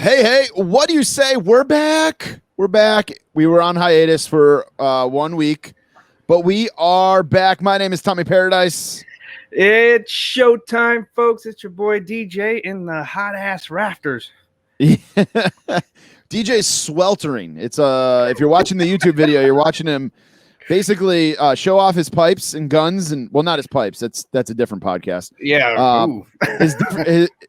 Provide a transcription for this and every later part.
Hey, what do you say? We're back. We were on hiatus for 1 week, but we are back. My name is Tommy Paradise. It's showtime, folks. It's your boy DJ in the hot ass rafters. DJ's sweltering. It's if you're watching the YouTube video, you're watching him basically show off his pipes and guns, and well, not his pipes. That's a different podcast. Yeah,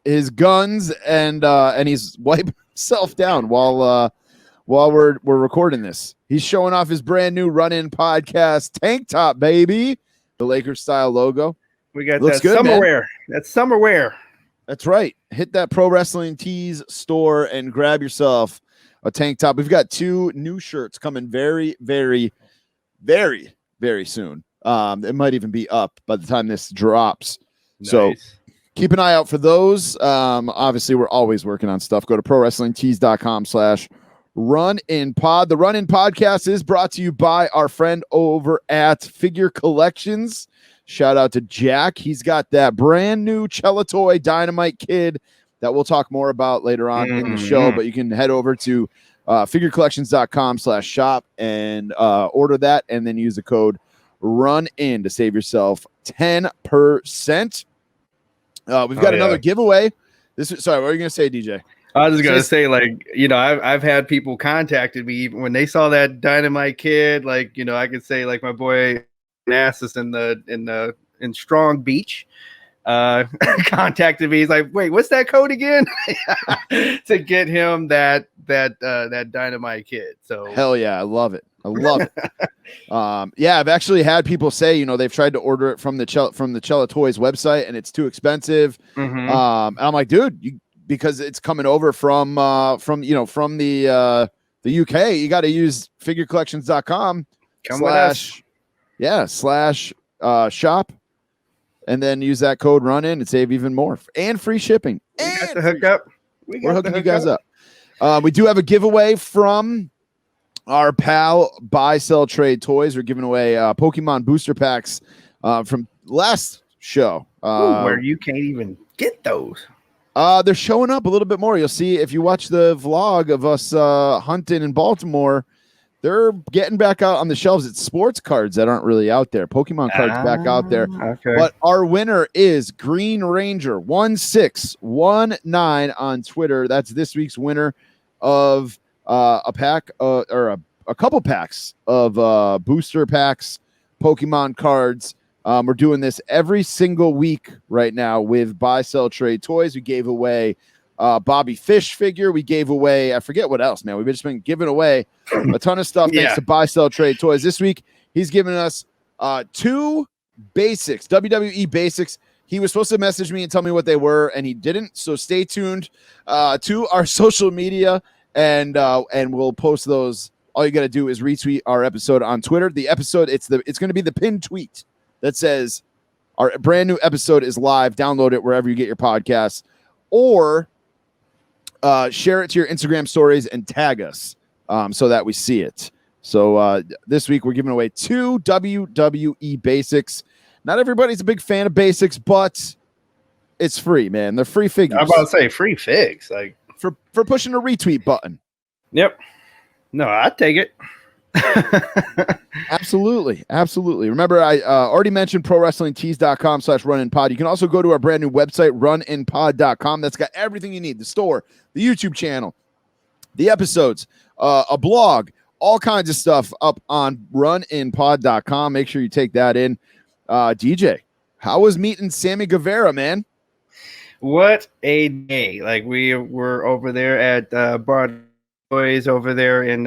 his guns and he's wiping himself down while we're recording this. He's showing off his brand new run-in podcast tank top, baby. The Lakers style logo. We got Looks that good, summer man. wear. That's summer wear. That's right. Hit that Pro Wrestling Tees store and grab yourself a tank top. We've got 2 new shirts coming very, very, very, very soon. It might even be up by the time this drops. Nice. So keep an eye out for those. Obviously, we're always working on stuff. Go to prowrestlingtees.com/runinpod. The Run In Podcast is brought to you by our friend over at Figure Collections. Shout out to Jack. He's got that brand new Chelatoy Dynamite Kid that we'll talk more about later on in the show. But you can head over to figurecollections.com/shop and order that, and then use the code RUNIN to save yourself 10%. We've got another giveaway. Sorry, what are you going to say, DJ? I was just gonna say, I've had people contacted me even when they saw that Dynamite Kid. I could say, my boy Nassus in Strong Beach contacted me. He's like, "Wait, what's that code again?" To get him that Dynamite Kid. So hell yeah, I love it. Yeah, I've actually had people say, they've tried to order it from the Chelatoys website and it's too expensive. And I'm like, dude, because it's coming over from the UK, you got to use figurecollections.com /shop, and then use that code run in and save even more and free shipping. We got the hookup. We're hooking you guys up. We do have a giveaway from our pal Buy Sell Trade Toys. We're giving away Pokemon booster packs from last show. Where you can't even get those. They're showing up a little bit more. You'll see if you watch the vlog of us hunting in Baltimore. They're getting back out on the shelves. It's sports cards that aren't really out there. Pokemon cards back out there. Okay. But our winner is Green Ranger 1619 on Twitter. That's this week's winner of a pack or a couple packs of booster packs, Pokemon cards. We're doing this every single week right now with Buy Sell Trade Toys. We gave away Bobby Fish figure. We gave away, I forget what else, man. We've just been giving away a ton of stuff thanks to Buy Sell Trade Toys. This week, he's giving us 2 basics, WWE basics. He was supposed to message me and tell me what they were, and he didn't. So stay tuned to our social media, and we'll post those. All you got to do is retweet our episode on Twitter. The episode, it's going to be the pinned tweet that says our brand new episode is live. Download it wherever you get your podcasts, or share it to your Instagram stories and tag us so that we see it. So this week we're giving away 2 WWE basics. Not everybody's a big fan of basics, but it's free, man. They're free figures. I'm about to say free figs, for pushing a retweet button. Yep. No, I'd take it. Absolutely. Remember, I already mentioned prowrestlingtees.com /runinpod. You can also go to our brand new website, runinpod.com. That's got everything you need: the store, the YouTube channel, the episodes, a blog, all kinds of stuff up on runinpod.com. Make sure you take that in. DJ, how was meeting Sammy Guevara, man? What a day. We were over there at Bar Toys over there in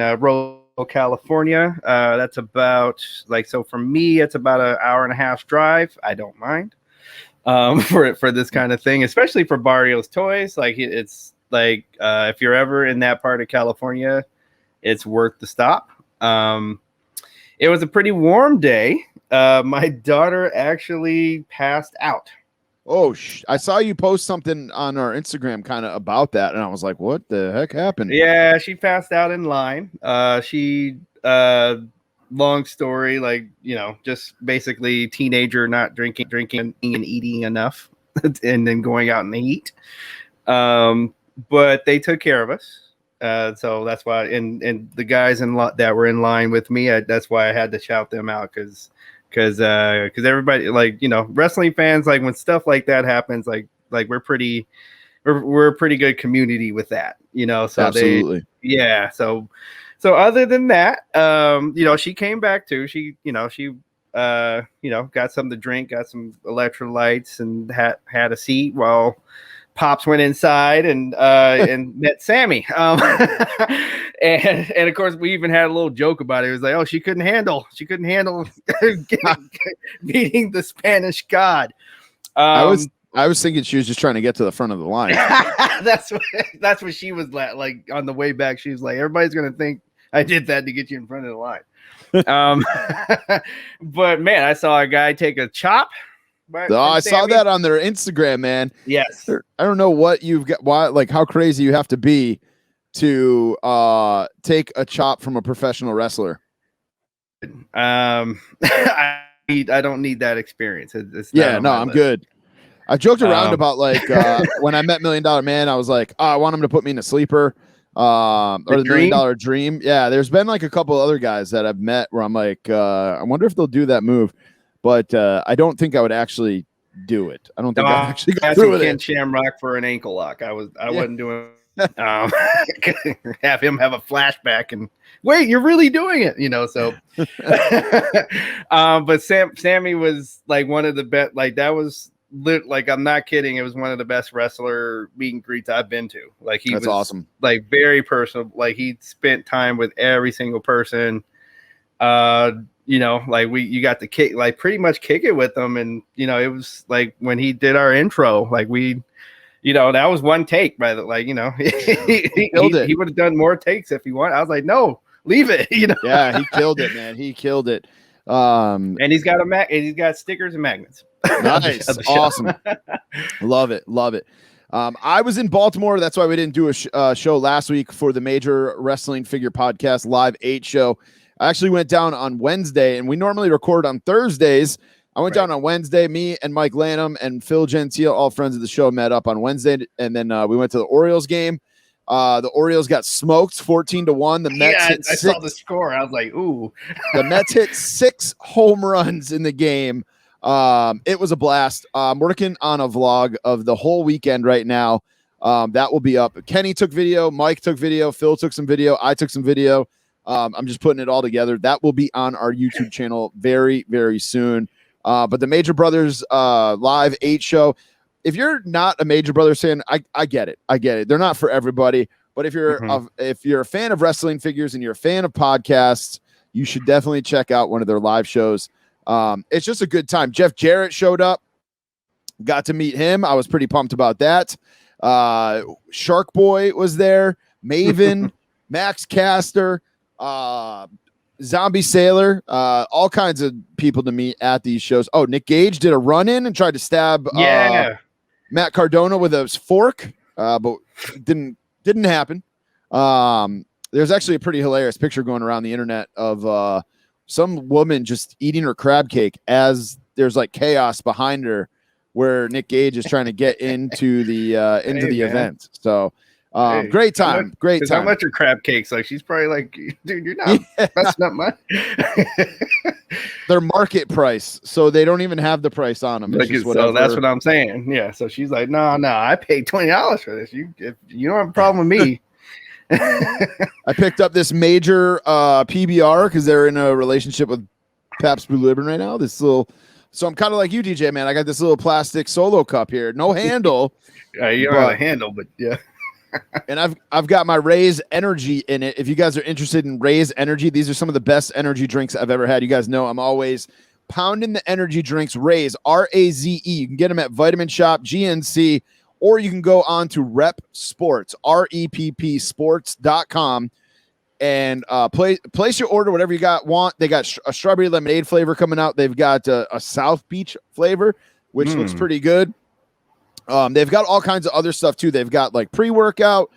California. That's about so for me, it's about an hour and a half drive. I don't mind for this kind of thing, especially for Barrios Toys. It's if you're ever in that part of California, it's worth the stop. It was a pretty warm day. My daughter actually passed out. Oh, I saw you post something on our Instagram kind of about that, and I was like, what the heck happened? Yeah, she passed out in line. Long story, just basically teenager not drinking and eating enough and then going out in the heat. but they took care of us. So that's why, and the guys that were in line with me, that's why I had to shout them out because everybody, like, you know, wrestling fans, like when stuff like that happens, like we're a pretty good community with that, you know. So Absolutely. So other than that, you know, she came back too. She got something to drink, got some electrolytes, and had a seat while Pops went inside and met Sammy. And of course we even had a little joke about it. It was like, oh, she couldn't handle meeting the Spanish God. I was thinking she was just trying to get to the front of the line. That's what she was like on the way back. She was like, everybody's gonna think I did that to get you in front of the line. But man, I saw a guy take a chop. I saw that on their Instagram, man. Yes. I don't know what you've got, like how crazy you have to be to take a chop from a professional wrestler. I don't need that experience. I'm good. I joked around about like when I met $1 Million Man, I was like, I want him to put me in a sleeper. Or the $1 Million Dream. Yeah, there's been like a couple other guys that I've met where I'm like, I wonder if they'll do that move, but I don't think I would actually do it. I don't think I'd actually go through with Ken it. Shamrock for an ankle lock. I wasn't doing. Have him have a flashback and wait, you're really doing it, you know. So, but Sammy was like one of the best. Like that was. Like I'm not kidding, it was one of the best wrestler meet and greets I've been to. Like he was awesome. Like very personal. Like he spent time with every single person. You know, like you got to pretty much kick it with him, and you know, it was like when he did our intro, like you know, that was one take, by the like, you know, he would have done more takes if he wanted. I was like, no, leave it, you know. Yeah, he killed it, man. He killed it. And he's got stickers and magnets. Nice. Awesome. Love it. I was in Baltimore. That's why we didn't do a show last week for the Major Wrestling Figure Podcast Live 8 show. I actually went down on Wednesday, and we normally record on Thursdays. I went down on Wednesday. Me and Mike Lanham and Phil Gentile, all friends of the show, met up on Wednesday, and then we went to the Orioles game. The Orioles got smoked 14-1. The Mets I saw the score. I was like, ooh. The Mets hit 6 home runs in the game. It was a blast. I'm working on a vlog of the whole weekend right now. That will be up. Kenny took video, Mike took video, Phil took some video, I took some video. I'm just putting it all together. That will be on our YouTube channel very, very soon. But the Major Brothers Live 8 show, if you're not a Major Brothers fan, I get it. They're not for everybody. But if you're a fan of wrestling figures and you're a fan of podcasts, you should definitely check out one of their live shows. It's just a good time. Jeff Jarrett showed up. Got to meet him. I was pretty pumped about that. Shark Boy was there. Maven, Max Caster, Zombie Sailor, all kinds of people to meet at these shows. Oh, Nick Gage did a run-in and tried to stab Matt Cardona with a fork, but didn't happen. There's actually a pretty hilarious picture going around the internet of some woman just eating her crab cake as there's like chaos behind her where Nick Gage is trying to get into the event. So great time. How much are crab cakes? Like she's probably like, dude, you're not messing up money. Their market price, so they don't even have the price on them. So that's what I'm saying. Yeah. So she's like, no, I paid $20 for this. If you don't have a problem with me. I picked up this Major PBR because they're in a relationship with Pabst Blue Ribbon right now. So I'm kind of like you, DJ, man. I got this little plastic solo cup here, no handle. You don't have a handle, but yeah. And I've got my Raze Energy in it. If you guys are interested in Raze Energy, these are some of the best energy drinks I've ever had. You guys know I'm always pounding the energy drinks. Raze, RAZE. You can get them at Vitamin Shop, GNC, or you can go on to Rep Sports, REPP Sports.com, and place your order, whatever you want. They got a strawberry lemonade flavor coming out. They've got a South Beach flavor, which looks pretty good. They've got all kinds of other stuff too. They've got like pre-workout,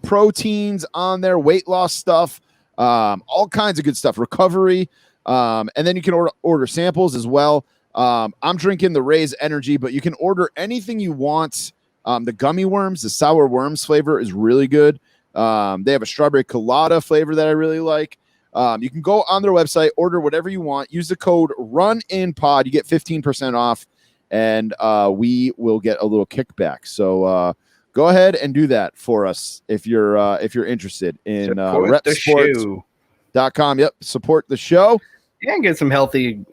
proteins on there, weight loss stuff, all kinds of good stuff, recovery. And then you can order samples as well. I'm drinking the Raze Energy, but you can order anything you want The gummy worms, the sour worms flavor is really good. They have a strawberry colada flavor that I really like. You can go on their website, order whatever you want, use the code RUNINPOD, you get 15% off, and we will get a little kickback. So go ahead and do that for us if you're interested in repsports.com. Yep, support the show. And get some healthy,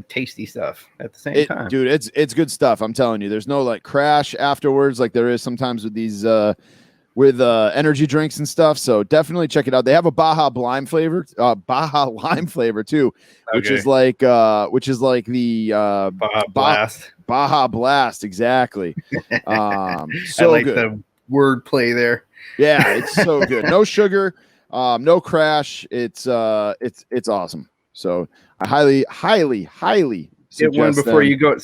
tasty stuff at the same time. Dude, it's good stuff. I'm telling you, there's no like crash afterwards like there is sometimes with these energy drinks and stuff. So definitely check it out. They have a Baja lime flavor too, which is like the Baja Blast, exactly. So I like good. The word play there. Yeah, it's so good. No sugar, no crash. It's awesome. So I highly get one before you go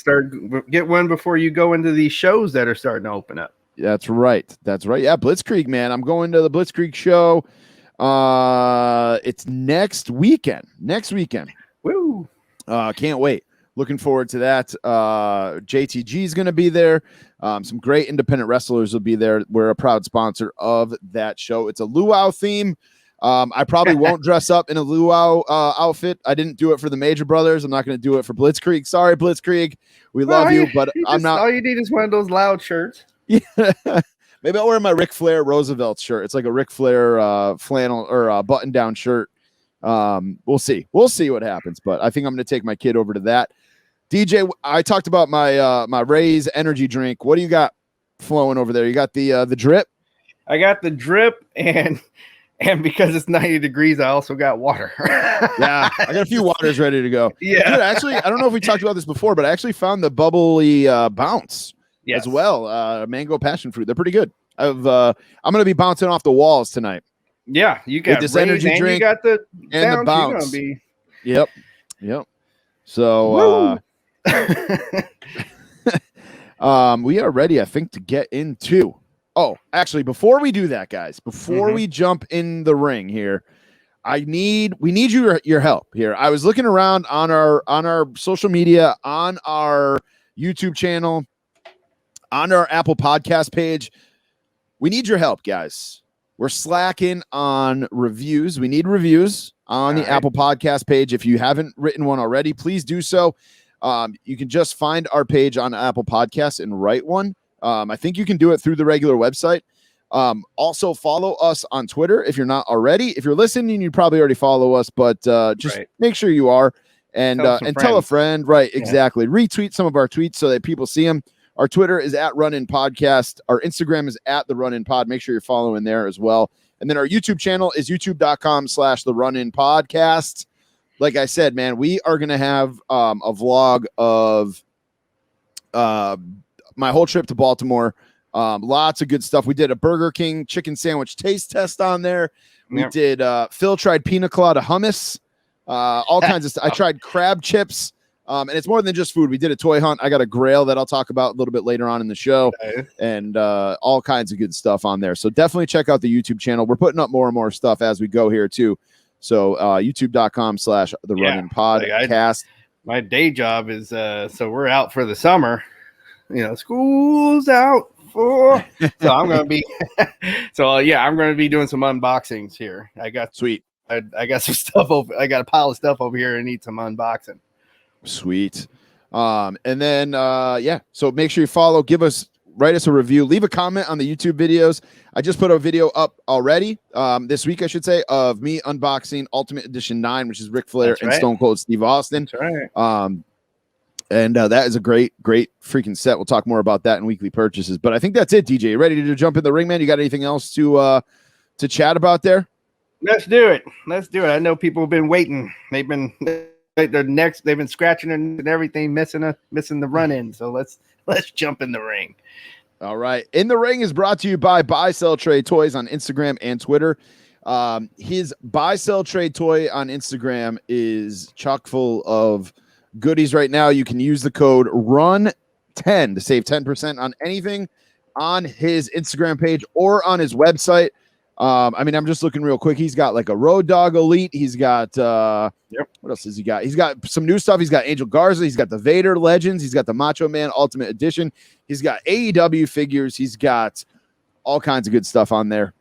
get one before you go into these shows that are starting to open up. That's right. Yeah, Blitzkrieg, man. I'm going to the Blitzkrieg show. It's next weekend. Woo! Can't wait. Looking forward to that. JTG is going to be there. Some great independent wrestlers will be there. We're a proud sponsor of that show. It's a luau theme. I probably won't dress up in a luau outfit. I didn't do it for the Major Brothers. I'm not going to do it for Blitzkrieg. Sorry, Blitzkrieg. We love you, but I'm not. All you need is one of those loud shirts. Yeah. Maybe I'll wear my Ric Flair Roosevelt shirt. It's like a Ric Flair flannel or button-down shirt. We'll see. We'll see what happens, but I think I'm going to take my kid over to that. DJ, I talked about my my Ray's energy drink. What do you got flowing over there? You got the drip? I got the drip, and because it's 90 degrees, I also got water. Yeah, I got a few waters ready to go. Yeah. Dude, actually, I don't know if we talked about this before, but I actually found the bubbly bounce as well. Mango passion fruit. They're pretty good. I'm going to be bouncing off the walls tonight. Yeah, you got this energy drink, you got the and the bounce. Yep. So we are ready, I think, to get into. Oh, actually, before we do that, guys, before we jump in the ring here, we need your help here. I was looking around on our social media, on our YouTube channel, on our Apple Podcast page. We need your help, guys. We're slacking on reviews. We need reviews on the Apple Podcast page. If you haven't written one already, please do so. You can just find our page on Apple Podcasts and write one. I think you can do it through the regular website. Also follow us on Twitter if you're not already. If you're listening, you probably already follow us, but just make sure you are and tell a friend. Right. Yeah. Exactly. Retweet some of our tweets so that people see them. Our Twitter is at Run In Podcast. Our Instagram is at the Run In Pod. Make sure you're following there as well. And then our YouTube channel is youtube.com/the Run In Podcast. Like I said, man, we are going to have a vlog of my whole trip to Baltimore. Lots of good stuff. We did a Burger King chicken sandwich taste test on there. We did Phil tried pina colada hummus, all kinds of stuff. I tried crab chips, and it's more than just food. We did a toy hunt. I got a grail that I'll talk about a little bit later on in the show, and all kinds of good stuff on there. So definitely check out the YouTube channel. We're putting up more and more stuff as we go here too. So youtube.com/the Run In Podcast. My day job is so we're out for the summer. School's out for. So I'm gonna be. I'm gonna be doing some unboxings here. I got sweet. I got some stuff over. I got a pile of stuff over here and need some unboxing. Sweet. And then so make sure you follow. Write us a review. Leave a comment on the YouTube videos. I just put a video up already this week, I should say, of me unboxing Ultimate Edition 9, which is Ric Flair and Stone Cold Steve Austin. That's right. And that is a great freaking set. We'll talk more about that in weekly purchases. But I think that's it, DJ. You ready to jump in the ring, man? You got anything else to chat about there? Let's do it. I know people have been waiting. They've been scratching and everything, missing the run in. So let's jump in the ring. All right. In the Ring is brought to you by Buy Sell Trade Toys on Instagram and Twitter. His Buy Sell Trade Toy on Instagram is chock full of goodies right now. You can use the code RUN10 to save 10% on anything on his Instagram page or on his website. I mean, I'm just looking real quick. He's got like a Road Dog Elite. He's got what else has he got? He's got some new stuff. He's got Angel Garza. He's got the Vader Legends. He's got the Macho Man Ultimate Edition. He's got AEW figures. He's got all kinds of good stuff on there.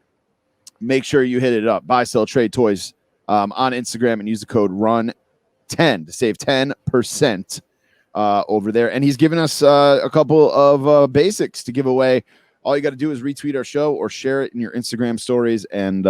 Make sure you hit it up. Buy, sell, trade toys on Instagram and use the code RUN10 to save 10% over there. And he's given us a couple of basics to give away. All you got to do is retweet our show or share it in your Instagram stories, and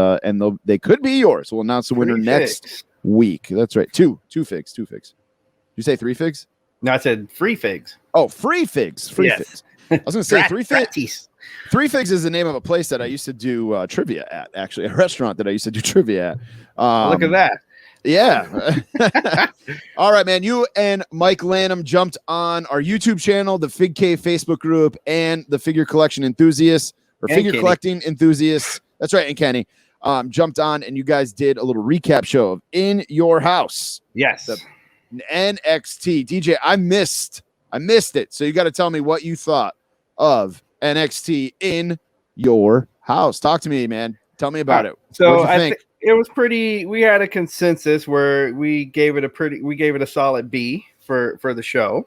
they could be yours. We'll announce the winner next week. That's right. Two figs. You say 3 figs? No, I said free figs. Oh, free figs. Figs. I was going to say 3 figs. 3 Figs is the name of a place that I used to do trivia at, actually, a restaurant that I used to do trivia at. Look at that. Yeah. All right, man. You and Mike Lanham jumped on our YouTube channel, the Fig Cave Facebook group, and the Figure Collection Enthusiasts, or And Figure Kenny. Collecting Enthusiasts. That's right, and Kenny jumped on, and you guys did a little recap show of In Your House. Yes. The NXT. DJ, I missed it. So you got to tell me what you thought of NXT In Your House. Talk to me, man. Tell me about it. So What'd you think? it was pretty. We had a consensus where we gave it a solid B for the show.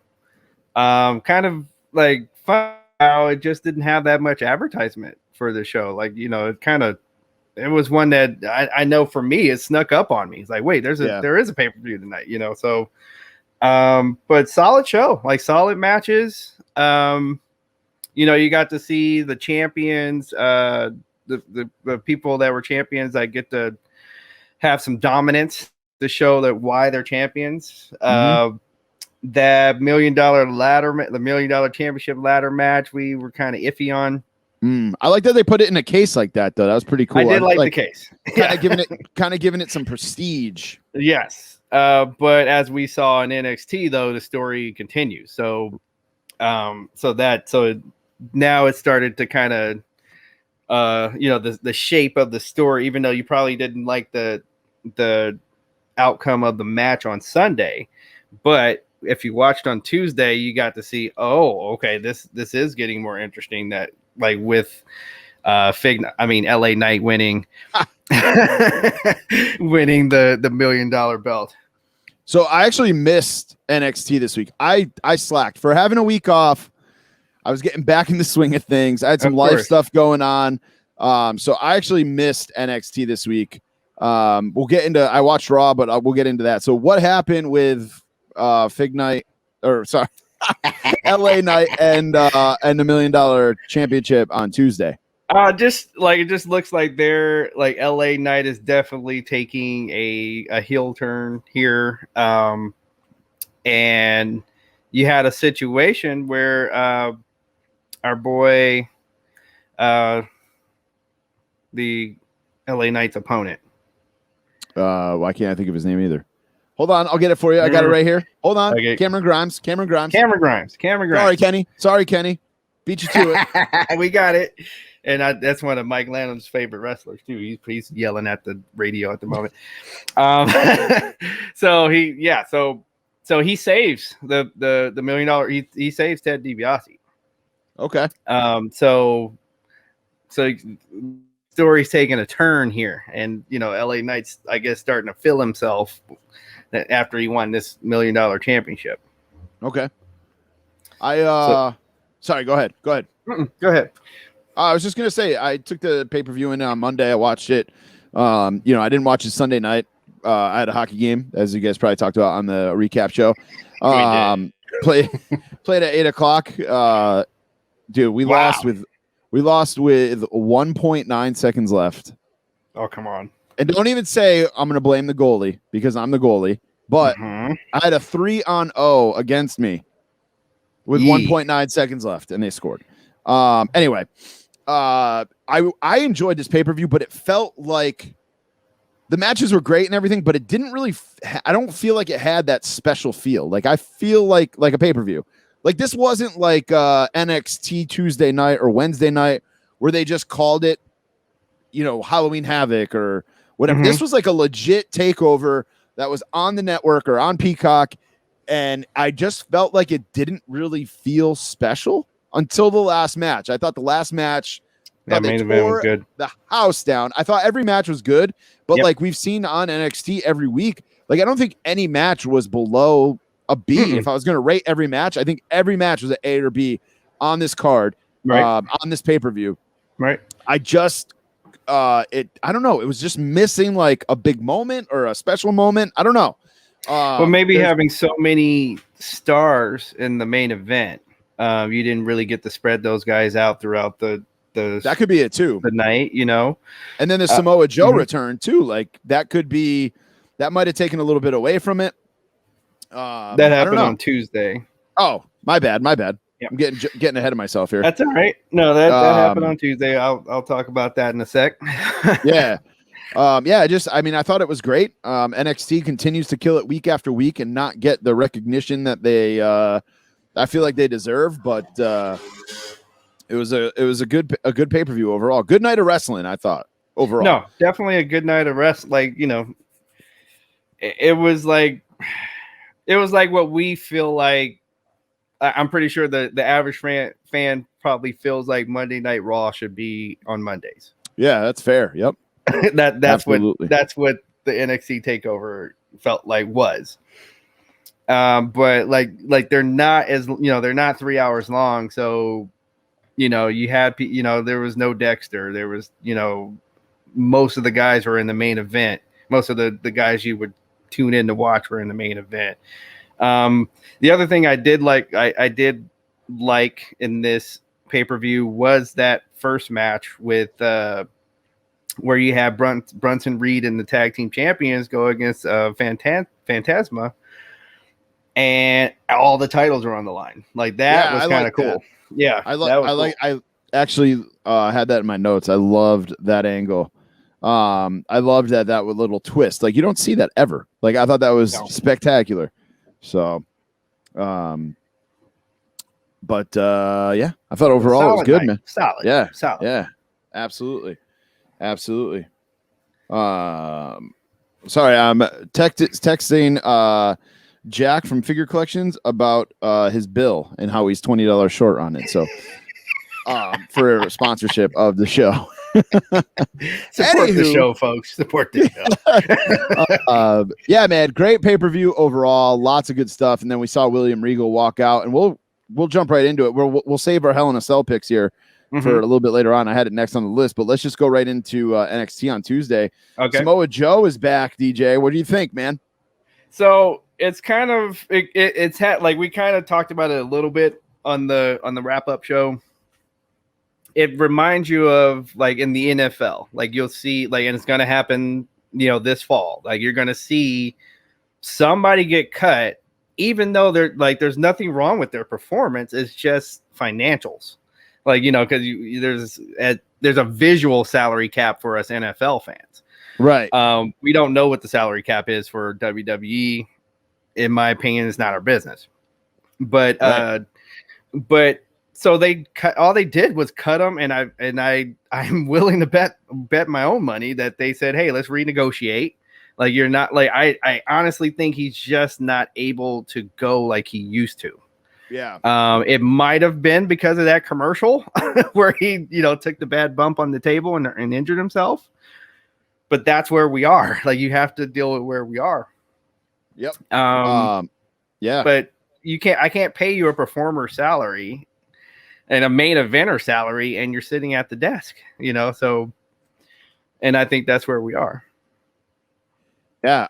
Kind of like fun how it just didn't have that much advertisement for the show. Like, it was one that I know for me it snuck up on me. It's like, wait, there is a pay-per-view tonight, So, but solid show, like solid matches. You got to see the champions, the people that were champions. I get to have some dominance to show that why they're champions. That $1 million ladder, the $1 million championship ladder match, we were kind of iffy on. I like that they put it in a case like that, though. That was pretty cool. I did like the case. kind of giving it some prestige. Yes. But as we saw in NXT, though, the story continues. So now it started to kind of, the shape of the story, even though you probably didn't like the outcome of the match on Sunday, but if you watched on Tuesday, you got to see, okay, this is getting more interesting. That like with LA Knight winning winning the $1 million belt. So I actually missed NXT this week. I slacked for having a week off. I was getting back in the swing of things. I had some life stuff going on. So I actually missed NXT this week. We'll get into, I watched Raw, but we'll get into that. So what happened with LA Knight and the $1 million championship on Tuesday? It just looks like they're like LA Knight is definitely taking a heel turn here. And you had a situation where our boy, the LA Knight's opponent. Why can't I think of his name either? Hold on, I'll get it for you. I got it right here. Hold on. Okay. Cameron Grimes. Sorry, Kenny. Beat you to it. We got it. And that's one of Mike Lanham's favorite wrestlers too. He's yelling at the radio at the moment. So he saves the $1 million. He saves Ted DiBiase. Okay. So story's taking a turn here, and LA Knight's, I guess, starting to feel himself after he won this $1 million championship. Okay. Sorry, go ahead. Go ahead. I was just gonna say I took the pay-per-view in on Monday. I watched it. I didn't watch it Sunday night. I had a hockey game, as you guys probably talked about on the recap show. Played at 8:00. Dude, we lost with 1.9 seconds left. Oh, come on. And don't even say I'm going to blame the goalie, because I'm the goalie. But I had a 3-on-0 against me with 1.9 seconds left, and they scored. Anyway, I enjoyed this pay-per-view, but it felt like the matches were great and everything, but it didn't really I don't feel like it had that special feel. Like, I feel like a pay-per-view. Like, this wasn't like NXT Tuesday night or Wednesday night where they just called it, Halloween Havoc or whatever. This was like a legit takeover that was on the network or on Peacock, and I just felt like it didn't really feel special until the last match. I thought the last match That main event was good. The house down. I thought every match was good, but Yep. like we've seen on NXT every week, like I don't think any match was below a B. Mm-mm. If I was going to rate every match, I think every match was an A or B on this card, Right. on this pay-per-view. Right. I just I don't know. It was just missing like a big moment or a special moment. I don't know. Well, maybe having so many stars in the main event, you didn't really get to spread those guys out throughout the that could be it too. The night, you know. And then the Samoa Joe return too. Like that could be, that might have taken a little bit away from it. That happened on Tuesday. Oh, my bad. Yeah. I'm getting ahead of myself here. That's all right. No, that happened on Tuesday. I'll talk about that in a sec. Yeah. I thought it was great. NXT continues to kill it week after week and not get the recognition that they I feel like they deserve, but it was a good pay-per-view overall. Good night of wrestling, I thought, overall. No, definitely a good night of wrestling. Like, you know, it was like what we feel like. I'm pretty sure the average fan probably feels like Monday Night Raw should be on Mondays. Yeah, that's fair. Yep. that's Absolutely. what the NXT takeover felt like was. But like they're not they're not 3 hours long. So, you know, you had, you know, there was no Dexter. There was, you know, most of the guys were in the main event. Most of the guys you would tune in to watch were in the main event. The other thing I did like in this pay-per-view was that first match with where you have Brunson Reed and the tag team champions go against Phantasma, and all the titles are on the line. Like that was kind of cool. That. Yeah, I actually had that in my notes. I loved that angle. I loved that little twist. Like you don't see that ever. Like I thought that was spectacular. So, yeah, I thought overall it was good, man. Solid. Yeah. Solid. Yeah, absolutely. Sorry, I'm texting Jack from Figure Collections about his bill and how he's $20 short on it. So, for a sponsorship of the show. Support the show, folks. Support the show. Yeah, man, great pay-per-view overall. Lots of good stuff. And then we saw William Regal walk out, and we'll jump right into it. We'll save our Hell in a Cell picks here for a little bit later on. I had it next on the list, but let's just go right into NXT on Tuesday. Okay. Samoa Joe is back. DJ, what do you think, man? So it's kind of it's had, like, we kind of talked about it a little bit on the wrap-up show. It reminds you of, like, in the NFL, like you'll see, like, and it's going to happen, you know, this fall. Like you're going to see somebody get cut, even though they're like, there's nothing wrong with their performance. It's just financials, like, you know, because there's a visual salary cap for us NFL fans, right? We don't know what the salary cap is for WWE. In my opinion, it's not our business. But right. So they cut. All they did was cut them, and I'm willing to bet my own money that they said, "Hey, let's renegotiate." Like you're not like I honestly think he's just not able to go like he used to. Yeah. It might have been because of that commercial where he, you know, took the bad bump on the table and injured himself. But that's where we are. Like you have to deal with where we are. Yep. Yeah. But I can't pay you a performer salary and a main eventer salary, and you're sitting at the desk, you know? So, and I think that's where we are. Yeah.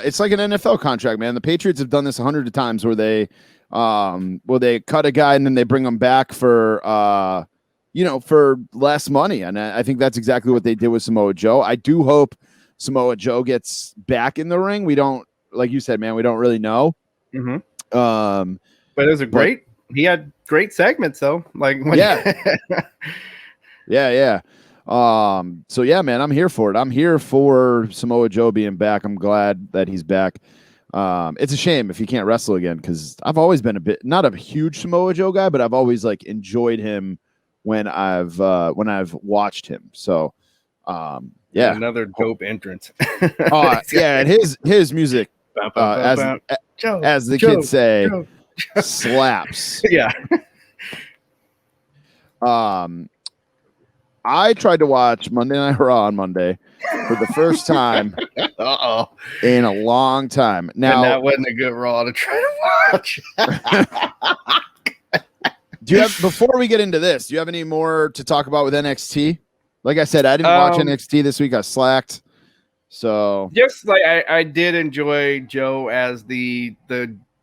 It's like an NFL contract, man. The Patriots have done this 100 times where they cut a guy and then they bring him back for, for less money. And I think that's exactly what they did with Samoa Joe. I do hope Samoa Joe gets back in the ring. We don't, like you said, man, we don't really know. Mm-hmm. But it was he had great segments though. Like yeah. So yeah, man, I'm here for it. I'm here for Samoa Joe being back. I'm glad that he's back. It's a shame if he can't wrestle again, because I've always been not a huge Samoa Joe guy, but I've always like enjoyed him when I've watched him. So yeah, another dope entrance. Yeah, and his music, as the kids say, slaps. Yeah. I tried to watch Monday Night Raw on Monday for the first time in a long time. Now, and that wasn't a good Raw to try to watch. do you have, before we get into this, do you have any more to talk about with NXT? Like I said, I didn't watch NXT this week. I slacked. So just like I did enjoy Joe as the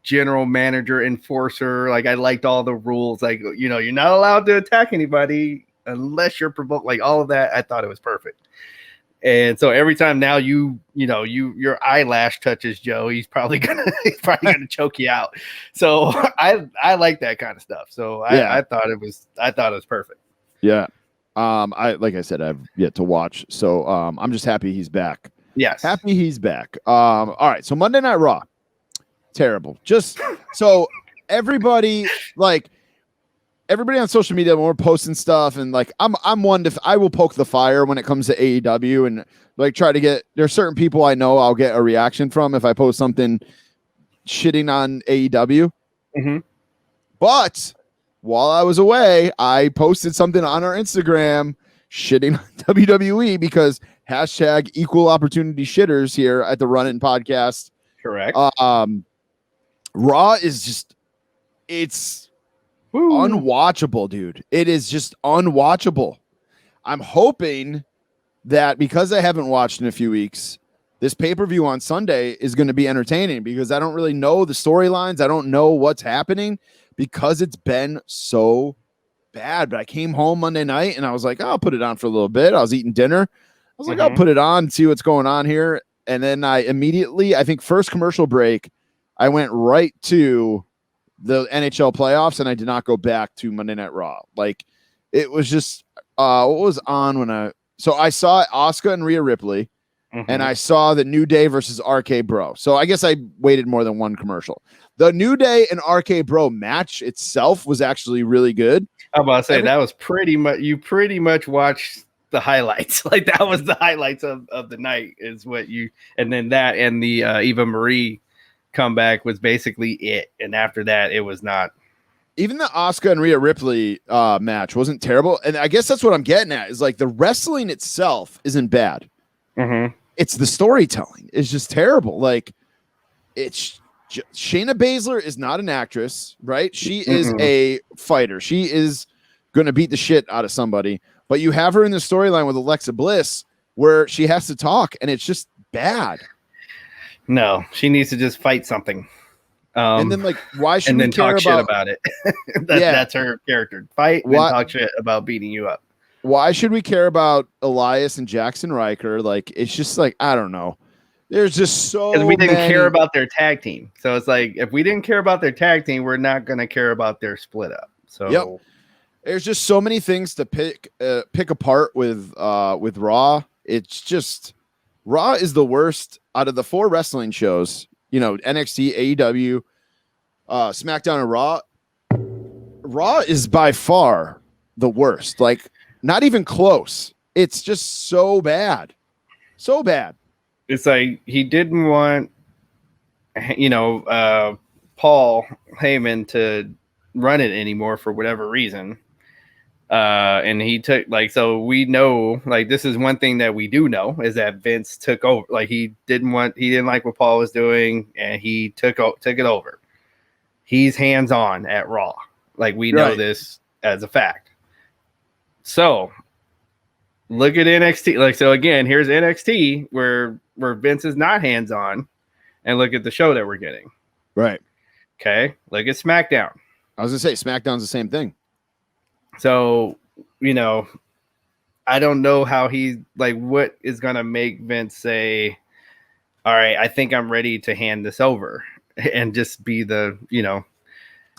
general manager enforcer. Like I liked all the rules. Like, you know, you're not allowed to attack anybody unless you're provoked. Like all of that, I thought it was perfect. And so every time now your eyelash touches Joe, he's probably gonna choke you out. So I like that kind of stuff. So I thought it was perfect. Yeah. Like I said, I've yet to watch. So I'm just happy he's back. Yes. Happy he's back. All right. So Monday Night Raw. Terrible. Just so everybody on social media, when we're posting stuff, and like I'm one to I will poke the fire when it comes to AEW and like try to get there's certain people I know I'll get a reaction from if I post something shitting on AEW. Mm-hmm. But while I was away, I posted something on our Instagram shitting on WWE because hashtag equal opportunity shitters here at the Run In Podcast. Correct. Raw is just it's unwatchable, dude. It is just unwatchable. I'm hoping that because I haven't watched in a few weeks, this pay-per-view on Sunday is going to be entertaining because I don't really know the storylines. I don't know what's happening because it's been so bad. But I came home Monday night and I was like, I'll put it on for a little bit. I was eating dinner. I was like, I'll put it on and see what's going on here. And then I immediately, I think first commercial break, I went right to the NHL playoffs and I did not go back to Monday Night Raw. Like it was just what was on so I saw Asuka and Rhea Ripley and I saw the New Day versus RK Bro. So I guess I waited more than one commercial. The New Day and RK Bro match itself was actually really good. I'm about to say that was pretty much watched the highlights. Like that was the highlights of the night is what you, and then that and the Eva Marie comeback was basically it. And after that, it was not. Even the Asuka and Rhea Ripley match wasn't terrible. And I guess that's what I'm getting at is like the wrestling itself isn't bad. Mm-hmm. It's the storytelling is just terrible. Like it's Shayna Baszler is not an actress, right? She is a fighter. She is going to beat the shit out of somebody. But you have her in the storyline with Alexa Bliss where she has to talk and it's just bad. No, she needs to just fight something. And then, like, why should and we then care talk shit about it? That's her character. Fight and talk shit about beating you up. Why should we care about Elias and Jackson Riker? Like, it's just like, I don't know. There's just so because we didn't care about their tag team. So it's like if we didn't care about their tag team, we're not going to care about their split up. So there's just so many things to pick apart with Raw. It's just Raw is the worst out of the 4 wrestling shows. You know, NXT, AEW, SmackDown, and Raw. Raw is by far the worst. Like, not even close. It's just so bad. So bad. It's like he didn't want, Paul Heyman to run it anymore for whatever reason. And he took so we know this is one thing that we do know is that Vince took over. Like he didn't like what Paul was doing and he took it over. He's hands on at Raw. Like we know this as a fact. So look at NXT. So again, here's NXT where Vince is not hands on and look at the show that we're getting. Right. Okay. Look at SmackDown. I was gonna say SmackDown's the same thing. So, I don't know how what is going to make Vince say, all right, I think I'm ready to hand this over and just be the.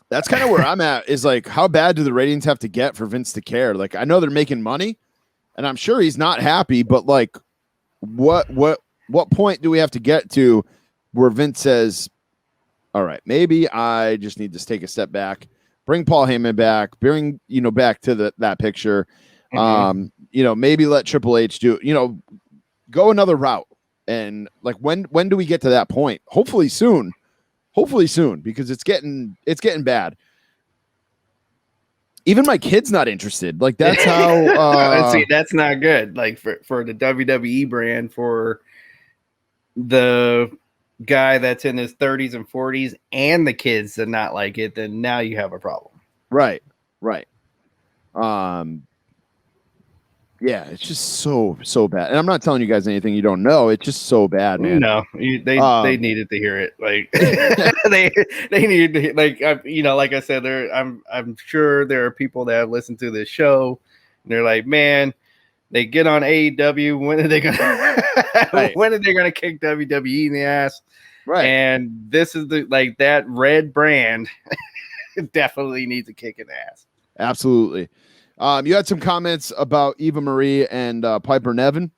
That's kind of where I'm at is like, how bad do the ratings have to get for Vince to care? Like, I know they're making money and I'm sure he's not happy, but like, what point do we have to get to where Vince says, all right, maybe I just need to take a step back. Bring Paul Heyman back, back to that picture. Maybe let Triple H go another route. And like, when do we get to that point? Hopefully soon, because it's getting bad. even my kid's not interested. Like that's how. See, that's not good. Like for the WWE brand, for the guy that's in his 30s and 40s and the kids that not like it, then now you have a problem. Right. Yeah, it's just so bad. And I'm not telling you guys anything you don't know. It's just so bad, man. No, they needed to hear it. Like they needed to like like I said, I'm sure there are people that have listened to this show and they're like, man, they get on AEW. When are they gonna Right. when are they gonna kick WWE in the ass? Right. And this is that red brand definitely needs a kick in the ass. Absolutely. You had some comments about Eva Marie and Piper Niven.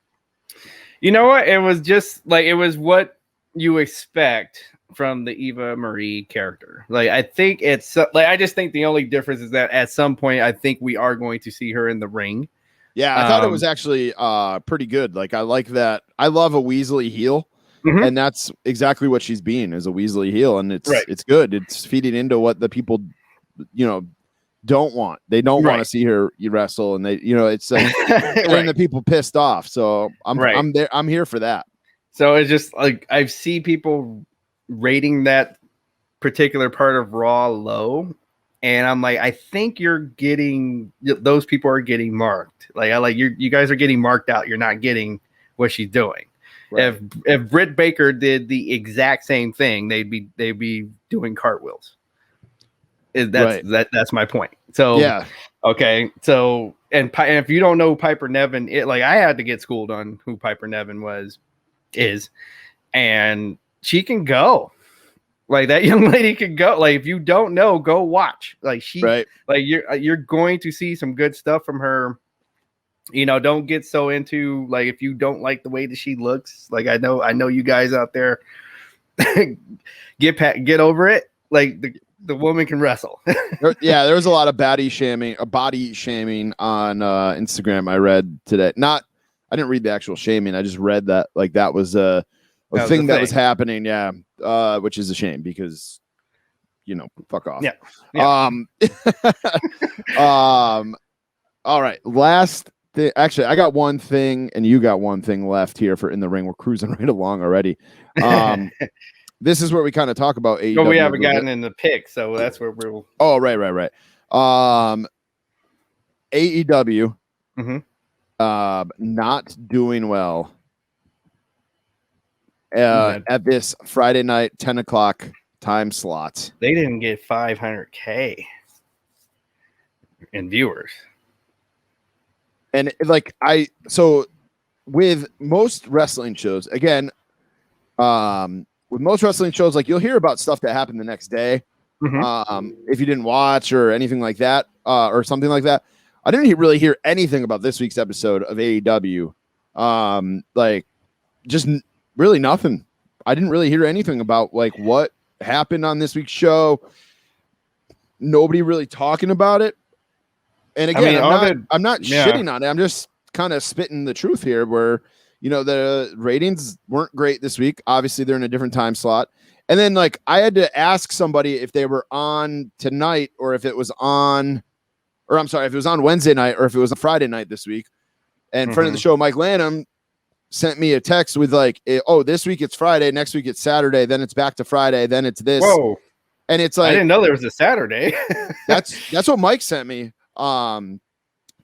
You know what? It was just like it was what you expect from the Eva Marie character. Like I think it's like I just think the only difference is that at some point I think we are going to see her in the ring. Yeah, I thought it was actually pretty good. Like I like that. I love a Weasley heel, and that's exactly what she's being, is a Weasley heel, and it's good. It's feeding into what the people, don't want. They don't want to see her wrestle, and they, it's like getting the people pissed off. So I'm there. I'm here for that. So it's just like I see people rating that particular part of Raw low, and I'm like, I think those people are getting marked. Like you guys are getting marked out. You're not getting what she's doing. Right. If Britt Baker did the exact same thing, they'd be doing cartwheels. That's my point. So yeah, okay. So and if you don't know Piper Niven, I had to get schooled on who Piper Niven is, and she can go. Like that young lady can go. Like if you don't know, go watch. Like you're going to see some good stuff from her. Don't get so into like if you don't like the way that she looks. Like I know you guys out there get over it. Like the woman can wrestle. Yeah, there was a lot of body shaming on Instagram. I read today. I didn't read the actual shaming. I just read that that was a thing that was happening. Yeah, which is a shame because fuck off. Yeah. All right. Last thing. Actually, I got one thing, and you got one thing left here for In the Ring. We're cruising right along already. This is where we kind of talk about AEW. But we haven't gotten in the pick, so that's where we'll. Oh, right. AEW, not doing well at this Friday night 10 o'clock time slot. They didn't get 500K in viewers, and with most wrestling shows, again, with most wrestling shows, you'll hear about stuff that happened the next day. If you didn't watch or anything like that, or something like that. I didn't really hear anything about this week's episode of AEW. Just really nothing. I didn't really hear anything about what happened on this week's show. Nobody really talking about it. And again, I'm not shitting on it. I'm just kind of spitting the truth here where, the ratings weren't great this week. Obviously, they're in a different time slot. And then, I had to ask somebody if they were on tonight or if it was on, or I'm sorry, if it was on Wednesday night or if it was a Friday night this week. And friend of the show, Mike Lanham, sent me a text with this week it's Friday, next week it's Saturday, then it's back to Friday, then it's this. Whoa. And it's I didn't know there was a Saturday. that's what Mike sent me.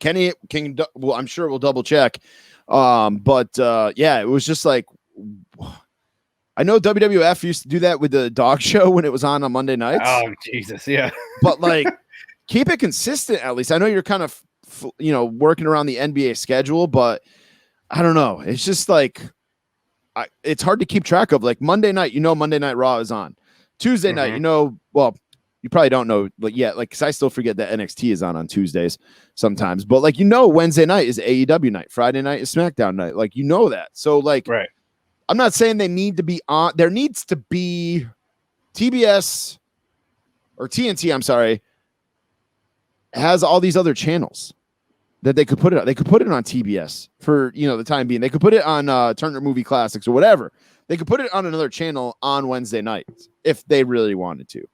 Kenny I'm sure we'll double check. It was just I know WWF used to do that with the dog show when it was on Monday nights. Oh, Jesus. Yeah. But keep it consistent at least. I know you're kind of, working around the NBA schedule, but I don't know. It's just it's hard to keep track of. Monday night, Monday Night Raw is on. Tuesday night, well, you probably don't know yet, because I still forget that NXT is on Tuesdays sometimes. But Wednesday night is AEW night. Friday night is SmackDown night. That. So right. I'm not saying they need to be on. There needs to be TBS or TNT. I'm sorry. Has all these other channels that they could put it on. They could put it on TBS for the time being. They could put it on Turner Movie Classics or whatever. They could put it on another channel on Wednesday nights if they really wanted to.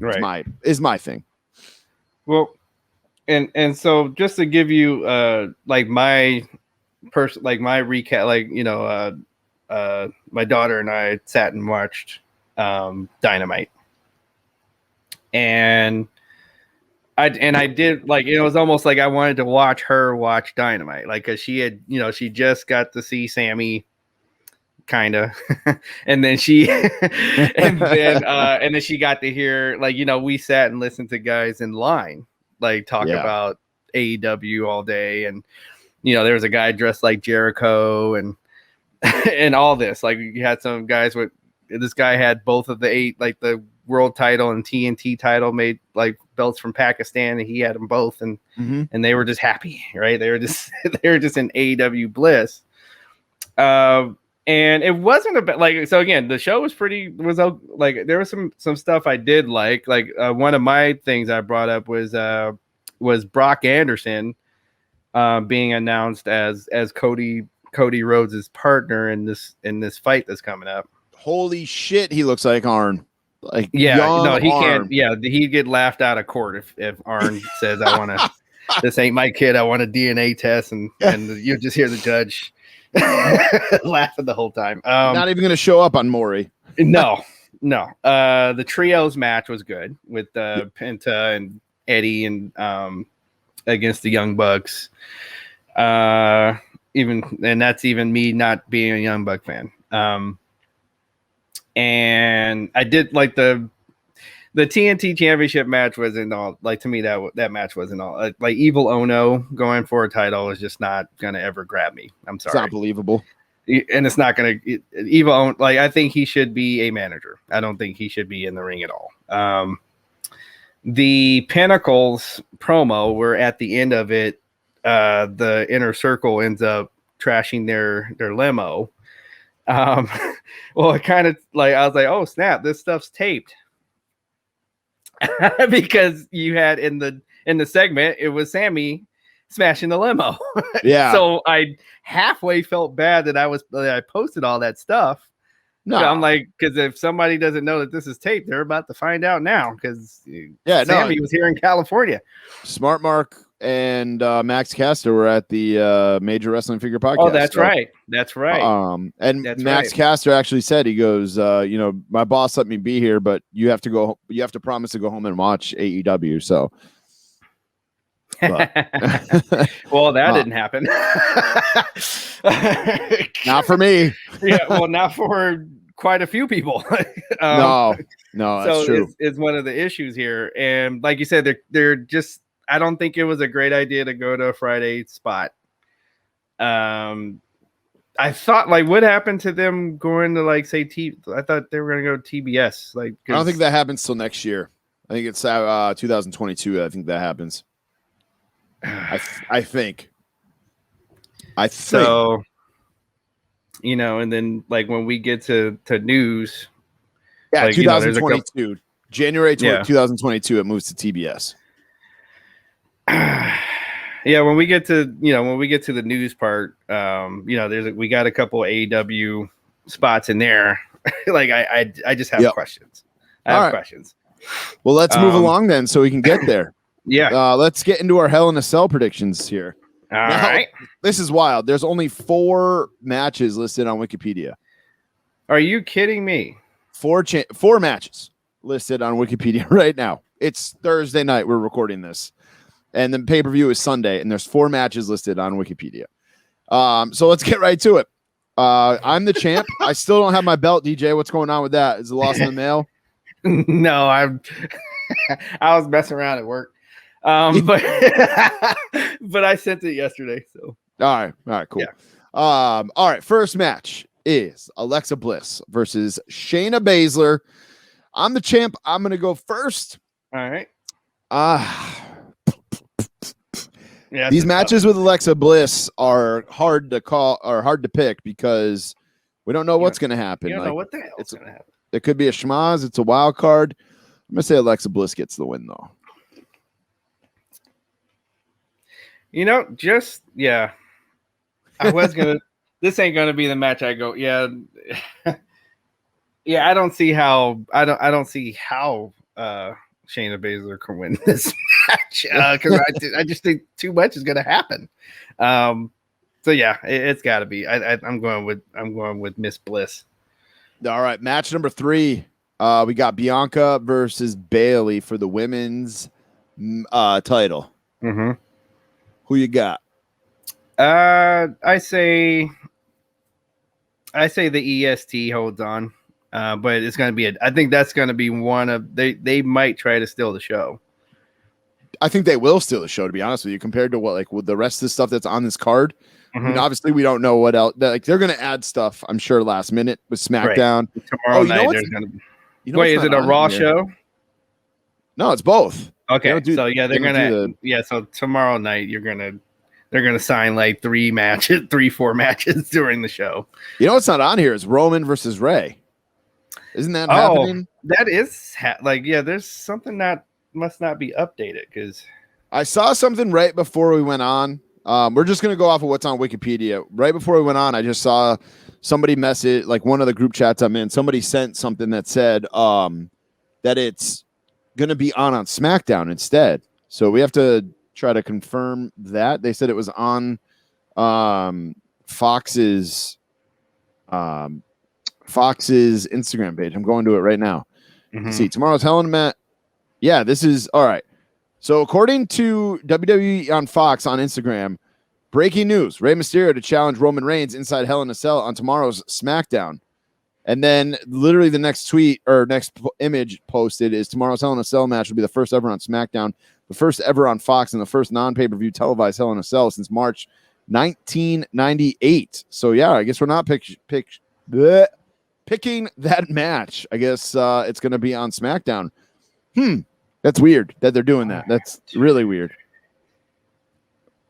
Right. Is my thing. Well, and so just to give you like my my recap, like my daughter and I sat and watched Dynamite, and I did, like, it was almost like I wanted to watch her watch Dynamite, like, because she had, she just got to see Sammy, kind of, and then she and then she got to hear, like, we sat and listened to guys in line like talk about AEW all day, and there was a guy dressed like Jericho and and all this, like, you had some guys with, this guy had both of the world title and TNT title, made like belts from Pakistan, and he had them both, and and they were just happy, right? They were just in AEW bliss. And it wasn't about, like, so again, the show was like, there was some stuff I did like one of my things I brought up was Brock Anderson being announced as Cody Rhodes' partner in this fight that's coming up. Holy shit, he looks like Arn. Like, he Arn. can't. Yeah, he'd get laughed out of court if Arn says, "I want to. This ain't my kid. I want a DNA test," and you just hear the judge laughing the whole time. Not even going to show up on Maury. No. The trios match was good with Penta and Eddie and against the Young Bucks. And that's even me not being a Young Buck fan. And I did like the TNT Championship match wasn't all, like, to me that match wasn't all, like Evil Ono going for a title is just not gonna ever grab me. I'm sorry, it's not believable, and it's not gonna Evil Ono, like, I think he should be a manager. I don't think he should be in the ring at all. The Pinnacles promo, where at the end of it, the Inner Circle ends up trashing their limo. Well, it kind of, like, I was like, oh snap, this stuff's taped. Because you had in the segment, it was Sammy smashing the limo. Yeah. So I halfway felt bad that I posted all that stuff. No, I'm like, because if somebody doesn't know that this is taped, they're about to find out now, because Sammy was here in California. Smart Mark and Max Caster were at the Major Wrestling Figure Podcast. Oh, that's right. That's right. And that's Max Caster actually said, he goes, my boss let me be here, but you have to promise to go home and watch AEW. So, well, that didn't happen. Not for me. Yeah, well, not for quite a few people. No, that's true. It's one of the issues here, and like you said, they're just. I don't think it was a great idea to go to a Friday spot. I thought, like, what happened to them going to, like, say, I thought they were going to go to TBS. Like, I don't think that happens till next year. I think it's 2022. I think that happens. I think. So, and then, like, when we get to news, like, 2022, January 2022, it moves to TBS. Yeah, when we get to the news part, we got a couple of AEW spots in there. Like, I just have questions. I have questions. Well, let's move along then, so we can get there. Yeah. Let's get into our Hell in a Cell predictions here. All right. This is wild. There's only 4 matches listed on Wikipedia. Are you kidding me? 4 matches listed on Wikipedia right now. It's Thursday night. We're recording this. And the pay-per-view is Sunday, and there's 4 matches listed on Wikipedia. So let's get right to it. I'm the champ. I still don't have my belt, DJ. What's going on with that? Is it lost in the mail? No, I was messing around at work. But I sent it yesterday. So all right, cool. Yeah. All right, first match is Alexa Bliss versus Shayna Baszler. I'm the champ. I'm gonna go first. All right. Yeah, these matches with Alexa Bliss are hard to call or hard to pick because we don't know what's going to happen. You don't know what the hell is going to happen. It could be a schmaz. It's a wild card. I'm going to say Alexa Bliss gets the win, though. I was going to. This ain't going to be the match I go, yeah. I don't see how. I don't see how Shayna Baszler can win this match because I just think too much is going to happen. So yeah, it's got to be. I'm going with Miss Bliss. All right, match number 3. We got Bianca versus Bailey for the women's title. Mm-hmm. Who you got? I say the EST holds on, but it's going to be I think that's going to be one of they might try to steal the show. I think they will steal the show, to be honest with you, compared to what like with the rest of the stuff that's on this card. Mm-hmm. I mean, obviously we don't know what else. Like they're going to add stuff, I'm sure, last minute with SmackDown. Right. Tomorrow night there's going to be. Wait, is it a Raw show? No, it's both. Okay, so yeah, they're gonna so tomorrow night they're gonna sign like 4 matches during the show. You know what's not on here is Roman versus Ray. Isn't that happening? That is there's something that must not be updated because I saw something right before we went on. We're just gonna go off of what's on Wikipedia. Right before we went on, I just saw somebody message, like one of the group chats I'm in. Somebody sent something that said that it's gonna be on SmackDown instead. So we have to try to confirm that. They said it was on Fox's Instagram page. I'm going to it right now. Mm-hmm. See, tomorrow's Hell in a Mat. Yeah, this is all right. So according to WWE on Fox on Instagram, breaking news: Rey Mysterio to challenge Roman Reigns inside Hell in a Cell on tomorrow's SmackDown. And then literally the next tweet or next image posted is tomorrow's Hell in a Cell match will be the first ever on SmackDown, the first ever on Fox, and the first non-pay-per-view televised Hell in a Cell since March 1998. So yeah, I guess we're not picking that match. I guess it's going to be on SmackDown. That's weird that they're doing that. That's really weird.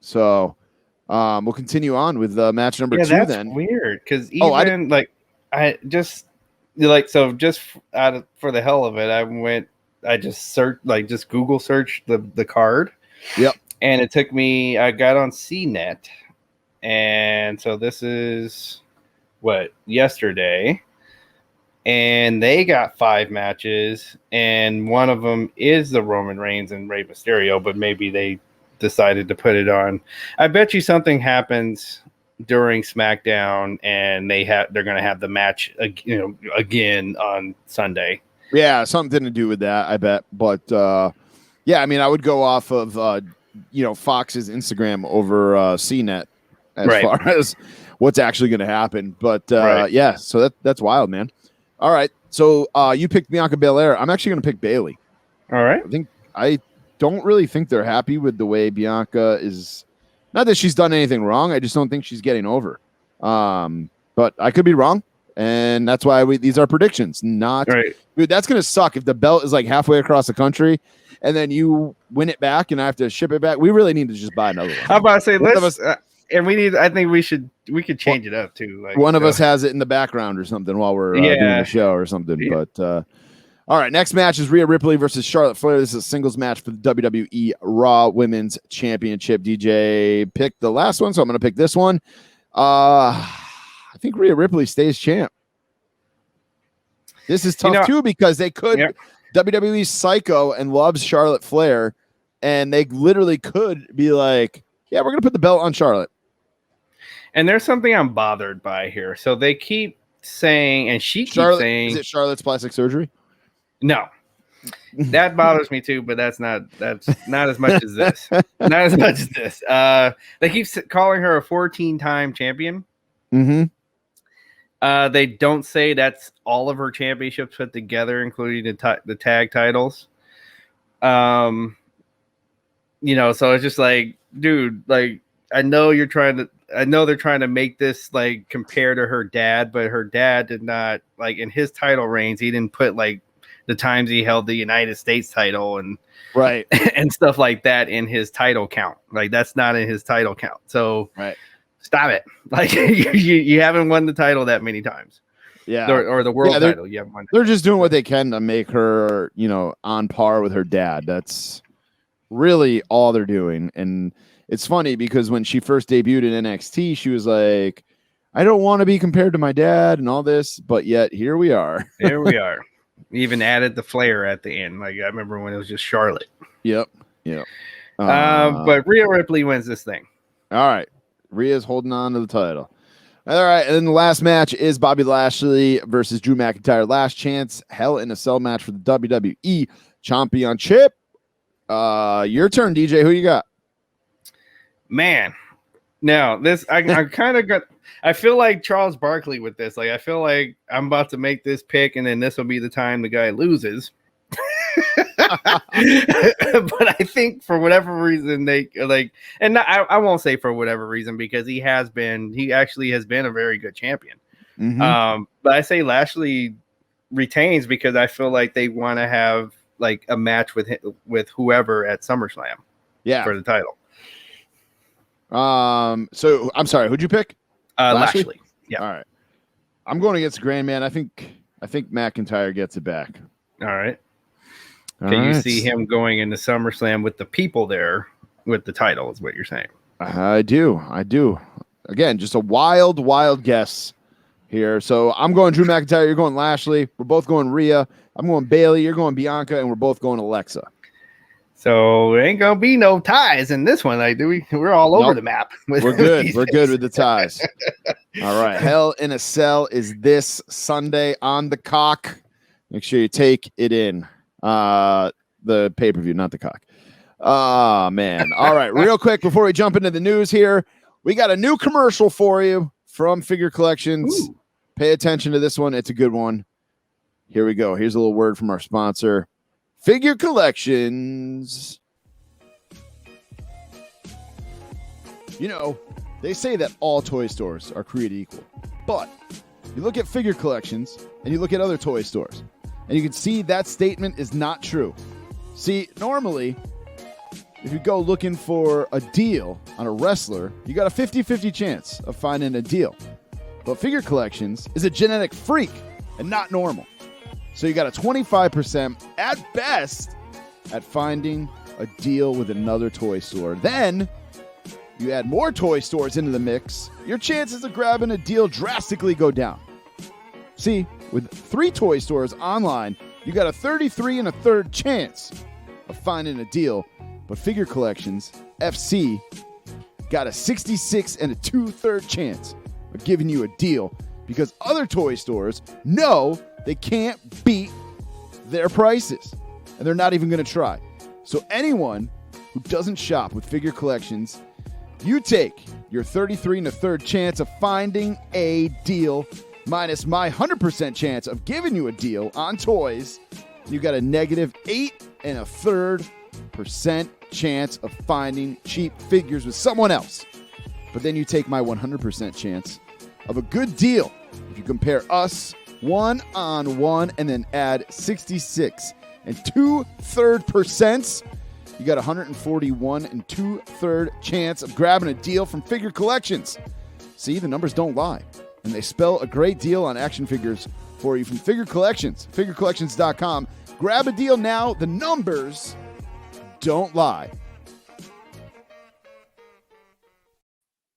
So we'll continue on with match number 2 that's then. Weird because even just out of, for the hell of it, I just searched, just Google searched the card. Yep. And it took me, I got on CNET. And so this is yesterday. And they got 5 matches. And one of them is the Roman Reigns and Rey Mysterio, but maybe they decided to put it on. I bet you something happens during SmackDown and they're going to have the match again on Sunday. Yeah, something to do with that, I bet. But yeah, I mean, I would go off of Fox's Instagram over CNET as far as what's actually going to happen. But yeah, so that's wild, man. All right, so you picked Bianca Belair. I'm actually going to pick Bailey. All right. I don't really think they're happy with the way Bianca is. Not that she's done anything wrong. I just don't think she's getting over. But I could be wrong. And that's why these are predictions. Not right. Dude, that's going to suck if the belt is like halfway across the country and then you win it back and I have to ship it back. We really need to just buy another one. I'm about to say, and I think we could change it up too. One of us has it in the background or something while we're doing the show or something. Yeah. But all right, next match is Rhea Ripley versus Charlotte Flair. This is a singles match for the WWE Raw Women's Championship. DJ picked the last one, so I'm going to pick this one. I think Rhea Ripley stays champ. This is tough too because they could WWE's psycho and loves Charlotte Flair, and they literally could be like, "Yeah, we're going to put the belt on Charlotte." And there's something I'm bothered by here. So they keep saying, and she keeps saying, "Is it Charlotte's plastic surgery?" No, that bothers me too, but that's not as much as this. Not as much as this. They keep calling her a 14-time champion. Mm-hmm. They don't say that's all of her championships put together, including the tag titles. So it's just like, dude, like I know they're trying to make this like compare to her dad, but her dad did not, like, in his title reigns, he didn't put like the times he held the United States title and right and stuff like that in his title count. Like that's not in his title count. So stop it. Like you haven't won the title that many times. Yeah. Or the world title. You haven't won. They're just doing what they can to make her, on par with her dad. That's really all they're doing. And it's funny because when she first debuted in NXT, she was like, I don't want to be compared to my dad and all this, but yet here we are. Here we are. Even added the Flair at the end. Like I remember when it was just Charlotte. Yep. Yeah. But Rhea Ripley wins this thing. All right. Rhea's holding on to the title. All right. And then the last match is Bobby Lashley versus Drew McIntyre. Last chance, Hell in a Cell match for the WWE Championship. Your turn, DJ. Who you got? Man. Now, this, I kind of got, I feel like Charles Barkley with this. Like, I feel like I'm about to make this pick, and then this will be the time the guy loses. But I think for whatever reason they like, and not, I won't say for whatever reason, because he actually has been a very good champion. Mm-hmm. But I say Lashley retains because I feel like they want to have like a match with whoever at SummerSlam, for the title. So I'm sorry, who'd you pick? Lashley. Yeah. All right. I'm going against Grand Man. I think McIntyre gets it back. All right. Can you see him going into SummerSlam with the people there with the title, is what you're saying? I do. Again, just a wild guess here. So I'm going Drew McIntyre. You're going Lashley. We're both going Rhea. I'm going Bailey. You're going Bianca, and we're both going Alexa. So there ain't gonna be no ties in this one. Like, we're all over the map. We're good. We're good with the ties. All right. Hell in a Cell is this Sunday on the cock. Make sure you take it in. The pay-per-view, not the cock. Oh, man. All right. Real quick before we jump into the news here, we got a new commercial for you from Figure Collections. Ooh. Pay attention to this one. It's a good one. Here we go. Here's a little word from our sponsor, Figure Collections. You know, they say that all toy stores are created equal, but you look at Figure Collections and you look at other toy stores, and you can see that statement is not true. See, normally, if you go looking for a deal on a wrestler, you got a 50-50 chance of finding a deal. But Figure Collections is a genetic freak and not normal. So you got a 25% at best at finding a deal with another toy store. Then you add more toy stores into the mix, your chances of grabbing a deal drastically go down. See, with 3 toy stores online, you got a 33 1/3 chance of finding a deal, but Figure Collections, FC, got a 66 2/3 chance of giving you a deal because other toy stores know they can't beat their prices, and they're not even going to try. So anyone who doesn't shop with Figure Collections, you take your 33 1/3 chance of finding a deal minus my 100% chance of giving you a deal on toys. You got a negative 8 1/3% chance of finding cheap figures with someone else. But then you take my 100% chance of a good deal. If you compare us one-on-one and then add 66 2/3%, you got 141 2/3 chance of grabbing a deal from Figure Collections. See, the numbers don't lie, and they spell a great deal on action figures for you from Figure Collections, figurecollections.com. Grab a deal now. The numbers don't lie.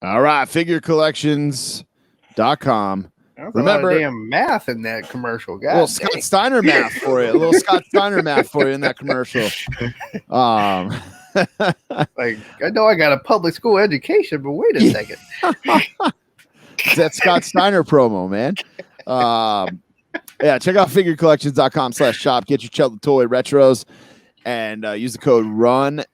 All right, figurecollections.com. Remember, a lot of damn math in that commercial, guys. A little Scott Steiner math for you. A little Scott Steiner math for you in that commercial. Like, I know I got a public school education, but wait a second. It's that Scott Steiner promo, man. Yeah, check out figurecollections.com/shop. Get your Chelsea Toy Retros and use the code RUNIN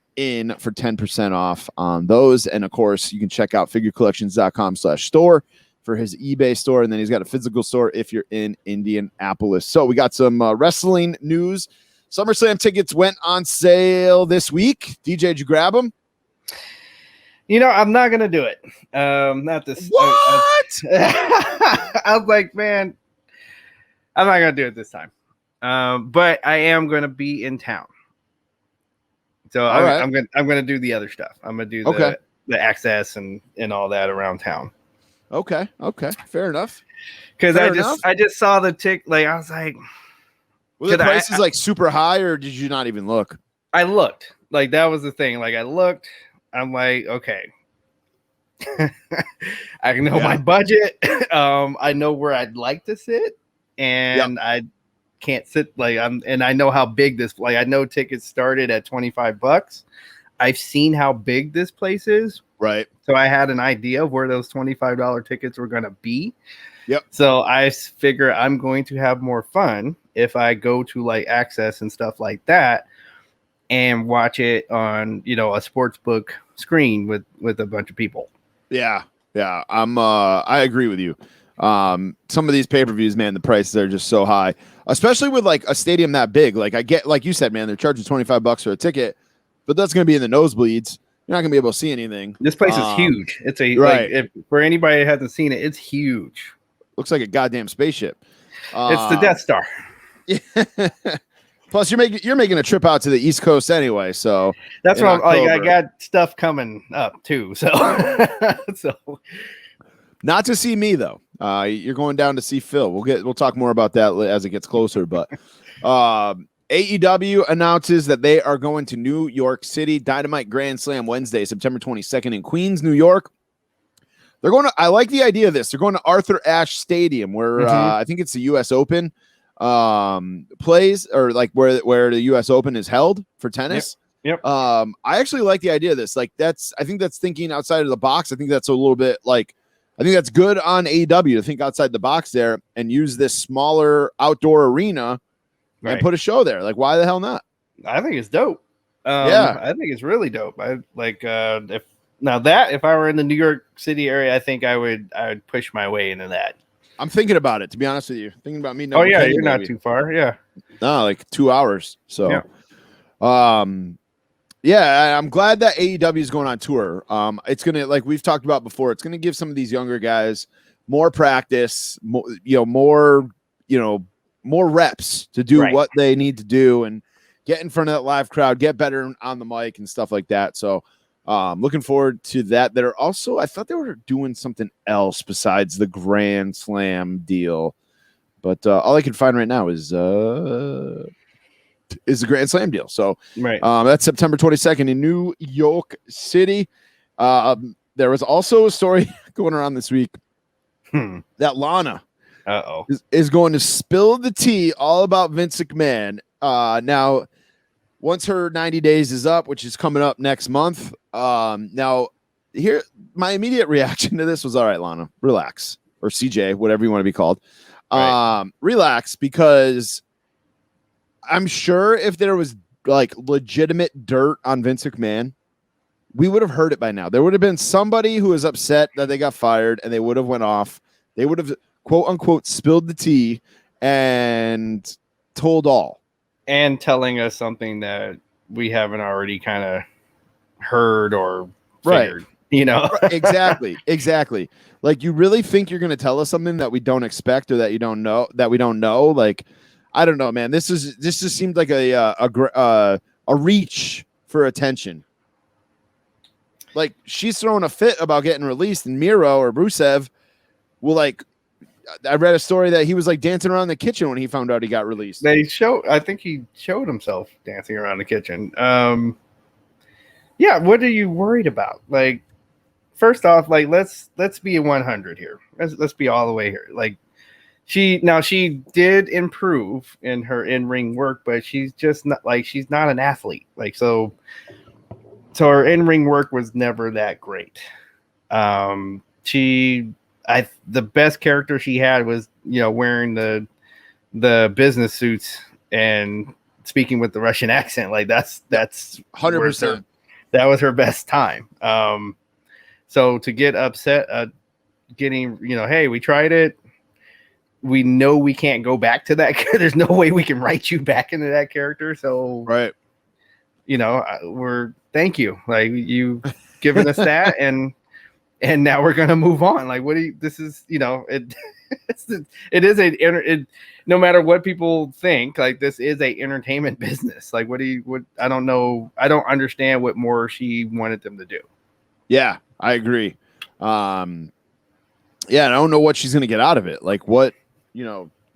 for 10% off on those. And of course, you can check out figurecollections.com/store for his eBay store. And then he's got a physical store if you're in Indianapolis. So we got some wrestling news. SummerSlam tickets went on sale this week. DJ, did you grab them? You know, I'm not going to do it. Not this. What? I was like, man, I'm not going to do it this time. But I am going to be in town. So I'm going to do the other stuff. I'm going to do the access and all that around town. Okay. Fair enough. Because I just saw the tick. Like, I was like, were the prices like super high, or did you not even look? I looked. Like, that was the thing. Like, I looked. I'm like, okay. I know my budget. I know where I'd like to sit, and can't sit and I know how big this, I know tickets started at $25. I've seen how big this place is. Right. So I had an idea of where those $25 tickets were going to be. Yep. So I figure I'm going to have more fun if I go to like Access and stuff like that and watch it on, a sports book screen with a bunch of people. Yeah. Yeah. I agree with you. Some of these pay-per-views, man, the prices are just so high, especially with like a stadium that big. Like I get, like you said, man, they're charging $25 for a ticket, but that's going to be in the nosebleeds. You're not gonna be able to see anything. This place is huge. It's right. If for anybody that hasn't seen it, it's huge. Looks like a goddamn spaceship. It's the Death Star. Yeah. Plus, you're making a trip out to the East Coast anyway, so that's what I'm like. I got stuff coming up too, so not to see me though. You're going down to see Phil. We'll talk more about that as it gets closer, but AEW announces that they are going to New York City Dynamite Grand Slam Wednesday, September 22nd in Queens, New York. They're going to. I like the idea of this. They're going to Arthur Ashe Stadium, where I think it's the U.S. Open plays, or like where the U.S. Open is held for tennis. Yep. I actually like the idea of this. Like I think that's thinking outside of the box. I think that's a little bit like. I think that's good on AEW to think outside the box there and use this smaller outdoor arena. Right. And put a show there. Like, why the hell not? I think it's dope. Yeah, I think it's really dope. I like if I were in the New York City area, I think I would push my way into that. I'm thinking about it, to be honest with you. Thinking about me. Oh yeah, you're not too far. Yeah, no, like 2 hours. So, yeah, I'm glad that AEW is going on tour. It's gonna, like we've talked about before, it's gonna give some of these younger guys more practice, more reps to do what they need to do and get in front of that live crowd, get better on the mic and stuff like that. So looking forward to that. I thought they were doing something else besides the Grand Slam deal, but all I can find right now is the Grand Slam deal. So that's September 22nd in New York City. There was also a story going around this week that Lana is going to spill the tea all about Vince McMahon. Now, once her 90 days is up, which is coming up next month. Now, here, my immediate reaction to this was, all right, Lana, relax, or CJ, whatever you want to be called. Relax, because I'm sure if there was like legitimate dirt on Vince McMahon, we would have heard it by now. There would have been somebody who was upset that they got fired and they would have went off. They would have, quote unquote, spilled the tea and told all. And telling us something that we haven't already kind of heard or figured, Exactly. Like, you really think you're going to tell us something that we don't expect or that we don't know? Like, I don't know, man. This just seemed like a reach for attention. Like, she's throwing a fit about getting released, and Miro or Rusev will, like, I read a story that he was like dancing around the kitchen when he found out he got released. I think he showed himself dancing around the kitchen. Yeah, what are you worried about? Like, first off, like let's be 100 here. Let's be all the way here. Like, she did improve in her in-ring work, but she's just not she's not an athlete. Like, so her in-ring work was never that great. The best character she had was, wearing the business suits and speaking with the Russian accent. Like, that's 100%. That was her best time. So to get upset, getting, hey, we tried it. We know we can't go back to that. There's no way we can write you back into that character. So, thank you. Like, you've given us that, and now we're gonna move on. Like, this is, it is no matter what people think, like, this is a entertainment business. Like, I don't know. I don't understand what more she wanted them to do. Yeah, I agree. I don't know what she's gonna get out of it. Like, what,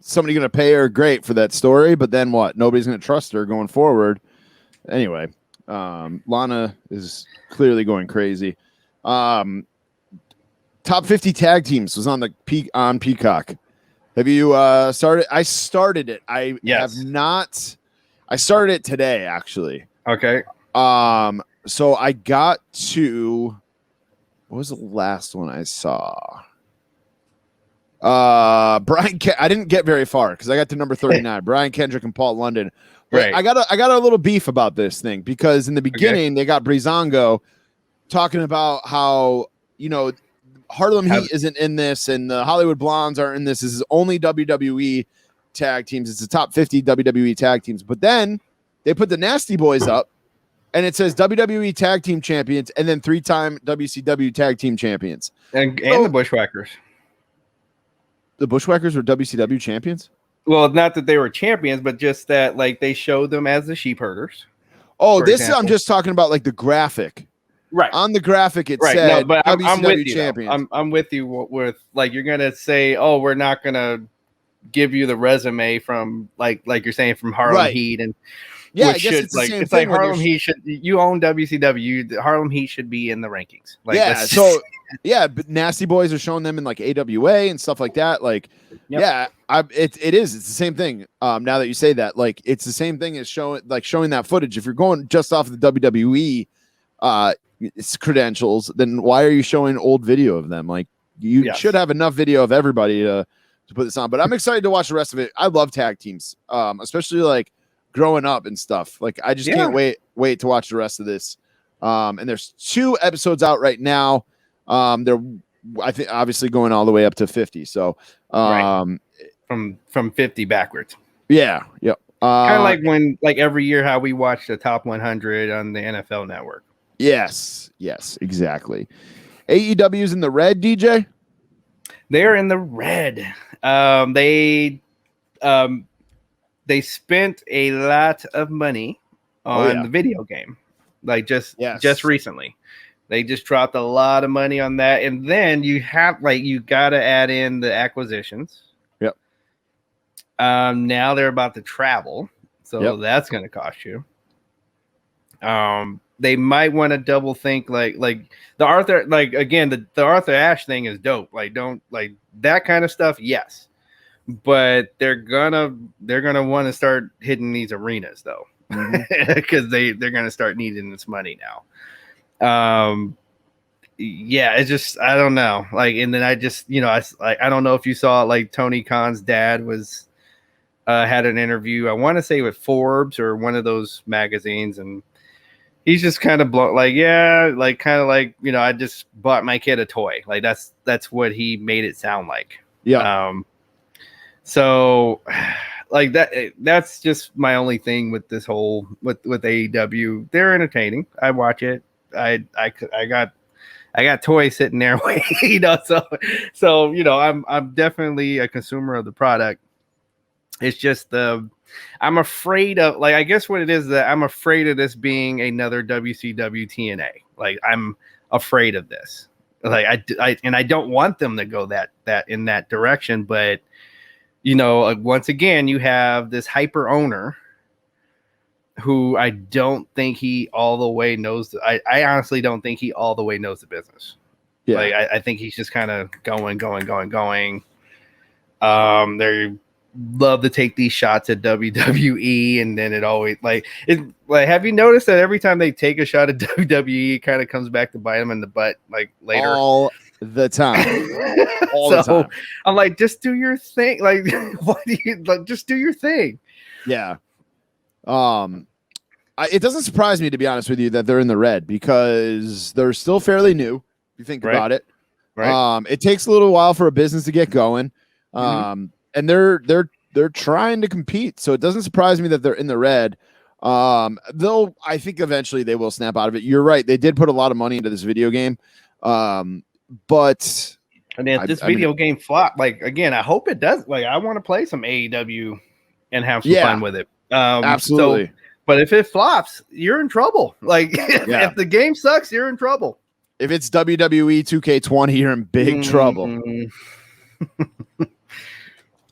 somebody gonna pay her great for that story, but then what? Nobody's gonna trust her going forward. Anyway, Lana is clearly going crazy. Top 50 tag teams was on Peacock. Have you started? I started it. I have not. I started it today, actually. Okay. So I got to. What was the last one I saw? I didn't get very far because I got to number 39. Brian Kendrick and Paul London. But Right. I got a little beef about this thing because in the beginning they got Breezango talking about how Harlem Heat isn't in this and the Hollywood Blondes aren't in this. This is only WWE tag teams. It's the top 50 WWE tag teams. But then they put the Nasty Boys up and it says WWE tag team champions and then 3-time WCW tag team champions. And the Bushwhackers. The Bushwhackers were WCW champions? Well, not that they were champions, but just that like they showed them as the sheep herders. Oh, I'm just talking about like the graphic. Right. On the graphic, it said no, but WCW I'm with you, champions. I'm with you with like you're gonna say, oh, we're not gonna give you the resume from like you're saying from Harlem Heat and yeah, I guess it's the same thing. Like Harlem Heat you own WCW. Harlem Heat should be in the rankings. Like, yeah, so yeah, but Nasty Boys are showing them in like AWA and stuff like that. Like, yeah, it's the same thing. Now that you say that, like, it's the same thing as showing that footage. If you're going just off the WWE credentials, then why are you showing old video of them? Like, you should have enough video of everybody to put this on. But I'm excited to watch the rest of it. I love tag teams, especially like growing up and stuff. Like, I just can't wait to watch the rest of this. And there's 2 episodes out right now. They're, I think, obviously going all the way up to 50. So from 50 backwards. Yeah. Yep. Kind of like when, like every year, how we watch the top 100 on the NFL Network. Yes, exactly. AEW's in the red, DJ. They're in the red. They spent a lot of money on the video game, like just recently. They just dropped a lot of money on that, and then you got to add in the acquisitions. Yep. Now they're about to travel, so that's going to cost you. They might want to double think like the Arthur, like again, the Arthur Ashe thing is dope. Like, don't like that kind of stuff. Yes. But they're gonna want to start hitting these arenas though, because they're gonna start needing this money now. It's just, I don't know. Like, and then I just, I don't know if you saw like Tony Khan's dad was had an interview. I want to say with Forbes or one of those magazines, and he's just kind of I just bought my kid a toy. Like that's what he made it sound like. Yeah. So like that's just my only thing with this whole with AEW. They're entertaining. I watch it. I got toys sitting there waiting, so I'm definitely a consumer of the product. It's just I'm afraid of, like, I guess what it is that I'm afraid of this being another WCW TNA. Like, I'm afraid of this. Like, I don't want them to go that in that direction, but once again, you have this hyper owner who I don't think he all the way knows. I honestly don't think he all the way knows the business. Yeah. Like, I think he's just kind of going. They love to take these shots at WWE, and then it always have you noticed that every time they take a shot at WWE, it kind of comes back to bite them in the butt like later? All the time. The time. I'm like, just do your thing. Like, why do you just do your thing? Yeah. It doesn't surprise me, to be honest with you, that they're in the red because they're still fairly new. If you think about it, right? It takes a little while for a business to get going, and they're trying to compete. So it doesn't surprise me that they're in the red. Though I think eventually they will snap out of it. You're right; they did put a lot of money into this video game, but. And if this video game flop, like, again, I hope it does. Like, I want to play some AEW and have some fun with it. Absolutely. But if it flops, you're in trouble. Like, if the game sucks, you're in trouble. If it's WWE 2K20, you're in big trouble.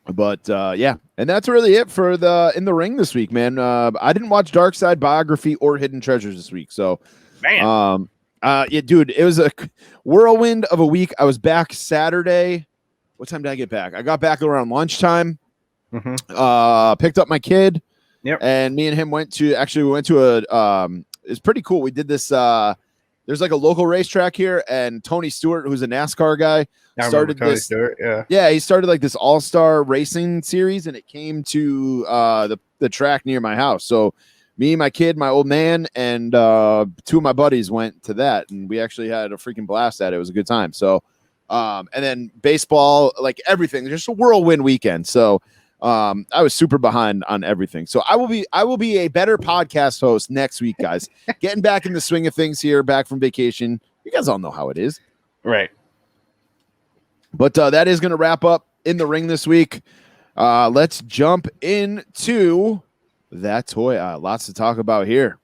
But and that's really it for the In the Ring this week, man. I didn't watch Dark Side Biography or Hidden Treasures this week, so man. Dude, it was a whirlwind of a week. I was back Saturday what time did I get back? I got back around lunchtime. Mm-hmm. Picked up my kid. Yep. And me and him went to a it's pretty cool. We did this there's like a local racetrack here, and Tony Stewart, who's a NASCAR guy, started Tony this. Stewart, Yeah, he started like this all-star racing series, and it came to the track near my house. So me, my kid, my old man, and 2 of my buddies went to that, and we actually had a freaking blast at it. It was a good time. So and then baseball, like everything, just a whirlwind weekend. So I was super behind on everything. So I will be a better podcast host next week, guys. Getting back in the swing of things here, back from vacation. You guys all know how it is. right. But that is going to wrap up In the Ring this week. Let's jump into that toy aisle. Lots to talk about here.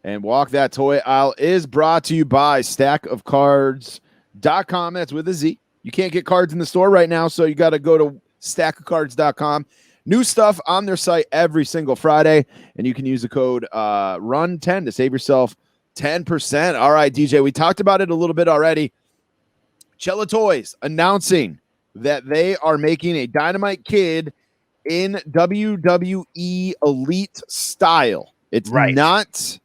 And Walk That Toy Aisle is brought to you by stackofcards.com. That's with a Z. You can't get cards in the store right now, so you got to go to stackofcards.com. New stuff on their site every single Friday, and you can use the code RUN10 to save yourself 10%. All right, DJ, we talked about it a little bit already. Cella Toys announcing that they are making a Dynamite Kid in WWE Elite style. It's not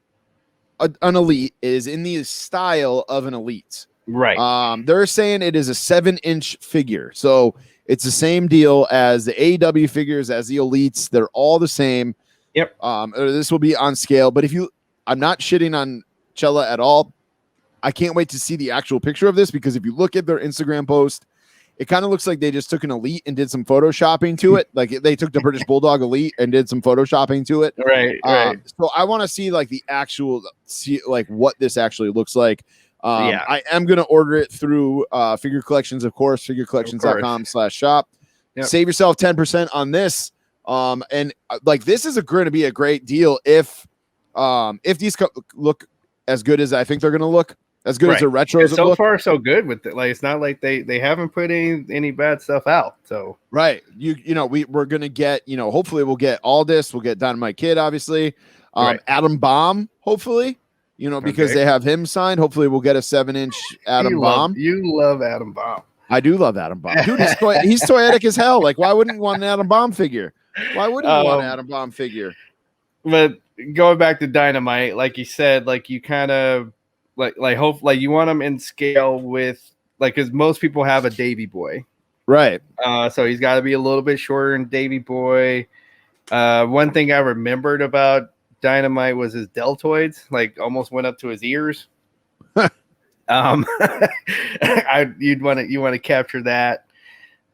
an Elite. It is in the style of an Elite. Right. They're saying it is a 7-inch figure. So it's the same deal as the AEW figures, as the Elites. They're all the same. Yep. This will be on scale. But I'm not shitting on Cella at all. I can't wait to see the actual picture of this, because if you look at their Instagram post, it kind of looks like they just took an Elite and did some photoshopping to it. Like they took the British Bulldog Elite and did some photoshopping to it. Right. So I want to see like the actual, like what this actually looks like. I am going to order it through Figure Collections, of course, figurecollections.com/shop. Yep. Save yourself 10% on this. And like, this is going to be a great deal if these look as good as I think they're going to look, as good as the retros. So far, so good with it. Like, it's not like they haven't put any bad stuff out. So right, we're going to get, hopefully we'll get Aldis, we'll get Dynamite Kid, obviously, Adam Bomb, hopefully. Because they have him signed. Hopefully, we'll get a 7-inch Adam Bomb. You love Adam Bomb. I do love Adam Bomb. Dude, he's toyetic as hell. Like, why wouldn't you want an Adam Bomb figure? Why wouldn't you want an Adam Bomb figure? But going back to Dynamite, like you said, like you kind of hope you want them in scale with, like, because most people have a Davy Boy, right? So he's got to be a little bit shorter than Davy Boy. One thing I remembered about Dynamite was his deltoids, like almost went up to his ears. You want to capture that.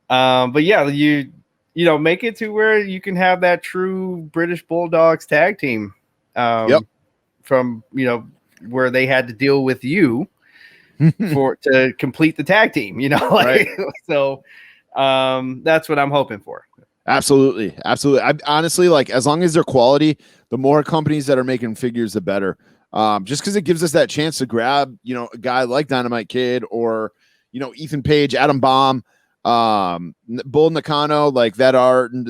But yeah, you make it to where you can have that true British Bulldogs tag team. From where they had to deal with you to complete the tag team. Right. So that's what I'm hoping for. Absolutely. I honestly, like, as long as they're quality, the more companies that are making figures, the better. Just because it gives us that chance to grab, a guy like Dynamite Kid or, Ethan Page, Adam Bomb, Bull Nakano, like that aren't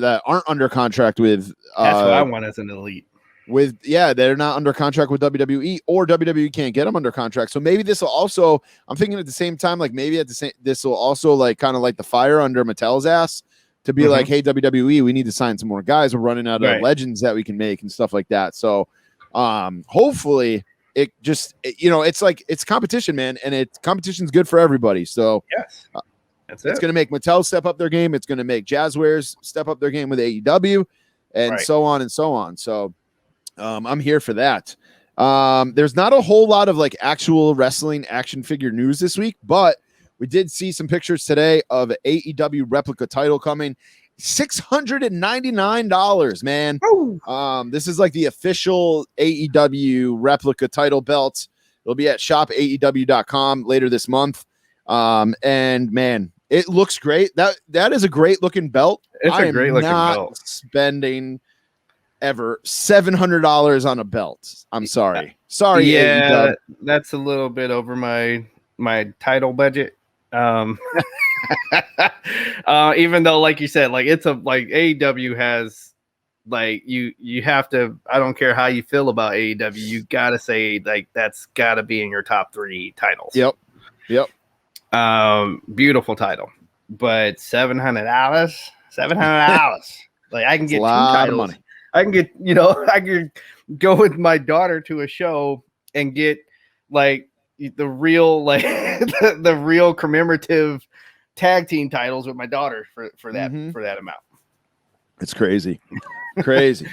under contract with. That's what I want as an Elite. They're not under contract with WWE, or WWE can't get them under contract. So maybe this will also. I'm thinking at the same time, like maybe this will also like kind of like the fire under Mattel's ass. To be like, hey, WWE, we need to sign some more guys. We're running out of legends that we can make and stuff like that. So hopefully it just, it's like, it's competition, man. And competition's good for everybody. So yes, it's going to make Mattel step up their game. It's going to make Jazzwares step up their game with AEW and so on and so on. So I'm here for that. There's not a whole lot of like actual wrestling action figure news this week, but we did see some pictures today of an AEW replica title coming. $699, man. This is like the official AEW replica title belt. It'll be at shopaew.com later this month. And man, it looks great. That is a great looking belt. It's a great looking belt. Spending ever $700 on a belt. I'm sorry. Yeah, that's a little bit over my title budget. Even though, like you said, like it's like AEW has, like, you have to, I don't care how you feel about AEW, you gotta say like that's gotta be in your top 3 titles. Yep. Beautiful title, but $700. Like I can It's a get two lot of titles. money. I can get, I could go with my daughter to a show and get like the real, like the real commemorative tag team titles with my daughter for that amount. It's crazy. Crazy.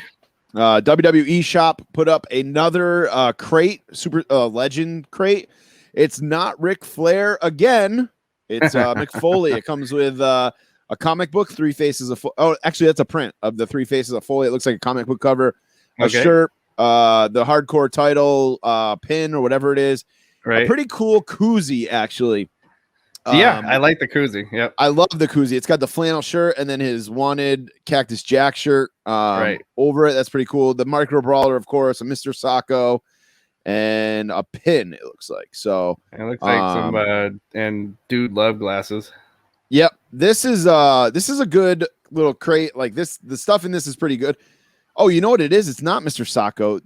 WWE shop put up another crate, super legend crate. It's not Ric Flair again. It's Mick Foley. It comes with a comic book, Three Faces of actually that's a print of the Three Faces of Foley. It looks like a comic book cover, a shirt, the hardcore title, pin or whatever it is. Right. A pretty cool koozie, actually. Yeah, I like the koozie. Yep. I love the koozie. It's got the flannel shirt and then his wanted Cactus Jack shirt over it. That's pretty cool. The micro brawler, of course, a Mr. Sacco, and a pin, it looks like. So it looks like some and dude love glasses. Yep. This is a good little crate. Like this, the stuff in this is pretty good. Oh, you know what it is? It's not Mr. Sacco.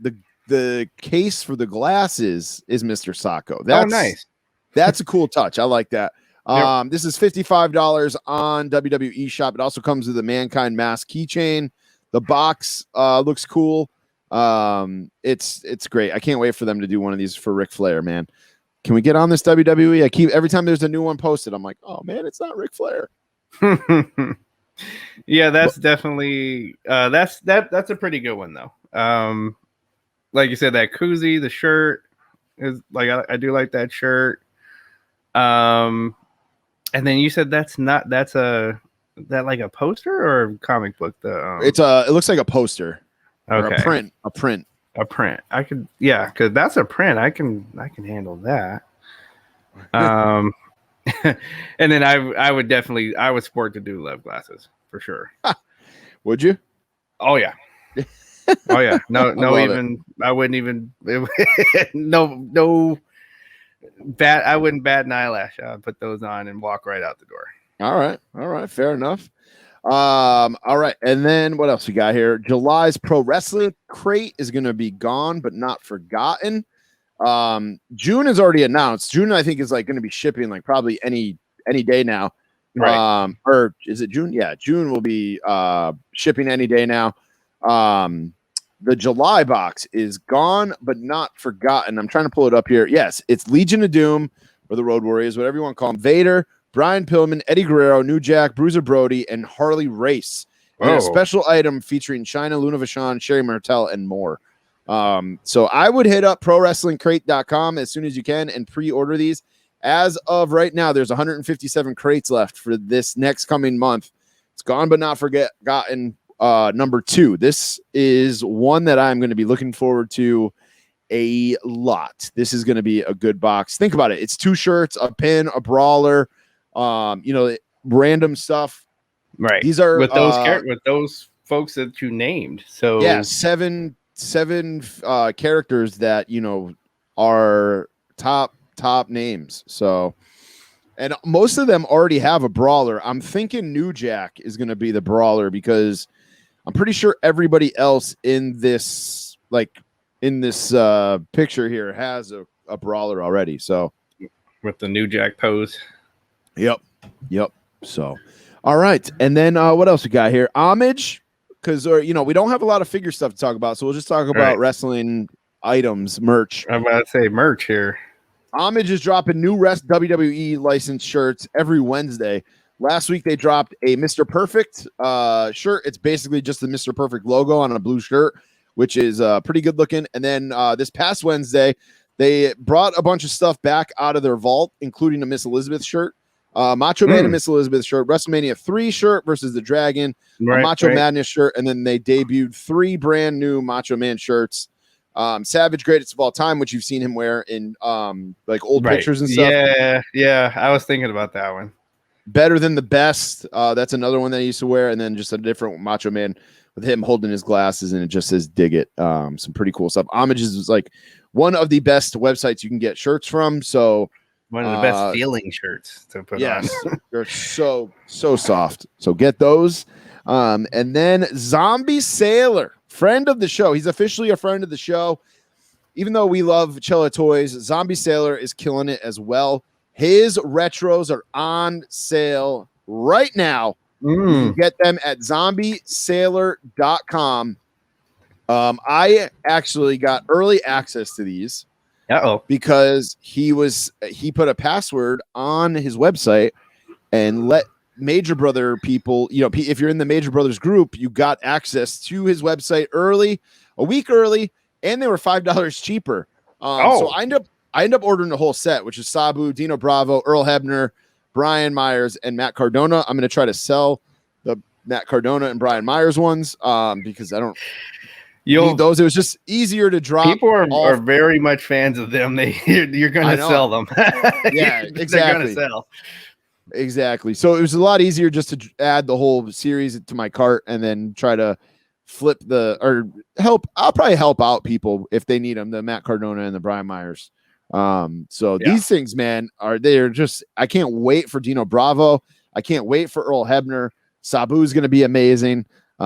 The case for the glasses is Mr. Sacco. That's nice. That's a cool touch. I like that. Yep. This is $55 on WWE shop. It also comes with a Mankind mask keychain. The box looks cool. It's great. I can't wait for them to do one of these for Ric Flair, man. Can we get on this WWE? Every time there's a new one posted, I'm like, oh man, it's not Ric Flair. Yeah, that's definitely that's a pretty good one though. Like you said, that koozie, the shirt is like I do like that shirt. And then you said that's like a poster or a comic book? It looks like a poster. Okay. Or a print. I could, yeah, because that's a print. I can handle that. And then I would sport the dude love glasses for sure. Would you? Oh yeah. Oh yeah. No, even I wouldn't even no I wouldn't bat an eyelash. I'd put those on and walk right out the door. All right, fair enough. All right, and then what else we got here? July's pro wrestling crate is going to be gone but not forgotten. June is already announced. June, I think, is like going to be shipping like probably any day now. Right. Or is it June? Yeah, June will be shipping any day now. The July box is gone but not forgotten. I'm trying to pull it up here. Yes, it's Legion of Doom or the Road Warriors, whatever you want to call them. Vader, Brian Pillman, Eddie Guerrero, New Jack, Bruiser Brody, and Harley Race. And a special item featuring China, Luna Vachon, Sherry Martel, and more. So I would hit up ProWrestlingCrate.com as soon as you can and pre-order these. As of right now, there's 157 crates left for this next coming month. It's gone but not forgotten. Number 2. This is one that I'm going to be looking forward to a lot. This is going to be a good box. Think about it. It's 2 shirts, a pin, a brawler, random stuff. Right. These are with those folks that you named. So yeah, seven characters that are top names. So, and most of them already have a brawler. I'm thinking New Jack is going to be the brawler because I'm pretty sure everybody else in this picture here has a brawler already. So with the New Jack pose. Yep. So, all right. And then what else we got here? Homage, because we don't have a lot of figure stuff to talk about, so we'll just talk about wrestling items, merch. I'm about to say merch here. Homage is dropping new WWE licensed shirts every Wednesday. Last week they dropped a Mr. Perfect shirt. It's basically just the Mr. Perfect logo on a blue shirt, which is pretty good looking. And then this past Wednesday, they brought a bunch of stuff back out of their vault, including a Miss Elizabeth shirt. Macho Man and Miss Elizabeth shirt, WrestleMania 3 shirt versus the Dragon, a Macho Madness shirt, and then they debuted 3 brand new Macho Man shirts. Savage Greatest of All Time, which you've seen him wear in like old pictures and stuff. Yeah, I was thinking about that one. Better Than the Best, that's another one that he used to wear, and then just a different Macho Man with him holding his glasses, and it just says "Dig It." Some pretty cool stuff. Homages is like one of the best websites you can get shirts from. So. One of the best feeling shirts to put on. They're so soft. So get those. And then Zombie Sailor, friend of the show. He's officially a friend of the show. Even though we love Chella Toys, Zombie Sailor is killing it as well. His retros are on sale right now. You can get them at zombiesailor.com. I actually got early access to these because he put a password on his website and let Major Brother people, if you're in the Major Brothers group, you got access to his website early, a week early, and they were $5 cheaper. So I end up ordering the whole set, which is Sabu, Dino Bravo, Earl Hebner, Brian Myers, and Matt Cardona. I'm going to try to sell the Matt Cardona and Brian Myers ones because I don't need those. It was just easier to drop. People are very much fans of them. You're going to sell them. Yeah, exactly. They're going to sell. Exactly. So it was a lot easier just to add the whole series to my cart and then try to flip I'll probably help out people if they need them, the Matt Cardona and the Brian Myers. These things, man, they're just, I can't wait for Dino Bravo. I can't wait for Earl Hebner. Sabu is going to be amazing.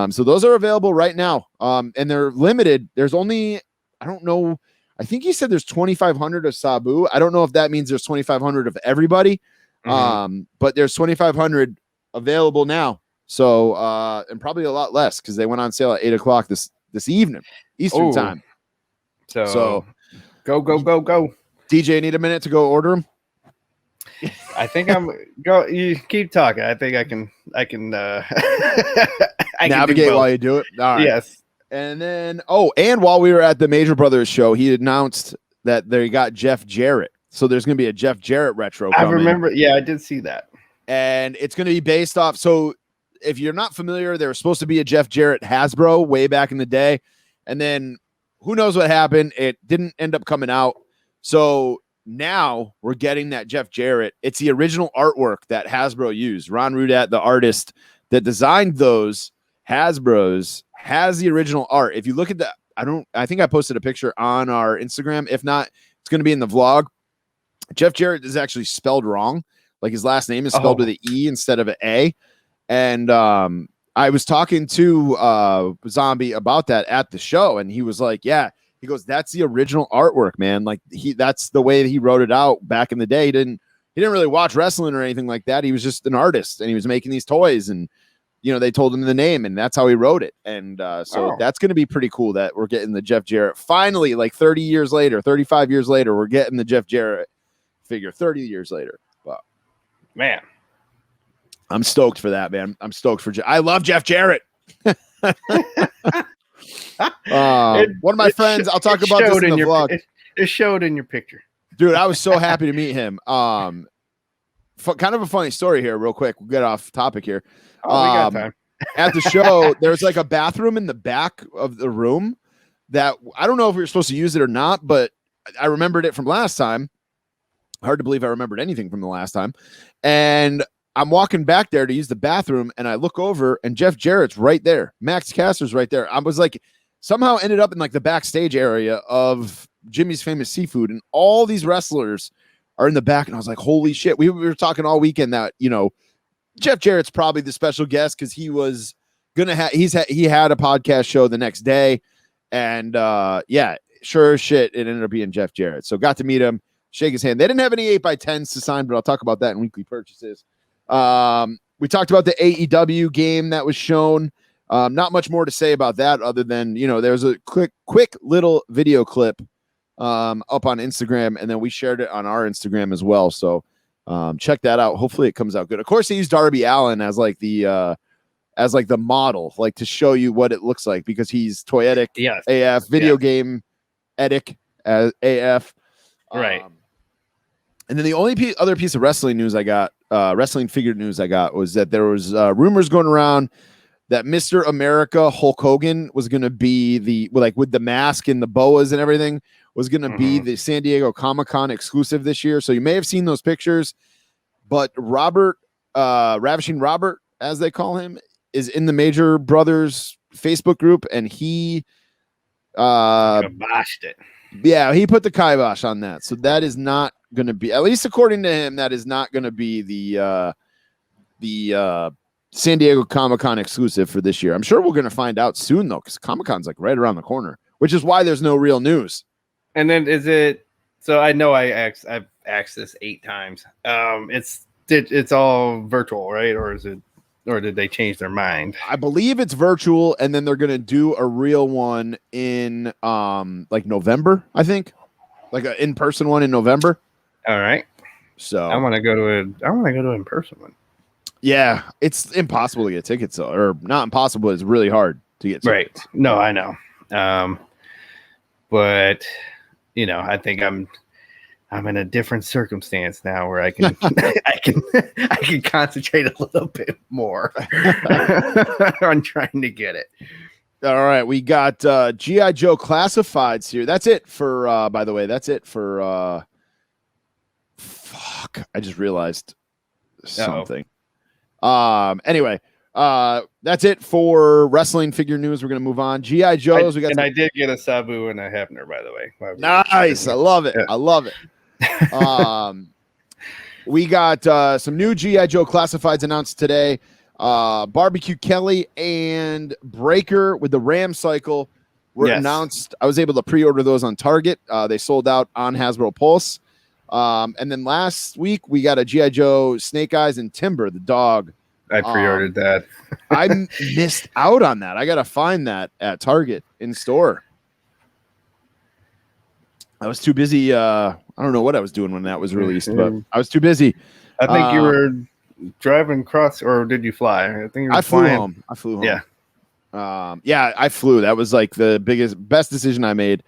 So those are available right now. And they're limited. There's only, I don't know. I think he said there's 2,500 of Sabu. I don't know if that means there's 2,500 of everybody. But there's 2,500 available now. So, and probably a lot less because they went on sale at 8:00 this evening, Eastern time. So go. DJ, need a minute to go order them? I think you keep talking. I think I can navigate while you do it. All right. Yes. And then, and while we were at the Major Brothers show, he announced that they got Jeff Jarrett. So there's going to be a Jeff Jarrett retro. I remember. Yeah, I did see that. And it's going to be based off. So if you're not familiar, there was supposed to be a Jeff Jarrett Hasbro way back in the day. And then who knows what happened? It didn't end up coming out. So now we're getting that Jeff Jarrett. It's the original artwork that Hasbro used. Ron Rudat, the artist that designed those Hasbros, has the original art. If you look at I think I posted a picture on our Instagram. If not, it's going to be in the vlog. Jeff Jarrett is actually spelled wrong. Like his last name is spelled with an E instead of an A. And I was talking to Zombie about that at the show. And he was like, yeah, he goes, that's the original artwork, man. Like that's the way that he wrote it out back in the day. He didn't really watch wrestling or anything like that. He was just an artist and he was making these toys and, they told him the name and that's how he wrote it. And so that's going to be pretty cool that we're getting the Jeff Jarrett finally, like 30 years later, 35 years later, we're getting the Jeff Jarrett figure 30 years later. Wow. Man. I'm stoked for that, man. I'm stoked for I love Jeff Jarrett. One of my friends, I'll talk about this in the vlog. It showed in your picture. Dude, I was so happy to meet him. Kind of a funny story here, real quick. We'll get off topic here. We got time. At the show, there's like a bathroom in the back of the room that I don't know if we were supposed to use it or not, but I remembered it from last time. Hard to believe I remembered anything from the last time. And I'm walking back there to use the bathroom and I look over and Jeff Jarrett's right there. Max Caster's right there. I was like, somehow ended up in like the backstage area of Jimmy's Famous Seafood and all these wrestlers are in the back. And I was like, holy shit. We were talking all weekend that, Jeff Jarrett's probably the special guest because he was going to have, he had a podcast show the next day. And sure as shit, it ended up being Jeff Jarrett. So got to meet him. Shake his hand. They didn't have any 8x10s to sign, but I'll talk about that in weekly purchases. We talked about the AEW game that was shown. Not much more to say about that other than, there's a quick little video clip up on Instagram, and then we shared it on our Instagram as well. So check that out. Hopefully it comes out good. Of course, they used Darby Allin as like the model, like to show you what it looks like because he's toyetic AF, video game etic as AF. Right. And then the only other piece of wrestling news I got, wrestling figure news I got, was that there was rumors going around that Mr. America Hulk Hogan was going to be with the mask and the boas and everything, was going to be the San Diego Comic-Con exclusive this year. So you may have seen those pictures, but Robert, Ravishing Robert, as they call him, is in the Major Brothers Facebook group, and he kiboshed it. Yeah, he put the kibosh on that. So that is not going to be, at least according to him, that is not going to be the San Diego Comic-Con exclusive for this year. I'm sure we're going to find out soon, though, because Comic-Con's like right around the corner, which is why there's no real news. And then is it, so I know I've access 8 times. It's all virtual, right? Or did they change their mind? I believe it's virtual, and then they're gonna do a real one in like November, I think, like an in-person one in November. All right. So I want to go to an in-person one. yeah, it's impossible to get tickets, though, or not impossible. It's really hard to get tickets. Right. No, I know. But I think I'm in a different circumstance now where I can I can concentrate a little bit more on trying to get it. All right, we got G.I. Joe Classifieds here. That's it for by the way, that's it for fuck. I just realized something. Anyway, that's it for wrestling figure news. We're gonna move on. G.I. Joe's. I did get a Sabu and a Hefner, by the way. Nice. I love it. Yeah. I love it. We got some new G.I. Joe Classifieds announced today. Barbecue Kelly and Breaker with the Ram Cycle were announced. I was able to pre-order those on Target. They sold out on Hasbro Pulse. And then last week we got a G.I. Joe Snake Eyes and Timber, the dog. I pre-ordered that. I missed out on that. I got to find that at Target in store. I was too busy. I don't know what I was doing when that was released, but I was too busy. I think you were driving across, or did you fly? I think I flew home. Yeah. I flew. That was like the best decision I made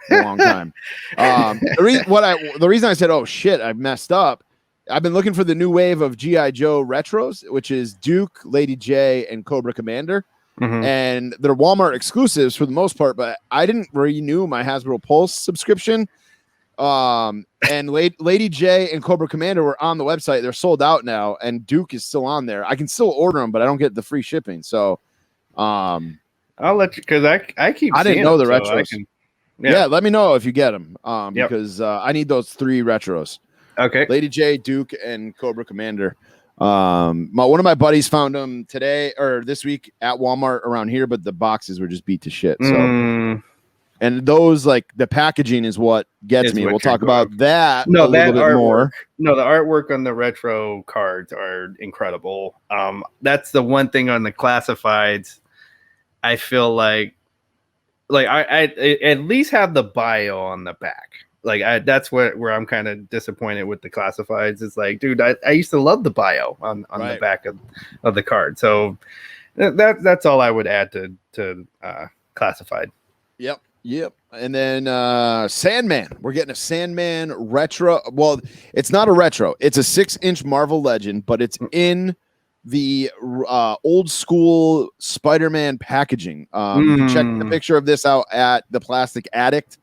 in a long time. The reason I said, "Oh shit, I messed up," I've been looking for the new wave of G.I. Joe retros, which is Duke, Lady J, and Cobra Commander. Mm-hmm. And they're Walmart exclusives for the most part, but I didn't renew my Hasbro Pulse subscription. And Lady J and Cobra Commander were on the website. They're sold out now, and Duke is still on there. I can still order them, but I don't get the free shipping. So, I'll let you, because I keep. I didn't know the so retros. Yeah, let me know if you get them. Because I need those 3 retros. Okay. Lady J, Duke, and Cobra Commander. One of my buddies found them today or this week at Walmart around here, but the boxes were just beat to shit. So, and those, like, the packaging is what gets me. We'll talk about that a little bit more. No, the artwork on the retro cards are incredible. That's the one thing on the classifieds. I feel like I at least have the bio on the back. Like that's where I'm kind of disappointed with the classifieds. It's like, dude, I used to love the bio on the back of the card. So that's all I would add to classified. Yep. And then Sandman. We're getting a Sandman retro. Well, it's not a retro. It's a 6-inch Marvel Legend, but it's in the old school Spider-Man packaging. You can check the picture of this out at the Plastic Addict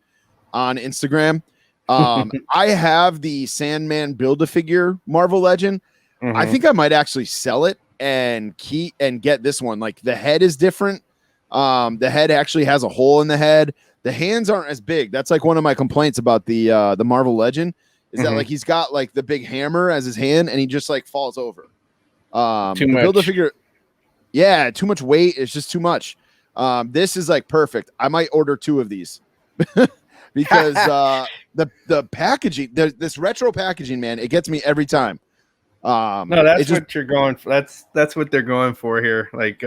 on Instagram. I have the Sandman Build-A-Figure Marvel Legend. I think I might actually sell it and get this one. Like, the head is different. The head actually has a hole in the head. The hands aren't as big. That's like one of my complaints about the Marvel Legend is that like he's got like the big hammer as his hand and he just like falls over. Too much. Build-A-Figure, yeah, too much weight. It's just too much. This is like perfect. I might order 2 of these because the packaging, this retro packaging, man, it gets me every time. No, that's what you're going for. That's what they're going for here. Like,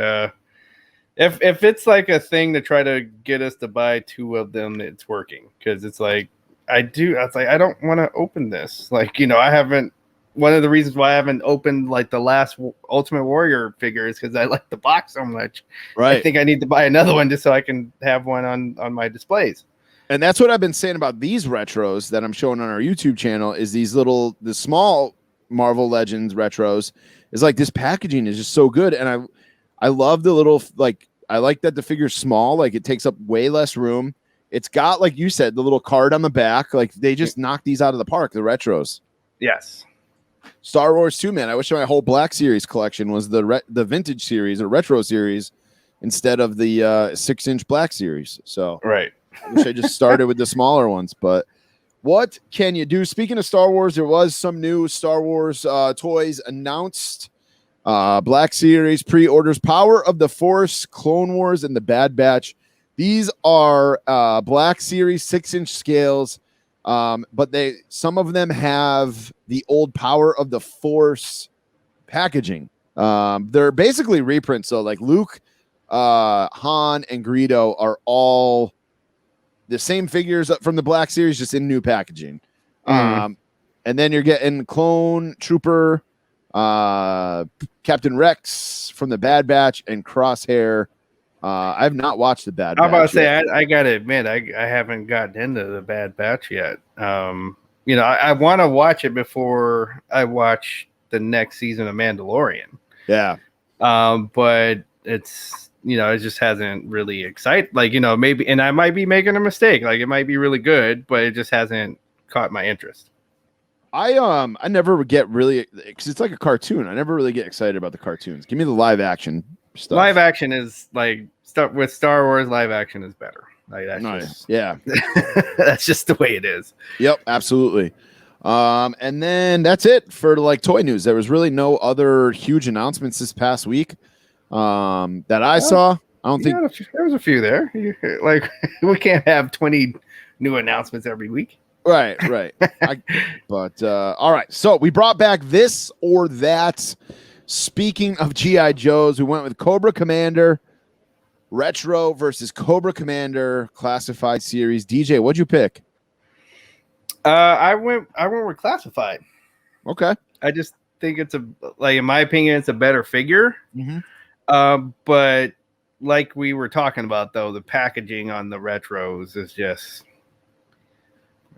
if it's like a thing to try to get us to buy 2 of them, it's working because it's like I don't want to open this. Like, I haven't. One of the reasons why I haven't opened like the last Ultimate Warrior figure is because I like the box so much. Right. I think I need to buy another one just so I can have one on my displays. And that's what I've been saying about these retros that I'm showing on our YouTube channel is the small Marvel Legends retros is like this packaging is just so good. And I love the little, like, I like that the figure's small, like it takes up way less room. It's got, like you said, the little card on the back. Like they just knocked these out of the park, the retros. Yes. Star Wars 2, man. I wish my whole Black Series collection was the vintage series or retro series instead of the 6-inch Black Series. So right. I wish I just started with the smaller ones, but what can you do? Speaking of Star Wars, there was some new Star Wars toys announced. Black Series pre-orders, Power of the Force, Clone Wars, and the Bad Batch. These are Black Series 6-inch scales. But some of them have the old Power of the Force packaging. They're basically reprints. So like Luke, Han, and Greedo are all the same figures from the Black Series, just in new packaging. And then you're getting Clone Trooper, Captain Rex from the Bad Batch, and Crosshair. I have not watched the Bad Batch. I'm about to say, I gotta admit, I haven't gotten into the Bad Batch yet. I want to watch it before I watch the next season of Mandalorian. Yeah. But it's, it just hasn't really excited. Like, maybe, and I might be making a mistake. Like, it might be really good, but it just hasn't caught my interest. I never get really, because it's like a cartoon. I never really get excited about the cartoons. Give me the live action stuff. Live action is like stuff with Star Wars. Live action is better. Like that's just, yeah, that's just the way it is. Yep, absolutely. And then that's it for like toy news. There was really no other huge announcements this past week that I saw. I don't think there was a few there. Like we can't have 20 new announcements every week. Right. But all right. So we brought back this or that. Speaking of G.I. Joes, we went with Cobra Commander Retro versus Cobra Commander Classified Series. DJ, what'd you pick? I went with Classified. Okay. I just think it's in my opinion, it's a better figure. Mm-hmm. But like we were talking about, though, the packaging on the retros is just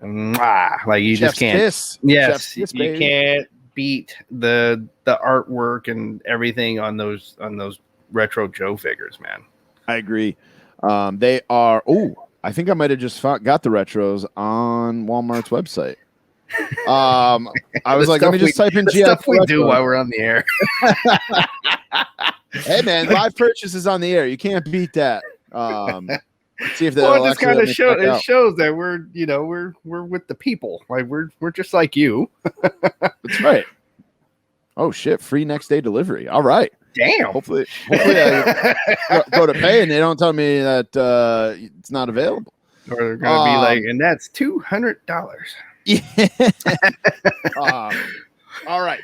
like you Chef's just can't. Kiss. Yes, Kiss, you can't beat the artwork and everything on those retro Joe figures, man. I agree. They are. Oh, I think I might have just got the retros on Walmart's website. I was like, let me just type in GI. Stuff we do while we're on the air. Hey man, live purchase is on the air. You can't beat that. Let's see if well, it just kind of shows that we're with the people. Like we're just like you. That's right. Oh shit! Free next day delivery. All right. Damn. Hopefully I go to pay and they don't tell me that it's not available. Or they're gonna be like, and that's $200. Yeah. All right.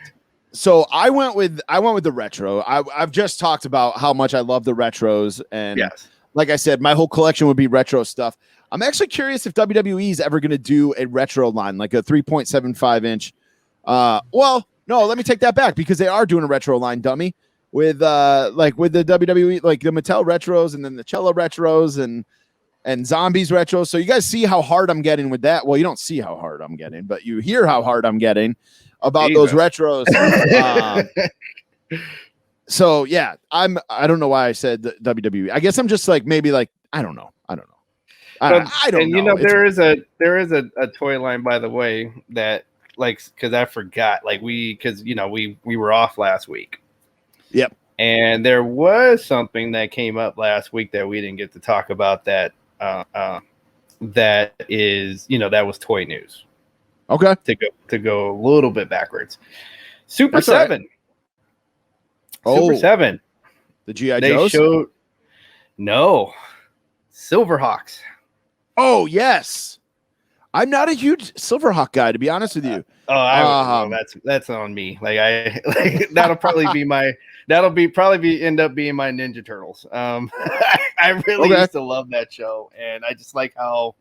So I went with the retro. I've just talked about how much I love the retros, and yes. Like I said, my whole collection would be retro stuff. I'm actually curious if WWE is ever going to do a retro line, like a 3.75 inch. Well, no, let me take that back because they are doing a retro line, dummy, with the WWE, like the Mattel retros and then the Cello retros and Zombies retros. So you guys see how hard I'm getting with that. Well, you don't see how hard I'm getting, but you hear how hard I'm getting about those retros. So yeah, I don't know why I said the WWE. I guess I'm just like maybe like I don't know. I don't know. There is a toy line, by the way, that like because I forgot like we were off last week. Yep. And there was something that came up last week that we didn't get to talk about that that was toy news. Okay. To go a little bit backwards. Super That's 7. Right. Super 7. The G.I. Joes? No. Silverhawks. Oh, yes. I'm not a huge Silverhawk guy, to be honest with you. That's on me. That'll probably be end up being my Ninja Turtles. I really used to love that show, and I just like how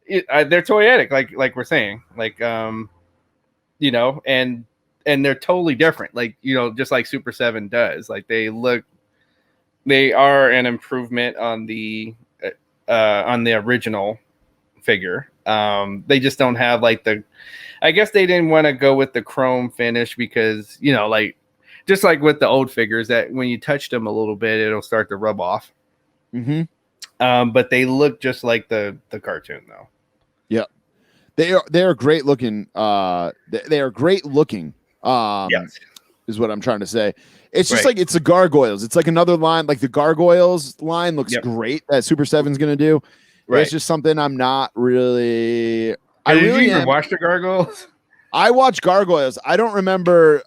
they're toyetic, like we're saying, and they're totally different, just like Super 7 does. Like they are an improvement on the original figure. They just don't have I guess they didn't want to go with the chrome finish because just like with the old figures that when you touch them a little bit it'll start to rub off. Mm-hmm. But they look just like the cartoon though. Yeah, they are great looking. They are great looking. Yes, is what I'm trying to say. It's just like it's the gargoyles. It's like another line. Like the gargoyles line looks great that Super 7's gonna do. Right. It's just something I'm not really. Did you even watch the Gargoyles? I watch Gargoyles. I don't remember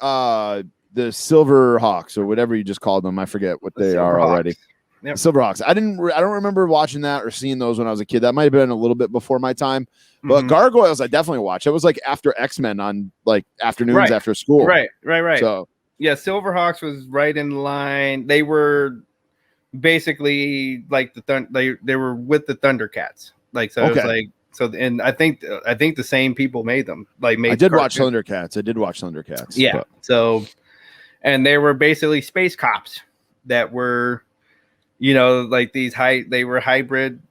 the Silver Hawks or whatever you just called them. I forget what they are already. Yep. Silverhawks. I don't remember watching that or seeing those when I was a kid. That might have been a little bit before my time. But Gargoyles, I definitely watched. It was like after X-Men on like afternoons after school. Right. So yeah, Silverhawks was right in line. They were basically like they were with the Thundercats. Like so, it was like and I think the same people made them. Like I did watch Thundercats. Yeah. But. So, and they were basically space cops that were, like they were hybrid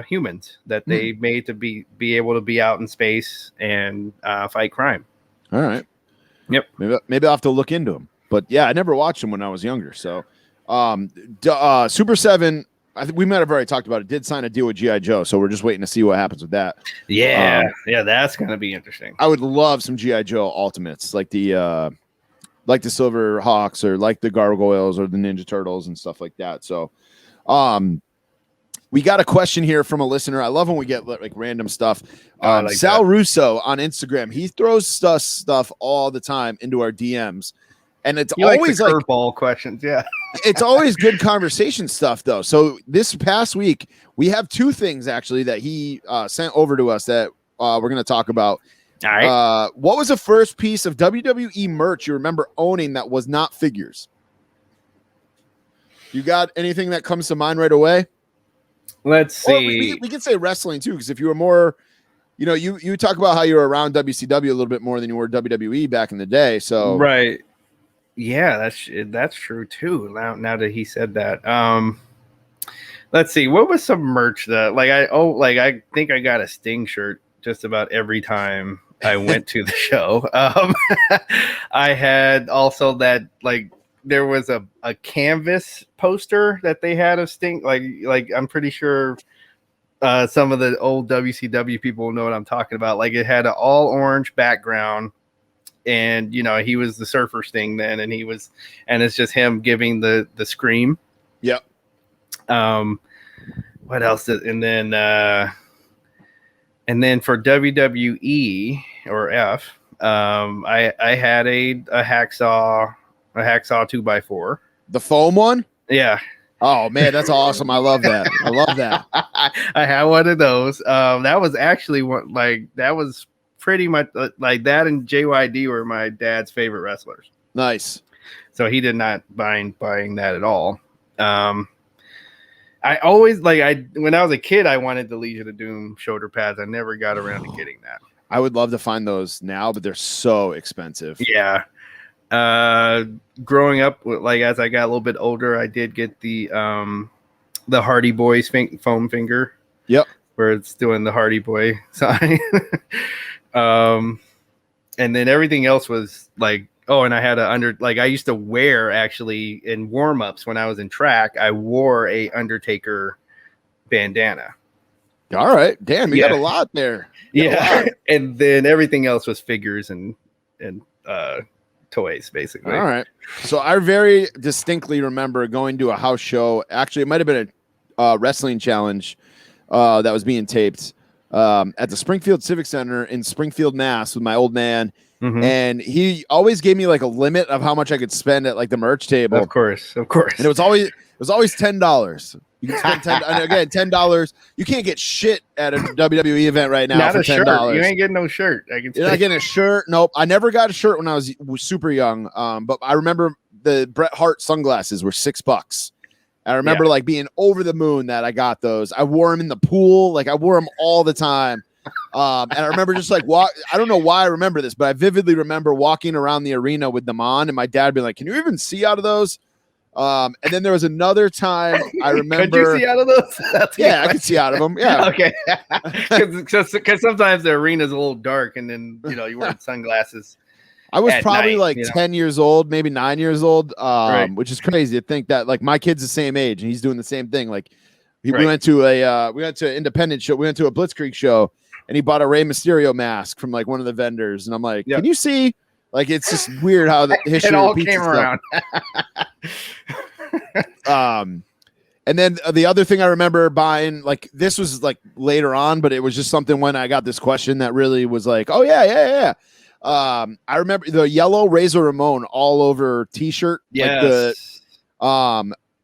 humans that they made to be able to be out in space and fight crime. All right. Yep. Maybe I'll have to look into them. But yeah, I never watched them when I was younger. So, Super 7, I think we might have already talked about it. Did sign a deal with G.I. Joe, so we're just waiting to see what happens with that. Yeah, that's gonna be interesting. I would love some G.I. Joe Ultimates, like the Silverhawks or like the Gargoyles or the Ninja Turtles and stuff like that. So, we got a question here from a listener. I love when we get like random stuff. Sal Russo on Instagram, he throws stuff all the time into our DMs, and it's always like curveball questions. Yeah, it's always good conversation stuff though. So this past week, we have two things actually that he sent over to us that we're going to talk about. All right. What was the first piece of WWE merch you remember owning that was not figures? You got anything that comes to mind right away? Let's see. We can say wrestling too, because if you were more, you talk about how you were around WCW a little bit more than you were WWE back in the day. So right, yeah, that's true too. Now that he said that, let's see. What was some merch that I think I got a Sting shirt just about every time I went to the show. I had also that there was a canvas poster that they had of Sting. Like I'm pretty sure some of the old WCW people will know what I'm talking about. Like it had an all orange background, and he was the Surfer Sting then, and it's just him giving the scream. Yep. What else? And then for WWE or F, I had a hacksaw. A hacksaw 2x4. The foam one? Yeah. Oh man, that's awesome. I love that. I love that. I had one of those. That was actually that was pretty much like that, and JYD were my dad's favorite wrestlers. Nice. So he did not mind buying that at all. I always when I was a kid, I wanted the Legion of Doom shoulder pads. I never got around to getting that. I would love to find those now, but they're so expensive. Yeah. Growing up, as I got a little bit older, I did get the Hardy Boys foam finger. Yep. Where it's doing the Hardy Boy sign. And then everything else was and I had I used to wear actually in warm-ups when I was in track, I wore a Undertaker bandana. All right. Damn, you got a lot there. Yeah. And then everything else was figures and toys, basically. All right. So I very distinctly remember going to a house show. Actually, it might have been a wrestling challenge that was being taped at the Springfield Civic Center in Springfield, Mass. With my old man, and he always gave me a limit of how much I could spend at the merch table. Of course. And it was always $10. You can spend $10. You can't get shit at a WWE event right now for $10. Shirt. You ain't getting no shirt. You're not getting a shirt. Nope. I never got a shirt when I was super young. But I remember the Bret Hart sunglasses were $6. I remember being over the moon that I got those. I wore them in the pool. I wore them all the time. And I remember just I don't know why I remember this, but I vividly remember walking around the arena with them on, and my dad being like, "Can you even see out of those?" And then there was another time I remember. Could you see out of those? Yeah, I could see out of them. Yeah. Okay. Because sometimes the arena's a little dark, and then you wear sunglasses. I was probably 10 years old, maybe 9 years old, which is crazy to think that my kid's the same age and he's doing the same thing. We went to an independent show. We went to a Blitzkrieg show, and he bought a Rey Mysterio mask from one of the vendors, and I'm like, "Can you see?" It's just weird how the history it all repeats came around. And then the other thing I remember buying, this was later on, but it was just something when I got this question that really was "Oh yeah." I remember the yellow Razor Ramon all over T-shirt. Yes.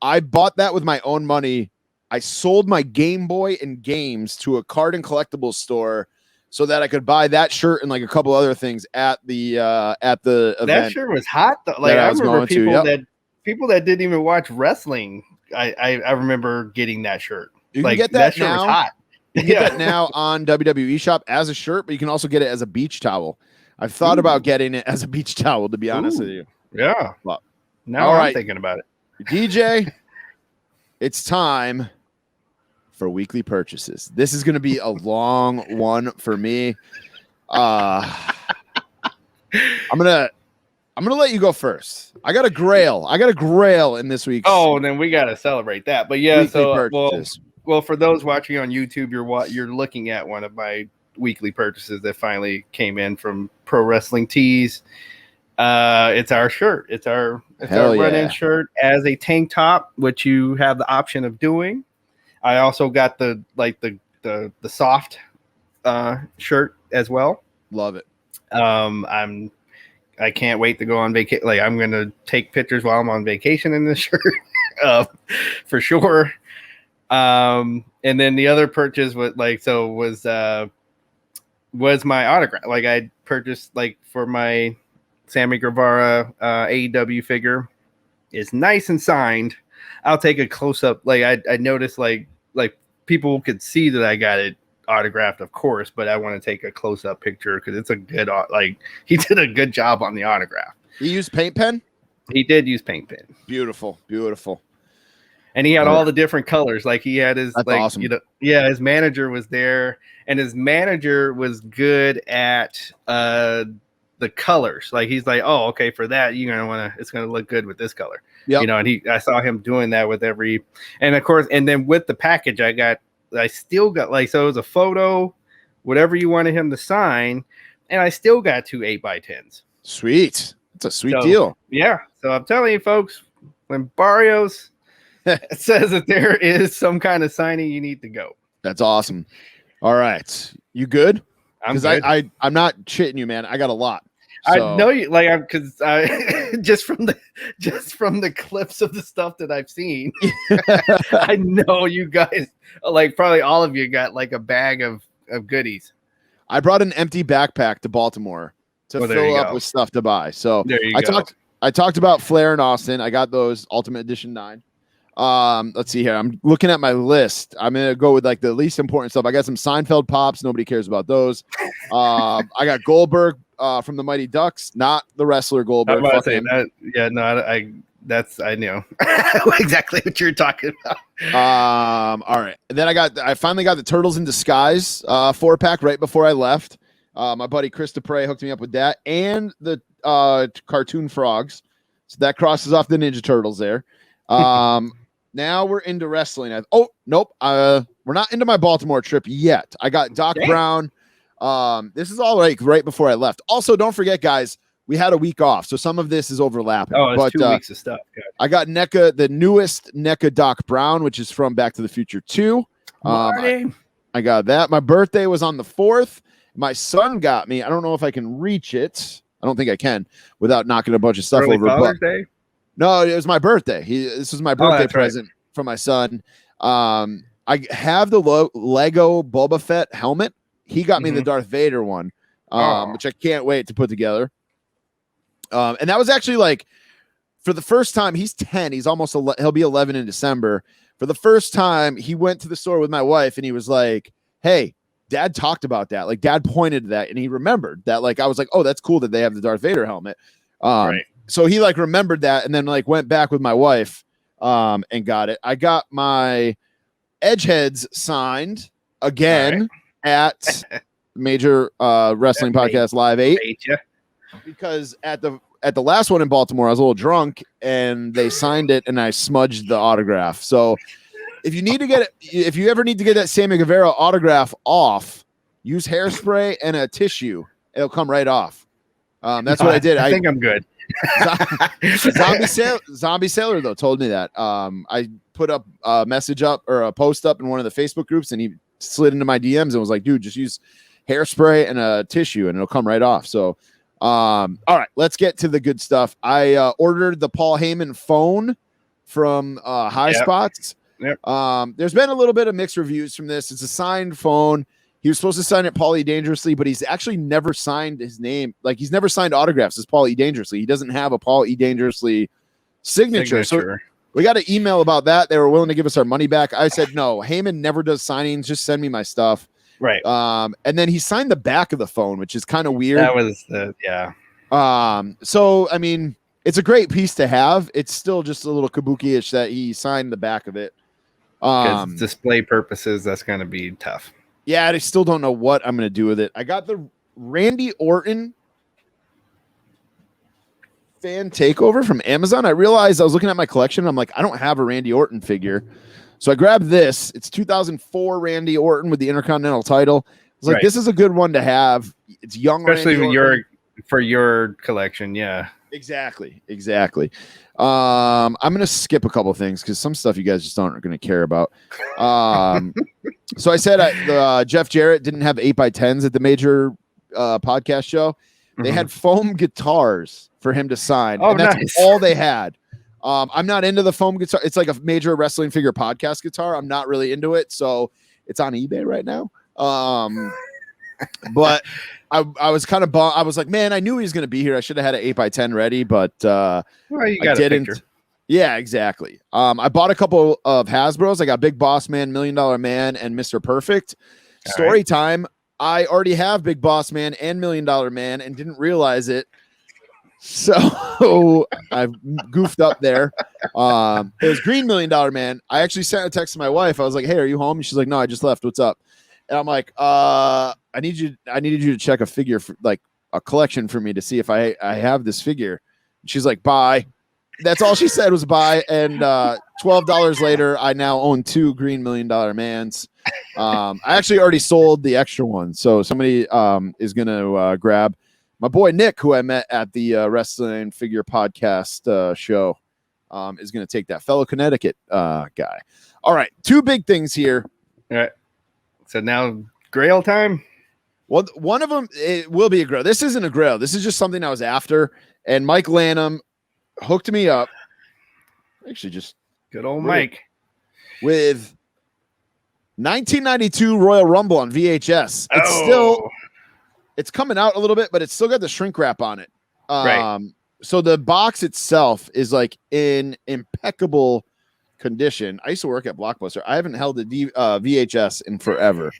I bought that with my own money. I sold my Game Boy and games to a card and collectibles store so that I could buy that shirt and like a couple other things at the event. That shirt was hot though. Like I remember people that didn't even watch wrestling. I remember getting that shirt. You can like get that shirt now. was hot. You can get that now on WWE Shop as a shirt, but you can also get it as a beach towel. I've thought about getting it as a beach towel, to be honest with you. Yeah. Well, now I'm thinking about it. DJ, it's time for weekly purchases. This is going to be a long one for me. I'm gonna let you go first. I got a grail in this week's. Oh, then we got to celebrate that. But yeah, weekly purchases. Well, for those watching on YouTube, you're looking at one of my weekly purchases that finally came in from Pro Wrestling Tees. It's our shirt. It's our run-in shirt as a tank top, which you have the option of doing. I also got the soft shirt as well. Love it. I can't wait to go on vacation. Like I'm gonna take pictures while I'm on vacation in this shirt, for sure. And then the other purchase was my autograph. Like I purchased like for my Sammy Guevara AEW figure. It's nice and signed. I'll take a close up. Like I noticed like people could see that I got it autographed, of course, but I want to take a close up picture because it's a good he did a good job on the autograph. He used paint pen? He did use paint pen. Beautiful. And he had all the different colors. Like he had his awesome. His manager was there, and his manager was good at the colors. Like he's like, oh, okay, for that it's gonna look good with this color. Yep. And I saw him doing that with and of course, and then with the package I still got so it was a photo, whatever you wanted him to sign, and I still got 2 8x10s. Sweet. It's a sweet deal. Yeah. So I'm telling you folks, when Barrios says that there is some kind of signing, you need to go. That's awesome. All right. You good? I'm good. I'm not shitting you, man. I got a lot. So. I know you because I just from the clips of the stuff that I've seen, I know you guys probably all of you got like a bag of goodies. I brought an empty backpack to Baltimore to fill up with stuff to buy. So I talked about Flair and Austin. I got those Ultimate Edition 9. Let's see here. I'm looking at my list. I'm gonna go with like the least important stuff. I got some Seinfeld pops. Nobody cares about those. I got Goldberg from the Mighty Ducks, not the wrestler Goldberg. I'm about to say that. Yeah, no, I know exactly what you're talking about. All right. And then I finally got the Turtles in Disguise 4-pack right before I left. My buddy Chris DePrey hooked me up with that and the cartoon frogs. So that crosses off the Ninja Turtles there. Now we're into wrestling. Nope. We're not into my Baltimore trip yet. I got Doc Brown. This is all right before I left. Also, don't forget, guys, we had a week off, so some of this is overlapping. Oh, it's 2 weeks of stuff. Good. I got the newest NECA Doc Brown, which is from Back to the Future 2. I got that. My birthday was on the 4th. My son got me. I don't know if I can reach it. I don't think I can without knocking a bunch of stuff over. Father's Day? No, it was my birthday. This was my birthday present from my son. I have the Lego Boba Fett helmet. He got me the Darth Vader one, which I can't wait to put together. And that was actually for the first time. He's 10. He's almost he'll be 11 in December. For the first time, he went to the store with my wife, and he was like, "Hey, Dad talked about that. Like, Dad pointed to that, and he remembered that. Like, I was like, oh, that's cool that they have the Darth Vader helmet." Right. So he remembered that, and then went back with my wife and got it. I got my Edgeheads signed again at Major Wrestling Podcast Live 8 because at the last one in Baltimore, I was a little drunk and they signed it and I smudged the autograph. So if you ever need to get that Sammy Guevara autograph off, use hairspray and a tissue. It'll come right off. That's what I did. I think I'm good. Zombie Sailor though told me that. I put up a message up or a post up in one of the Facebook groups, and he slid into my DMs and was like, "Dude, just use hairspray and a tissue, and it'll come right off." So, all right, let's get to the good stuff. I ordered the Paul Heyman phone from High Spots. Yep. There's been a little bit of mixed reviews from this. It's a signed phone. He was supposed to sign it Paul E. Dangerously, but he's actually never signed his name. Like, he's never signed autographs as Paul E. Dangerously. He doesn't have a Paul E. Dangerously signature. So we got an email about that. They were willing to give us our money back. I said, no, Heyman never does signings. Just send me my stuff. Right. And then he signed the back of the phone, which is kind of weird. That was yeah. So, I mean, it's a great piece to have. It's still just a little kabuki-ish that he signed the back of it. Because display purposes, that's going to be tough. Yeah, I still don't know what I'm going to do with it. I got the Randy Orton fan takeover from Amazon. I realized I was looking at my collection. I'm like, I don't have a Randy Orton figure. So I grabbed this. It's 2004 Randy Orton with the Intercontinental title. I was like, this is a good one to have. It's young. Especially for your collection. Yeah. Exactly. I'm going to skip a couple of things because some stuff you guys just aren't going to care about. So I said Jeff Jarrett didn't have 8x10s at the major podcast show. They had foam guitars for him to sign. Oh, and that's nice. all they had. I'm not into the foam guitar. It's like a major wrestling figure podcast guitar. I'm not really into it. So it's on eBay right now. But I was kind of bummed. I was like, man, I knew he was going to be here. I should have had an 8x10 ready, but well, you got I didn't. A yeah, exactly. I bought a couple of Hasbros. I got Big Boss Man, $1 Million Man, and Mr. Perfect. Story time. I already have Big Boss Man and $1 Million Man and didn't realize it. So I goofed up there. It was green $1 Million Man. I actually sent a text to my wife. I was like, hey, are you home? And she's like, no, I just left. What's up? And I'm like, I needed you to check a figure for like a collection for me to see if I have this figure. And she's like, bye. That's all she said was bye. And $12 later, I now own 2 green $1 Million Mans. I actually already sold the extra one. So somebody is going to grab my boy Nick, who I met at the Wrestling Figure Podcast show, is going to take that, fellow Connecticut guy. All right. 2 big things here. All right. So now Grail time. Well, one of them, it will be a Grail. This isn't a Grail. This is just something I was after. And Mike Lanham hooked me up. Actually, just good old Mike with 1992 Royal Rumble on VHS. It's coming out a little bit, but it's still got the shrink wrap on it. Right. So the box itself is like in impeccable condition. I used to work at Blockbuster. I haven't held a VHS in forever.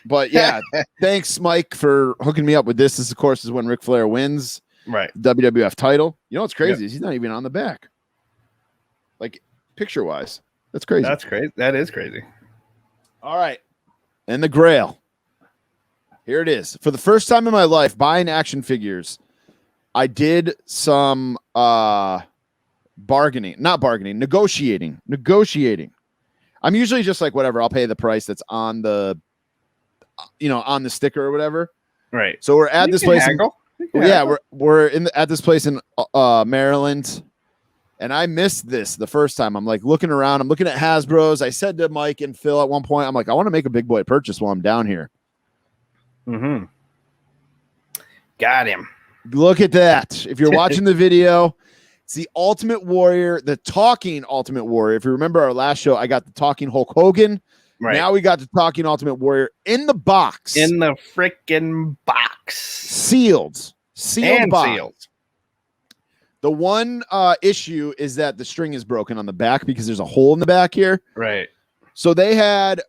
But yeah, thanks, Mike, for hooking me up with this. This, of course, is when Ric Flair wins the WWF title. You know what's crazy is he's not even on the back. Like, picture-wise. That's crazy. That's crazy. That is crazy. All right. And the Grail. Here it is. For the first time in my life, buying action figures, I did some negotiating. I'm usually just like, whatever, I'll pay the price that's on the, on the sticker or whatever. Right. So we're at this place. We're at this place in Maryland. And I missed this the first time. I'm like looking around. I'm looking at Hasbro's. I said to Mike and Phil at one point, I'm like, I want to make a big boy purchase while I'm down here. Mm-hmm. Got him. Look at that. If you're watching the video, it's the Ultimate Warrior, the talking Ultimate Warrior. If you remember our last show, I got the talking Hulk Hogan. Right. Now we got the talking Ultimate Warrior in the box. In the freaking box. Sealed box. Sealed. The one issue is that the string is broken on the back because there's a hole in the back here. Right. So they had,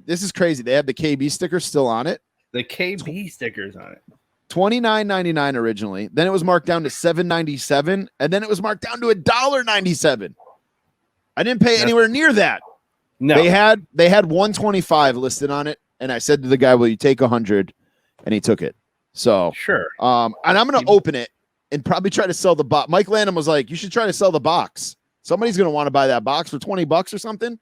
this is crazy. They have the KB sticker still on it. The KB stickers on it. $29.99 originally. Then it was marked down to $7.97, and then it was marked down to $1.97. I didn't pay anywhere near that. No. They had $125 listed on it, and I said to the guy, "Will you take 100?" And he took it. So sure. And I'm gonna open it and probably try to sell the box. Mike Lanham was like, "You should try to sell the box. Somebody's gonna want to buy that box for $20 or something."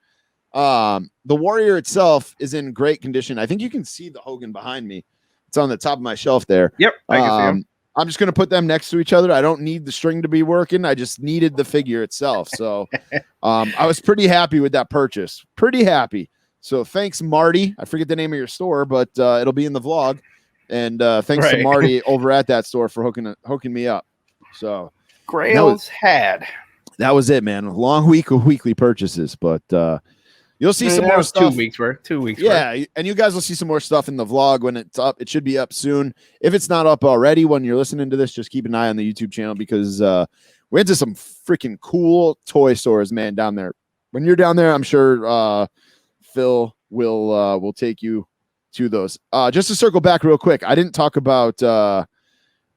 The Warrior itself is in great condition. I think you can see the Hogan behind me. It's on the top of my shelf there. Yep, I can see him. I'm just going to put them next to each other. I don't need the string to be working. I just needed the figure itself. So I was pretty happy with that purchase. Pretty happy. So thanks, Marty. I forget the name of your store, but it'll be in the vlog. And thanks to Marty over at that store for hooking me up. So Grails had. that was it, man. Long week of weekly purchases, but you'll see some more stuff. 2 weeks worth. 2 weeks. Yeah, worth. and you guys will see some more stuff in the vlog when it's up. It should be up soon. If it's not up already when you're listening to this, just keep an eye on the YouTube channel because we went to some freaking cool toy stores, man, down there. When you're down there, I'm sure Phil will take you to those. Just to circle back real quick, I didn't talk about the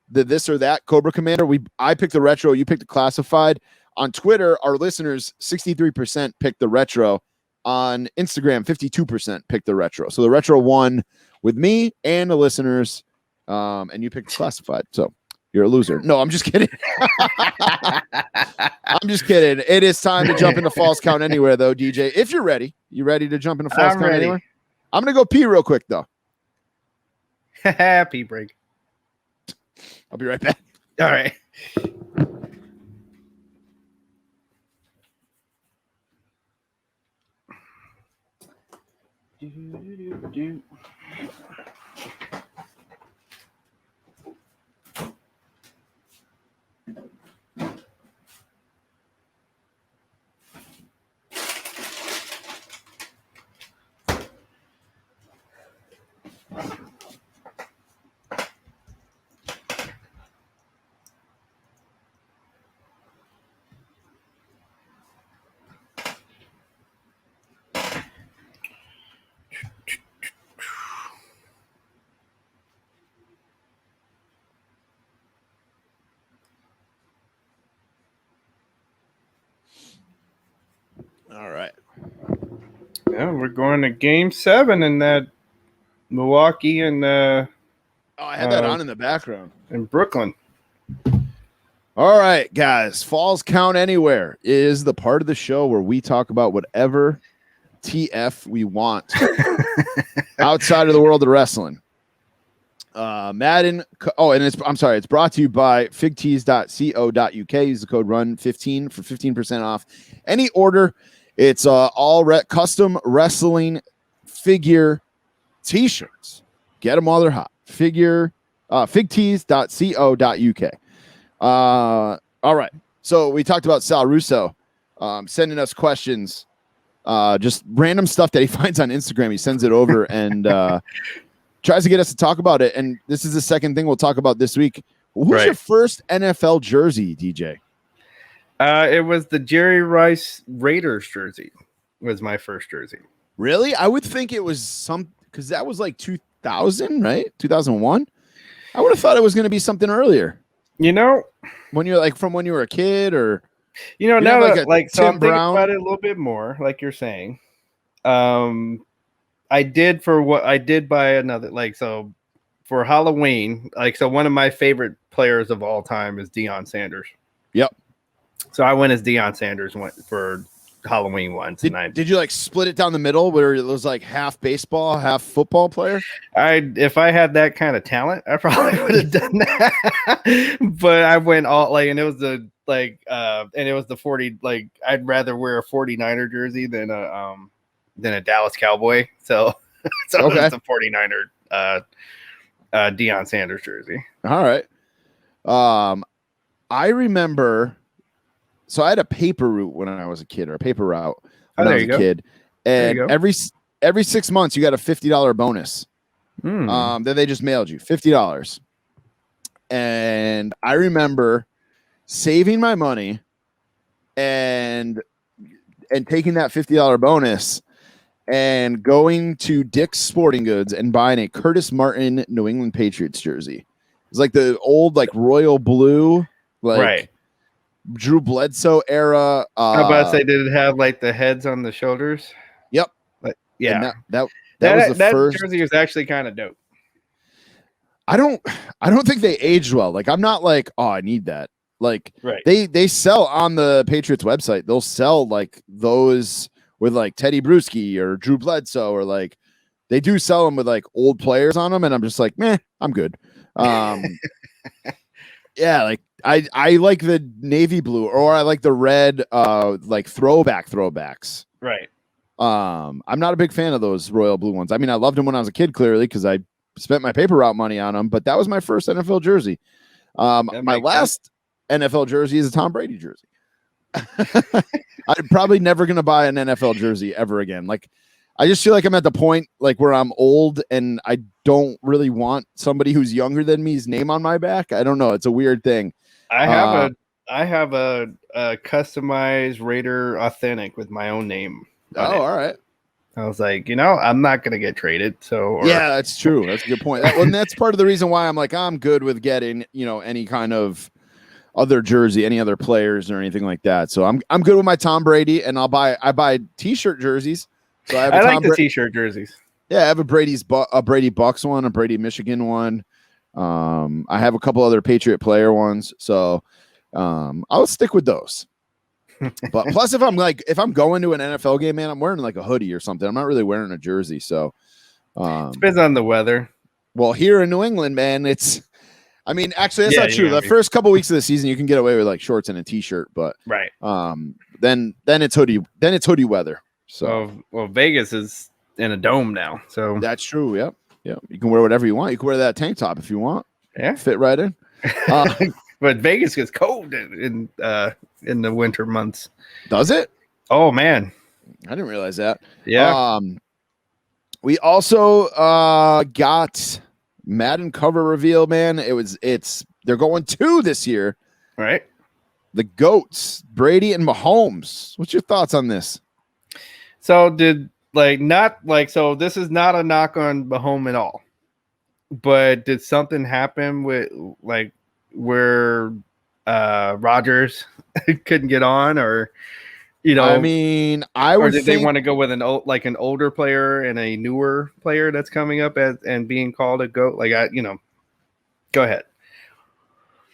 this or that Cobra Commander. I picked the retro, you picked the classified. On Twitter, our listeners 63% picked the retro. On Instagram, 52% picked the retro. So the retro won with me and the listeners, and you picked classified. So you're a loser. No, I'm just kidding. I'm just kidding. It is time to jump into Falls Count Anywhere, though, DJ. If you're ready, you ready to jump into Falls Count ready. Anywhere? I'm gonna go pee real quick, though. Happy break. I'll be right back. All right. All right. Yeah, we're going to Game 7 in that Milwaukee and Oh, I had that on in the background. in Brooklyn. All right, guys. Falls Count Anywhere is the part of the show where we talk about whatever TF we want outside of the world of wrestling. Madden. Oh, and it's brought to you by figtees.co.uk. Use the code RUN15 for 15% off any order. It's all custom wrestling figure t-shirts. Get them while they're hot. Figtees.co.uk. All right. So we talked about Sal Russo sending us questions, just random stuff that he finds on Instagram. He sends it over and tries to get us to talk about it. And this is the second thing we'll talk about this week. Who's your first NFL jersey, DJ? It was the Jerry Rice Raiders jersey. Was my first jersey. Really? I would think it was because that was like 2000, right? 2001. I would have thought it was going to be something earlier. You know, when you're like from when you were a kid, or now that so I'm thinking Brown? about it a little bit more, like you're saying. I did buy another so for Halloween. So one of my favorite players of all time is Deion Sanders. Yep. So I went as Deion Sanders went for Halloween once. Did you like split it down the middle where it was like half baseball, half football player? If I had that kind of talent, I probably would have done that. But I went all and it was and it was the 40. I'd rather wear a 49er jersey than a Dallas Cowboy. So it's a 49er Deion Sanders jersey. All right. I remember. So I had a paper route when I was a kid, or a paper route when I was a kid, and every 6 months you got a $50 bonus. That they just mailed you $50, and I remember saving my money and taking that $50 bonus and going to Dick's Sporting Goods and buying a Curtis Martin New England Patriots jersey. It's like the old royal blue, right. Drew Bledsoe era. How about say did it have the heads on the shoulders? Yep. Yeah. That was the first jersey was actually kind of dope. I don't think they aged well. I'm not oh, I need that. Right. They sell on the Patriots website. They'll sell those with Teddy Bruschi or Drew Bledsoe, or they do sell them with old players on them, and I'm just meh, I'm good. Yeah, I like the navy blue, or I like the red throwbacks. Right. I'm not a big fan of those royal blue ones. I mean, I loved them when I was a kid, clearly, because I spent my paper route money on them, but that was my first NFL jersey. My last NFL jersey is a Tom Brady jersey. I'm probably never gonna buy an NFL jersey ever again. Like, I just feel like I'm at the point like where I'm old and I don't really want somebody who's younger than me's name on my back. I don't know. It's a weird thing. I have a customized Raider Authentic with my own name on it. All right. I was like, I'm not gonna get traded. So yeah, that's true. That's a good point. And that's part of the reason why I'm like, I'm good with getting, any kind of other jersey, any other players or anything like that. So I'm good with my Tom Brady, and I buy t-shirt jerseys. So I like the t-shirt jerseys. Yeah, I have a Brady Bucks one, a Brady Michigan one. I have a couple other Patriot player ones. So I'll stick with those. But plus, if I'm going to an NFL game, man, I'm wearing like a hoodie or something. I'm not really wearing a jersey. So depends on the weather. Well, here in New England, man, actually that's not true. The first couple weeks of the season, you can get away with like shorts and a t-shirt, but right. Then it's hoodie weather. So well, Vegas is in a dome now. So that's true. Yep. You can wear whatever you want. You can wear that tank top if you want. Yeah. Fit right in. But Vegas gets cold in the winter months. Does it? Oh man, I didn't realize that. Yeah. We also got Madden cover reveal, man. They're going 2 this year. Right. The GOATs, Brady and Mahomes. What's your thoughts on this? So this is not a knock on Mahomes at all. But did something happen with like where Rodgers couldn't get on, or I mean, they want to go with an older player and a newer player that's coming up and being called a GOAT? Go ahead.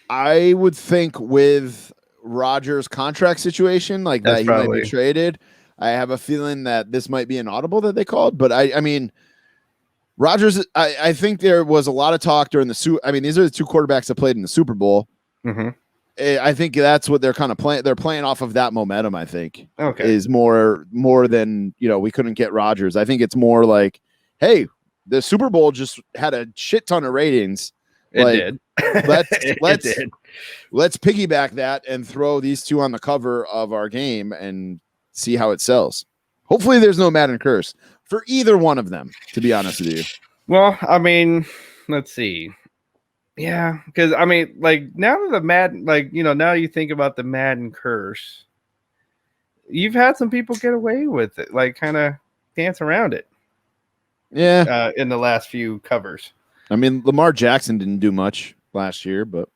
I would think with Rodgers' contract situation, like that, he might be traded. I have a feeling that this might be an audible that they called, but I mean, Rodgers. I think there was a lot of talk during the these are the 2 quarterbacks that played in the Super Bowl. Mm-hmm. I think that's what they're kind of playing. They're playing off of that momentum. I think is more than we couldn't get Rodgers. I think it's more like, hey, the Super Bowl just had a shit ton of ratings. It did. Let's piggyback that and throw these 2 on the cover of our game and see how it sells. Hopefully, there's no Madden curse for either one of them. To be honest with you. Well, I mean, let's see. Yeah, because now that the Madden, now you think about the Madden curse, you've had some people get away with it, kind of dance around it. Yeah, in the last few covers. I mean, Lamar Jackson didn't do much last year, but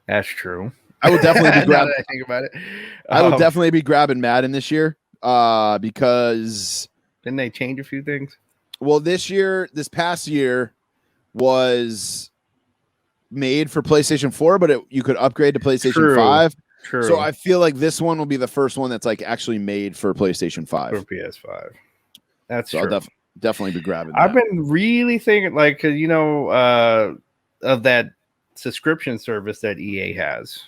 that's true. I would definitely be grabbing. I think about it. I would definitely be grabbing Madden this year, because didn't they change a few things? Well, this past year was made for PlayStation 4, but you could upgrade to PlayStation 5. True. So I feel like this one will be the first one that's actually made for PlayStation 5. For PS5. That's so true. I'll definitely be grabbing that. I've been really thinking, of that subscription service that EA has.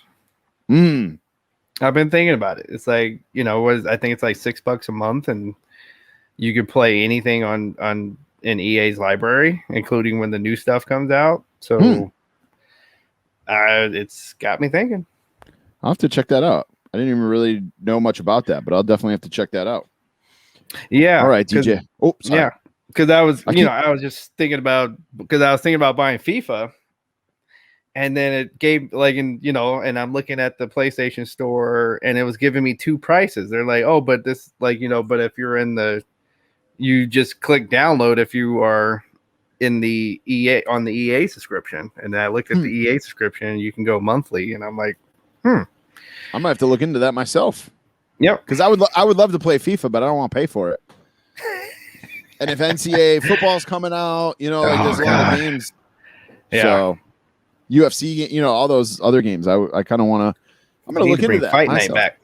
I've been thinking about it. It's I think it's like $6 a month, and you could play anything in EA's library, including when the new stuff comes out. So it's got me thinking. I'll have to check that out. I didn't even really know much about that, but I'll definitely have to check that out. Yeah. All right, DJ. Oh, sorry. Yeah. Because I was thinking about buying FIFA, and then it gave and I'm looking at the PlayStation Store, and it was giving me 2 prices. They're like, oh, but this but if you're you just click download if you are in the EA subscription. And then I looked at the EA subscription, and you can go monthly, and I'm like, I might have to look into that myself. Yep. Because I would love to play FIFA, but I don't want to pay for it. And if NCAA football's coming out, there's a lot of games. Yeah. So UFC, all those other games. I kind of want to. I'm going to look into that. Fight Night back.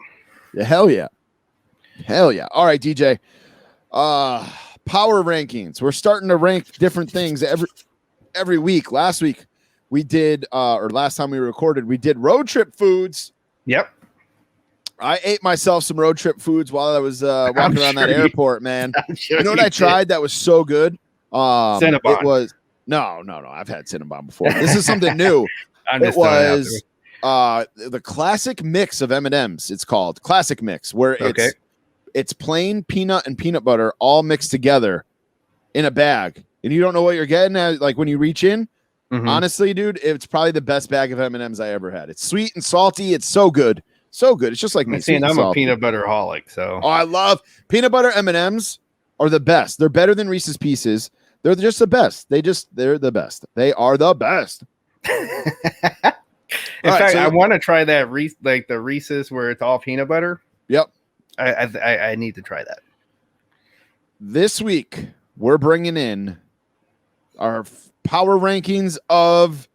Yeah, hell yeah. All right, DJ. Power rankings. We're starting to rank different things every week. Last week we did, or last time we recorded, we did road trip foods. Yep. I ate myself some road trip foods while I was walking around that airport, man. You know what I tried that was so good? Cinnabon. It was no. I've had Cinnabon before. This is something new. I'm just the classic mix of M&Ms. It's called classic mix, where it's plain peanut and peanut butter all mixed together in a bag, and you don't know what you're getting at. Like when you reach in, honestly, dude, it's probably the best bag of M&Ms I ever had. It's sweet and salty. It's so good, so good. It's just like me. And I'm a peanut butter holic, so I love peanut butter M&Ms. Are the best. They're better than Reese's Pieces. They're just the best. They're the best. They are the best. In fact, I want to try that like the Reese's where it's all peanut butter. Yep. I need to try that. This week, we're bringing in our power rankings of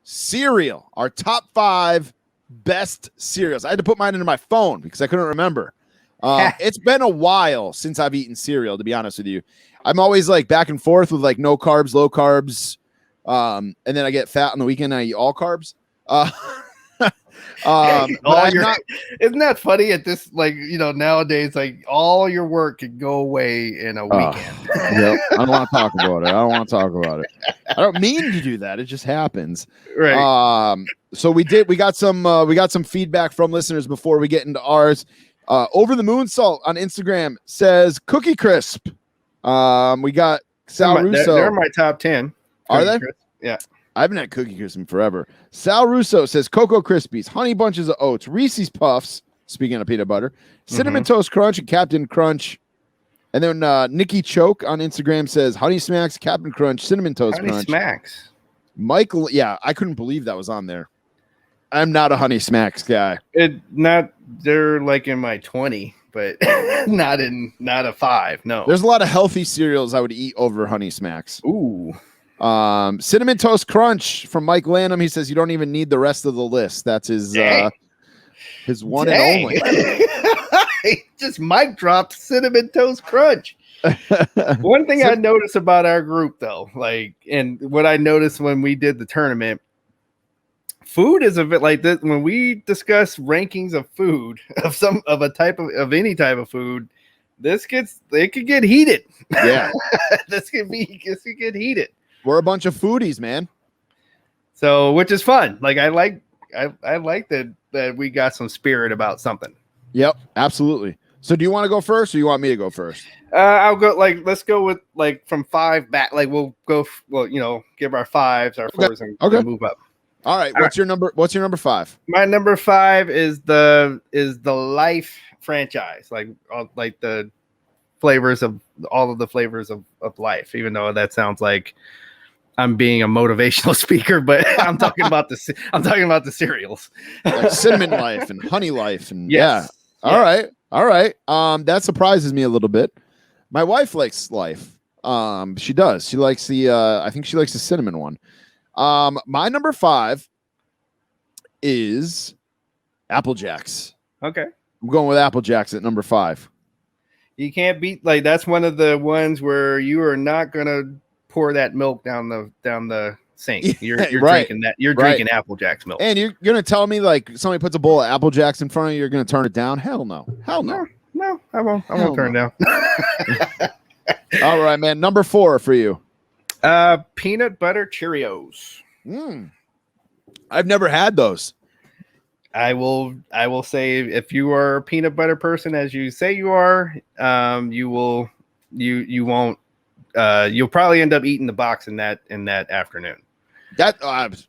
cereal, our top 5 best cereals. I had to put mine into my phone because I couldn't remember. It's been a while since I've eaten cereal, to be honest with you. I'm always like back and forth with like no carbs, low carbs. And then I get fat on the weekend and I eat all carbs. Isn't that funny at this, like, nowadays, like all your work can go away in a weekend. Yep. I don't want to talk about it. I don't mean to do that. It just happens. Right. So we got some feedback from listeners before we get into ours. Over the Moon Salt on Instagram says Cookie Crisp. We got Sal Russo. They're my top 10. Are they? Crisp. Yeah. I haven't had Cookie Crisp in forever. Sal Russo says Cocoa Krispies, Honey Bunches of Oats, Reese's Puffs, speaking of peanut butter, Cinnamon Toast Crunch, and Captain Crunch. And then Nikki Choke on Instagram says Honey Smacks, Captain Crunch, Cinnamon Toast Crunch. Honey Smacks. Michael, yeah, I couldn't believe that was on there. I'm not a Honey Smacks guy. They're like in my 20, but not a 5. No. There's a lot of healthy cereals I would eat over Honey Smacks. Ooh. Cinnamon Toast Crunch from Mike Lanham. He says you don't even need the rest of the list. That's his one and only. Just mic dropped Cinnamon Toast Crunch. One thing I noticed about our group, though, and what I noticed when we did the tournament, food is a bit like this. When we discuss rankings of food of any type of food, it could get heated. Yeah, this could get heated. We're a bunch of foodies, man. So, which is fun. Like I like that we got some spirit about something. Yep, absolutely. So, do you want to go first, or you want me to go first? I'll go. Let's go with from 5 back. We'll go. Give our 5s, our 4s, and move up. All right. What's your number? What's your number 5? My number 5 is the Life franchise, like the flavors of all of the flavors of life. Even though that sounds like I'm being a motivational speaker, but I'm talking about the cereals, like Cinnamon Life and Honey Life, and yes. All right. That surprises me a little bit. My wife likes Life. She does. She likes I think she likes the cinnamon one. My number 5 is Apple Jacks. Okay. I'm going with Apple Jacks at number 5. You can't beat, that's one of the ones where you are not gonna pour that milk down the sink. You're right. drinking that. You're drinking Apple Jacks milk. And you're gonna tell me like somebody puts a bowl of Apple Jacks in front of you, you're gonna turn it down? Hell no. No, I won't turn it down. All right, man. Number 4 for you. Peanut butter Cheerios. I've never had those. I will say, if you are a peanut butter person, as you say you are, you'll probably end up eating the box in that afternoon. That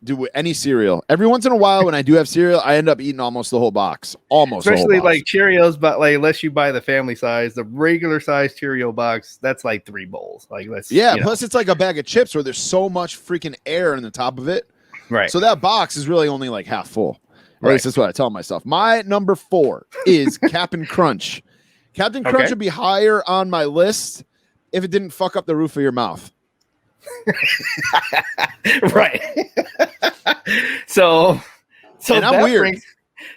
do any cereal. Every once in a while, when I do have cereal, I end up eating almost the whole box. Especially like Cheerios, but unless you buy the family size, the regular size Cheerio box, that's like 3 bowls. Plus it's like a bag of chips where there's so much freaking air in the top of it. Right. So that box is really only like half full. At least that's what I tell myself. My number 4 is Captain Crunch. Captain Crunch would be higher on my list if it didn't fuck up the roof of your mouth. Right. So and I'm weird.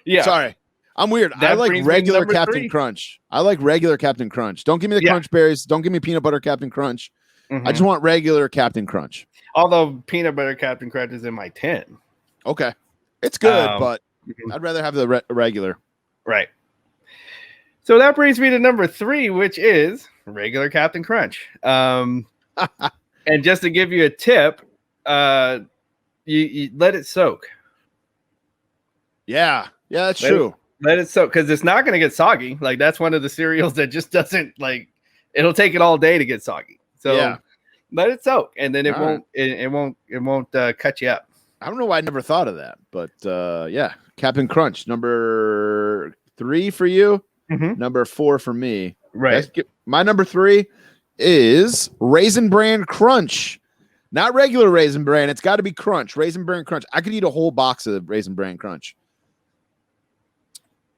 Yeah. Sorry. I'm weird. I like regular Captain Crunch. I like regular Captain Crunch. Don't give me the Crunch Berries. Don't give me peanut butter Captain Crunch. I just want regular Captain Crunch. Although peanut butter Captain Crunch is in my 10. Okay. It's good, but I'd rather have the regular. Right. So that brings me to number 3, which is regular Captain Crunch. And just to give you a tip, you let it soak. Yeah, that's Let true. Let it soak, because it's not going to get soggy. Like, that's one of the cereals that just doesn't, like, it'll take it all day to get soggy. So Yeah. let it soak, and then it All won't it won't cut you up. I don't know why I never thought of that, but yeah, Captain Crunch, number 3 for you, number 4 for me. Right. My number 3 is Raisin Bran Crunch. Not regular Raisin Bran. It's got to be Crunch. Raisin Bran Crunch. I could eat a whole box of Raisin Bran Crunch.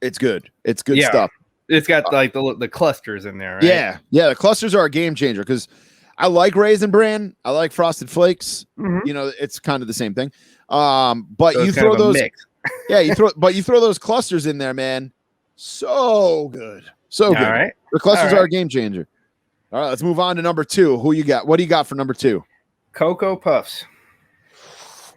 It's good. It's good stuff. It's got like the clusters in there, right? Yeah. The clusters are a game changer because I like Raisin Bran. I like Frosted Flakes. You know, it's kind of the same thing. But So you throw those, you throw those clusters in there, man. So good. So good. All right. The clusters are a game changer. All right, let's move on to number 2. Who you got? What do you got for number 2? Cocoa Puffs.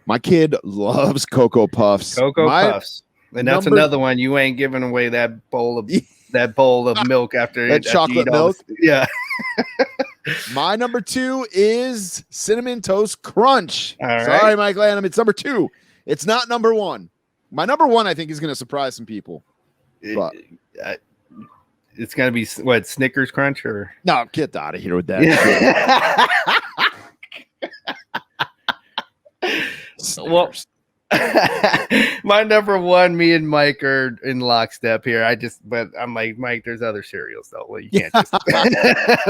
My kid loves Cocoa Puffs. Puffs. And that's another one. You ain't giving away that bowl of milk after that chocolate milk. Yeah. My number 2 is Cinnamon Toast Crunch. All right. Sorry, Mike Lanham. It's number 2. It's not number 1. My number 1, I think, is going to surprise some people. But it's going to be what, Snickers Crunch or no? Get out of here with that. Well, my number 1, me and Mike are in lockstep here. But I'm like, Mike, there's other cereals though. Well, you can't just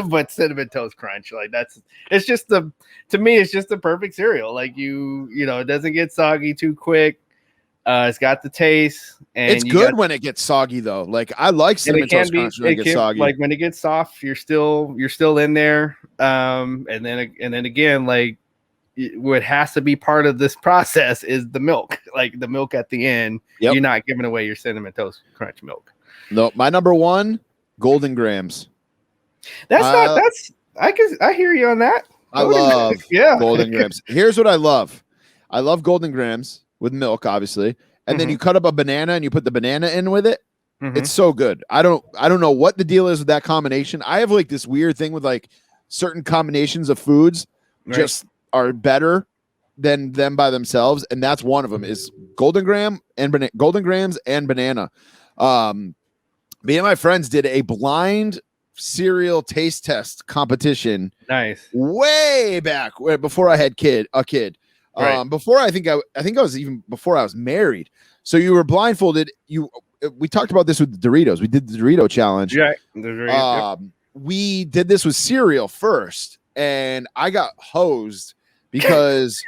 but Cinnamon Toast Crunch, like to me, it's just the perfect cereal. Like it doesn't get soggy too quick. It's got the taste, and it's good when it gets soggy though. Like I like Cinnamon Toast Crunch when it gets soggy. Like when it gets soft, you're still in there. And then again, like what has to be part of this process is the milk. Like the milk at the end. You're not giving away your Cinnamon Toast Crunch milk. No, my number 1, Golden Grams. I hear you on that. I love Golden Grams. Here's what I love. I love Golden Grams with milk, obviously. And then you cut up a banana and you put the banana in with it. It's so good. I don't know what the deal is with that combination. I have like this weird thing with like certain combinations of foods just are better than them by themselves, and that's one of them is Golden Grams and banana. Me and my friends did a blind cereal taste test competition. Nice. Way back before I had a kid. Right. Before I think I was even before I was married. So you were blindfolded. We talked about this with the Doritos. We did the Dorito challenge. Yeah. We did this with cereal first, and I got hosed because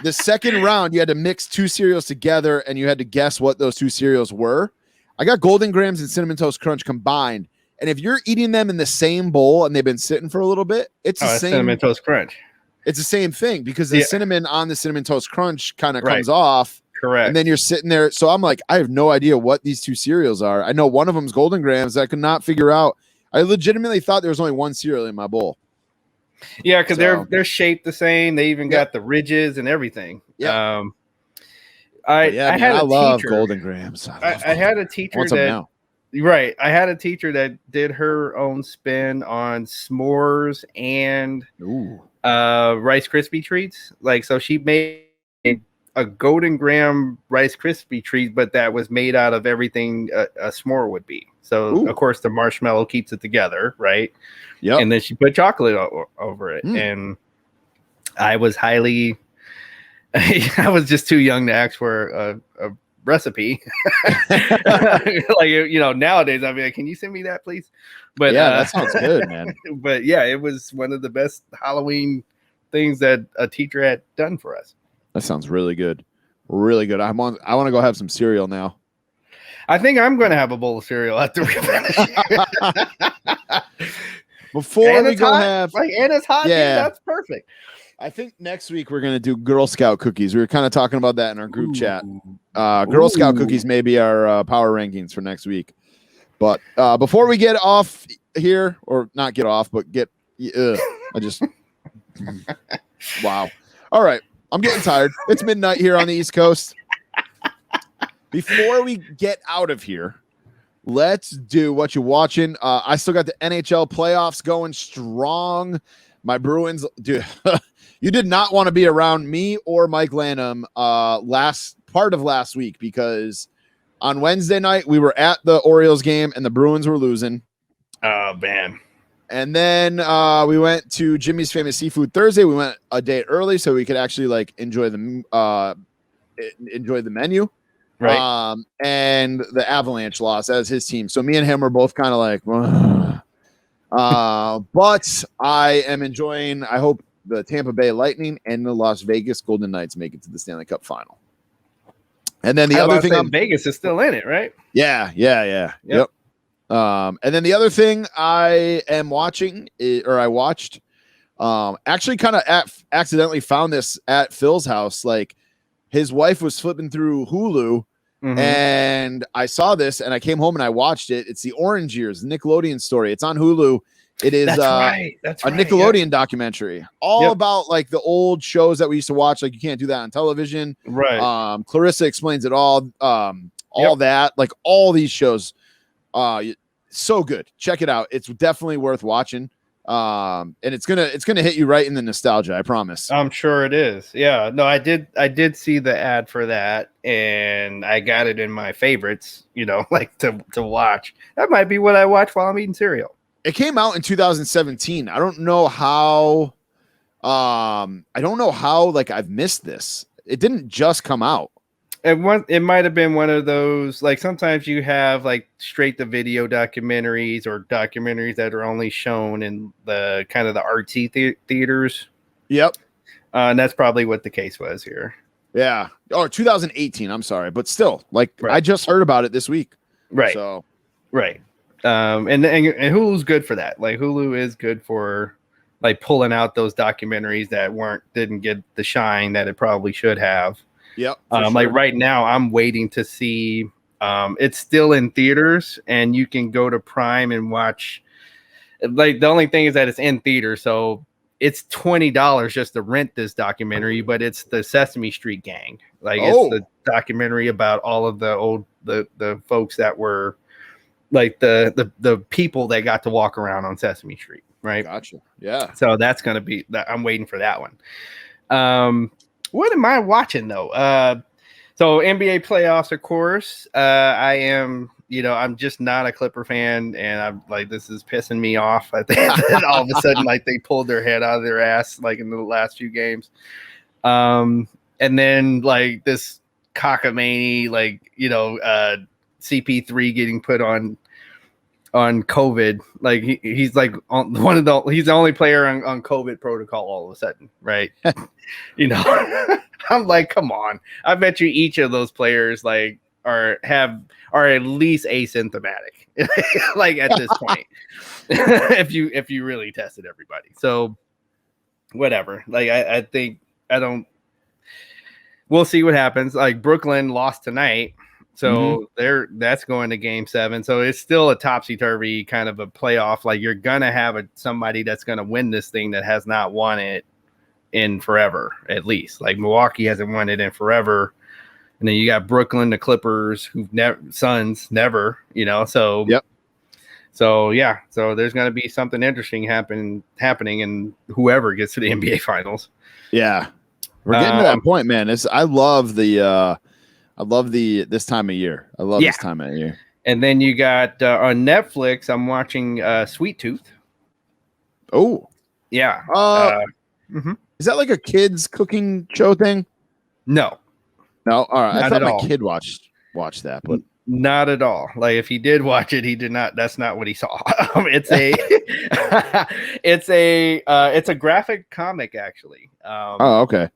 the second round you had to mix 2 cereals together and you had to guess what those 2 cereals were. I got Golden Grams and Cinnamon Toast Crunch combined. And if you're eating them in the same bowl and they've been sitting for a little bit, it's the same Cinnamon Toast Crunch. It's the same thing because the cinnamon on the Cinnamon Toast Crunch kind of comes off. Correct. And then you're sitting there. So I'm like, I have no idea what these 2 cereals are. I know one of them is Golden Grams. I could not figure out. I legitimately thought there was only 1 cereal in my bowl. Yeah, because they're shaped the same. They even got the ridges and everything. Yeah. I love Golden Grams. I had a teacher that Right. I had a teacher that did her own spin on s'mores and Rice Krispie treats. Like, so she made a Golden Graham Rice Krispie treat, but that was made out of everything a s'more would be. So, of course, the marshmallow keeps it together, right? Yeah. And then she put chocolate over it. And I was I was just too young to ask for a recipe. Like, you know, nowadays I'd be like, can you send me that, please? But yeah, that sounds good, man. But yeah, it was one of the best Halloween things that a teacher had done for us. That sounds really good. Really good. I want to go have some cereal now. I think I'm going to have a bowl of cereal after we finish. Before we go have and it's hot, yeah, dude, that's perfect. I think next week we're going to do Girl Scout cookies. We were kind of talking about that in our group chat. Girl Scout cookies may be our power rankings for next week. But before we get off here, or not get off, but wow. All right. I'm getting tired. It's midnight here on the East Coast. Before we get out of here, let's do what you're watching. I still got the NHL playoffs going strong. My Bruins, dude, You did not want to be around me or Mike Lanham last week, because on Wednesday night we were at the Orioles game and the Bruins were losing. Oh man. And then we went to Jimmy's Famous Seafood Thursday. We went a day early so we could actually like enjoy the menu. Right. And the Avalanche lost as his team. So me and him were both kind of like, but I am enjoying. I hope the Tampa Bay Lightning and the Las Vegas Golden Knights make it to the Stanley Cup final. And then the other thing, Vegas is still in it, right? Yeah. Yep. And then the other thing I am watching, I watched, actually kind of accidentally found this at Phil's house. Like his wife was flipping through Hulu, and I saw this, and I came home and I watched it. It's the Orange Years, Nickelodeon story. It's on Hulu. It is That's right. a Nickelodeon documentary, all about like the old shows that we used to watch. Like you can't do that on television. Right. Clarissa Explains It All. All that, like all these shows. So good. Check it out. It's definitely worth watching. And it's gonna hit you right in the nostalgia, I promise. I'm sure it is. Yeah. No, I did see the ad for that, and I got it in my favorites, like to watch. That might be what I watch while I'm eating cereal. It came out in 2017. I don't know how like I've missed this. It didn't just come out. It might have been one of those, like sometimes you have like straight to video documentaries or documentaries that are only shown in the kind of the artsy theaters. Yep. And that's probably what the case was here. Yeah. Oh, 2018. I'm sorry, but still, like I just heard about it this week. Right. So, right. And Hulu's good for that. Like Hulu is good for like pulling out those documentaries that didn't get the shine that it probably should have. Yep. Like right now, I'm waiting to see. It's still in theaters, and you can go to Prime and watch. Like the only thing is that it's in theater, so it's $20 just to rent this documentary. But it's the Sesame Street Gang. Like it's the documentary about all of the folks that were like the people that got to walk around on Sesame Street. Right. Gotcha. Yeah. So that's gonna be that. I'm waiting for that one. What am I watching though? So NBA playoffs, of course. I am, I'm just not a Clipper fan, and I'm like, this is pissing me off. I think that all of a sudden, like they pulled their head out of their ass, like in the last few games. And then like this cockamamie, like CP3 getting put on COVID. Like he's like he's the only player on COVID protocol all of a sudden, right? I'm like, come on. I bet you each of those players like are at least asymptomatic, like at this point. if you really tested everybody. So whatever. Like I think we'll see what happens. Like Brooklyn lost tonight. So that's going to game 7. So it's still a topsy-turvy kind of a playoff. Like you're going to have somebody that's going to win this thing that has not won it in forever, at least. Like Milwaukee hasn't won it in forever. And then you got Brooklyn, the Clippers, Suns, never, so. Yep. So, yeah. So there's going to be something interesting happening and whoever gets to the NBA finals. Yeah. We're getting to that point, man. I love this time of year. I love this time of year. And then you got on Netflix, I'm watching Sweet Tooth. Oh. Yeah. Is that like a kid's cooking show thing? No. All right. I thought my kid watched that, but not at all. Like if he did watch it, he did not. That's not what he saw. It's a graphic comic actually. Okay.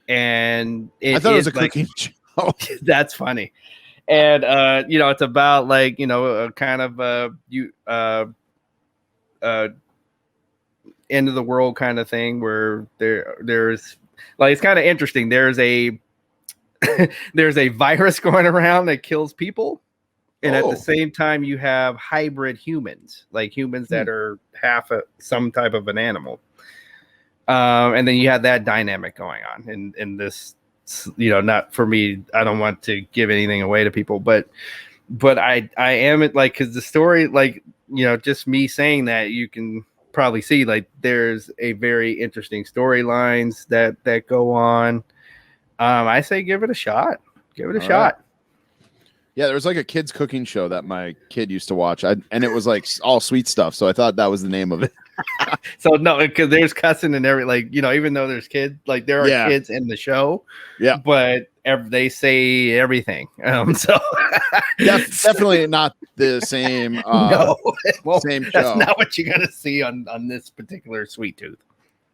And I thought it was a cooking show. That's funny. And it's about like a kind of end of the world kind of thing where there's like it's kind of interesting. There's a virus going around that kills people, and at the same time you have hybrid humans, like humans that are half some type of an animal. And then you have that dynamic going on in this. Not for me. I don't want to give anything away to people, but I am like because the story, like just me saying that you can probably see, like there's a very interesting storylines that go on. I say give it a shot. Give it a shot. Right. Yeah, there was like a kids cooking show that my kid used to watch, and it was like all sweet stuff. So I thought that was the name of it. So no, because there's cussing and every, like, you know, even though there's kids, like there are kids in the show, but they say everything. So definitely not the same. No, same show. That's not what you're gonna see on this particular Sweet Tooth.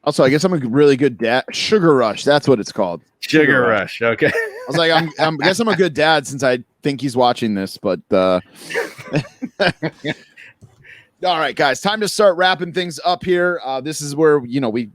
Also, I guess I'm a really good dad. Sugar Rush, that's what it's called. Sugar Rush. Okay. I was like, I guess I'm a good dad since I think he's watching this, but all right, guys, time to start wrapping things up here. This is where, you know, we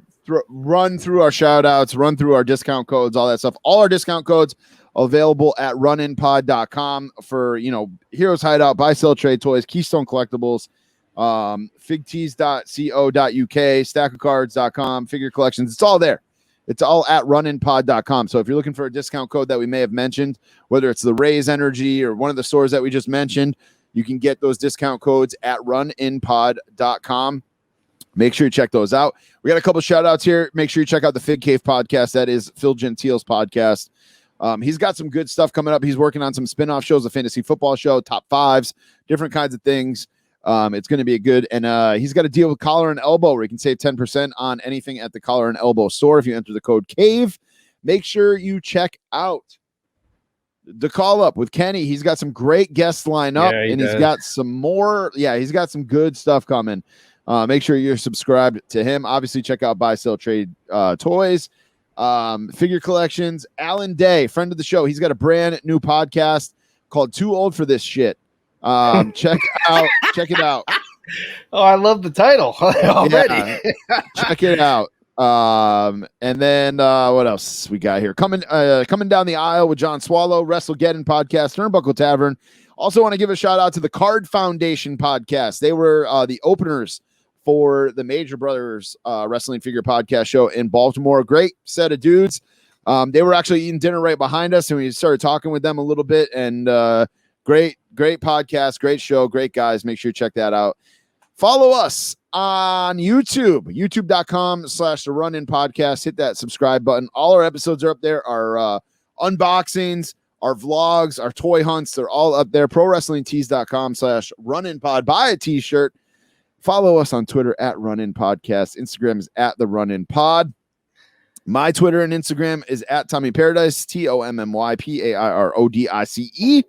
run through our shout outs, run through our discount codes, all that stuff. All our discount codes available at runinpod.com for, you know, Heroes Hideout, Buy Sell Trade Toys, Keystone Collectibles, figtees.co.uk, stackofcards.com, figure collections. It's all there. It's all at runinpod.com. So if you're looking for a discount code that we may have mentioned, whether it's the Raise Energy or one of the stores that we just mentioned, you can get those discount codes at runinpod.com. Make sure you check those out. We got a couple shout outs here. Make sure you check out the Fig Cave podcast. That is Phil Gentile's podcast. He's got some good stuff coming up. He's working on some spin-off shows, a fantasy football show, top fives, different kinds of things. It's going to be a good, and he's got a deal with Collar and Elbow where you can save 10% on anything at the Collar and Elbow store if you enter the code CAVE. Make sure you check out the Call Up with Kenny. He's got some great guests lined up, and he's got some more. Yeah, he's got some good stuff coming. Make sure you're subscribed to him. Obviously, check out Buy Sell Trade Toys, Figure Collections. Alan Day, friend of the show, he's got a brand new podcast called Too Old for This Shit. Check it out. Oh, I love the title already. Check it out. And then what else we got here? Coming down the aisle with John Swallow, WrestleGeddon podcast, Turnbuckle Tavern. Also want to give a shout out to the Card Foundation podcast. They were the openers for the Major Brothers Wrestling Figure podcast show in Baltimore. Great set of dudes. They were actually eating dinner right behind us, and we started talking with them a little bit, and great podcast, great show, great guys. Make sure you check that out. Follow us on YouTube, youtube.com/the Run In Podcast. Hit that subscribe button. All our episodes are up there. Our unboxings, our vlogs, our toy hunts, they're all up there. ProWrestlingTees.com/RunInPod. Buy a t-shirt. Follow us on Twitter at Run In Podcast. Instagram is at the Run In Pod. My Twitter and Instagram is at Tommy Paradise, TommyPairodice.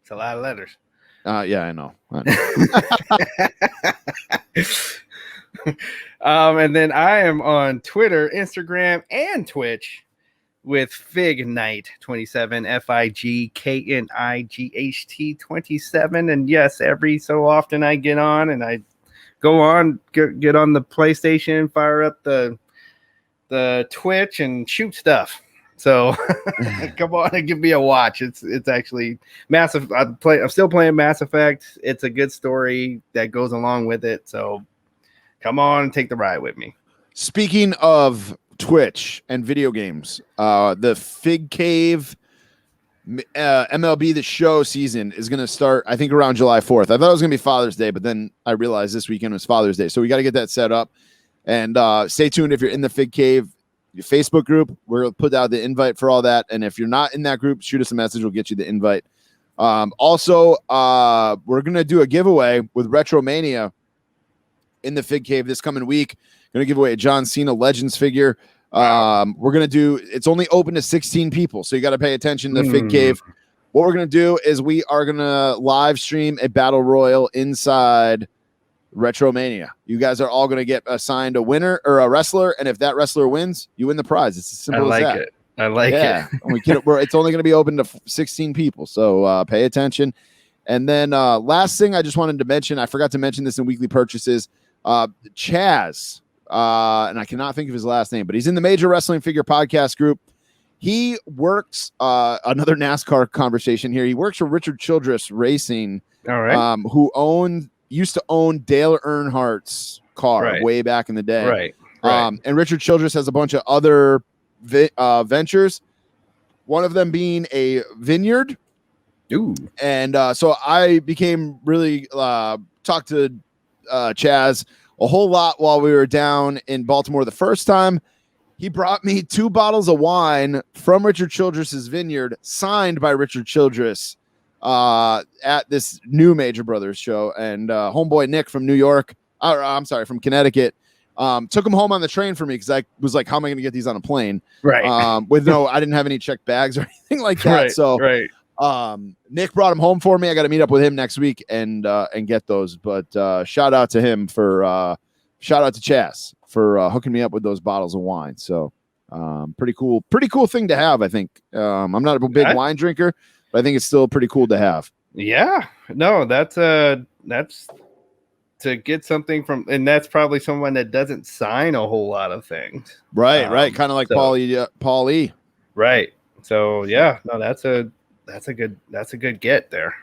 It's a lot of letters. Yeah, I know. And then I am on Twitter, Instagram, and Twitch with Fig Knight 27, FIGKNIGHT 27. And yes, every so often I get on and I go on, get on the PlayStation, fire up the Twitch and shoot stuff. So come on and give me a watch. It's actually massive. I'm still playing Mass Effect. It's a good story that goes along with it. So come on and take the ride with me. Speaking of Twitch and video games, the Fig Cave MLB The Show season is going to start, I think, around July 4th. I thought it was going to be Father's Day, but then I realized this weekend was Father's Day. So we got to get that set up. And stay tuned if you're in the Fig Cave Facebook group. We're going to put out the invite for all that. And if you're not in that group, shoot us a message. We'll get you the invite. Also, we're going to do a giveaway with Retromania in the Fig Cave this coming week. Going to give away a John Cena Legends figure. We're going to do, it's only open to 16 people. So you got to pay attention to the Fig Cave. What we're going to do is we are going to live stream a battle royal inside Retromania. You guys are all going to get assigned a winner or a wrestler, and if that wrestler wins, you win the prize. It's as simple as that. I like it. It's only going to be open to 16 people, so pay attention. And then last thing I just wanted to mention, I forgot to mention this in weekly purchases. Chaz, and I cannot think of his last name, but he's in the Major Wrestling Figure Podcast group. He works another NASCAR conversation here. He works for Richard Childress Racing, all right, who used to own Dale Earnhardt's car way back in the day. Right. And Richard Childress has a bunch of other ventures, one of them being a vineyard. Ooh. And so I became really talked to Chaz a whole lot while we were down in Baltimore the first time. He brought me 2 bottles of wine from Richard Childress's vineyard, signed by Richard Childress, at this new Major Brothers show. And homeboy Nick from New York, from Connecticut, took him home on the train for me because I was like, how am I going to get these on a plane? Right. I didn't have any checked bags or anything like that. Right. So right. Nick brought him home for me. I got to meet up with him next week and get those. But shout out to him shout out to Chaz for hooking me up with those bottles of wine. So pretty cool thing to have. I think I'm not a big wine drinker, but I think it's still pretty cool to have. Yeah, no, that's to get something from, and that's probably someone that doesn't sign a whole lot of things. Right. Kind of like Paul E. Right. So yeah, no, that's a good get there.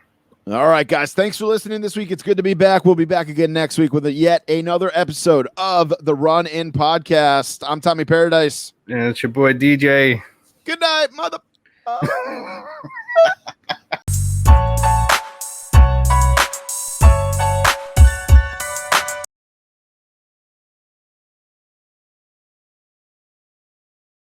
All right, guys. Thanks for listening this week. It's good to be back. We'll be back again next week with yet another episode of the Run In Podcast. I'm Tommy Paradise. And it's your boy DJ. Good night, mother.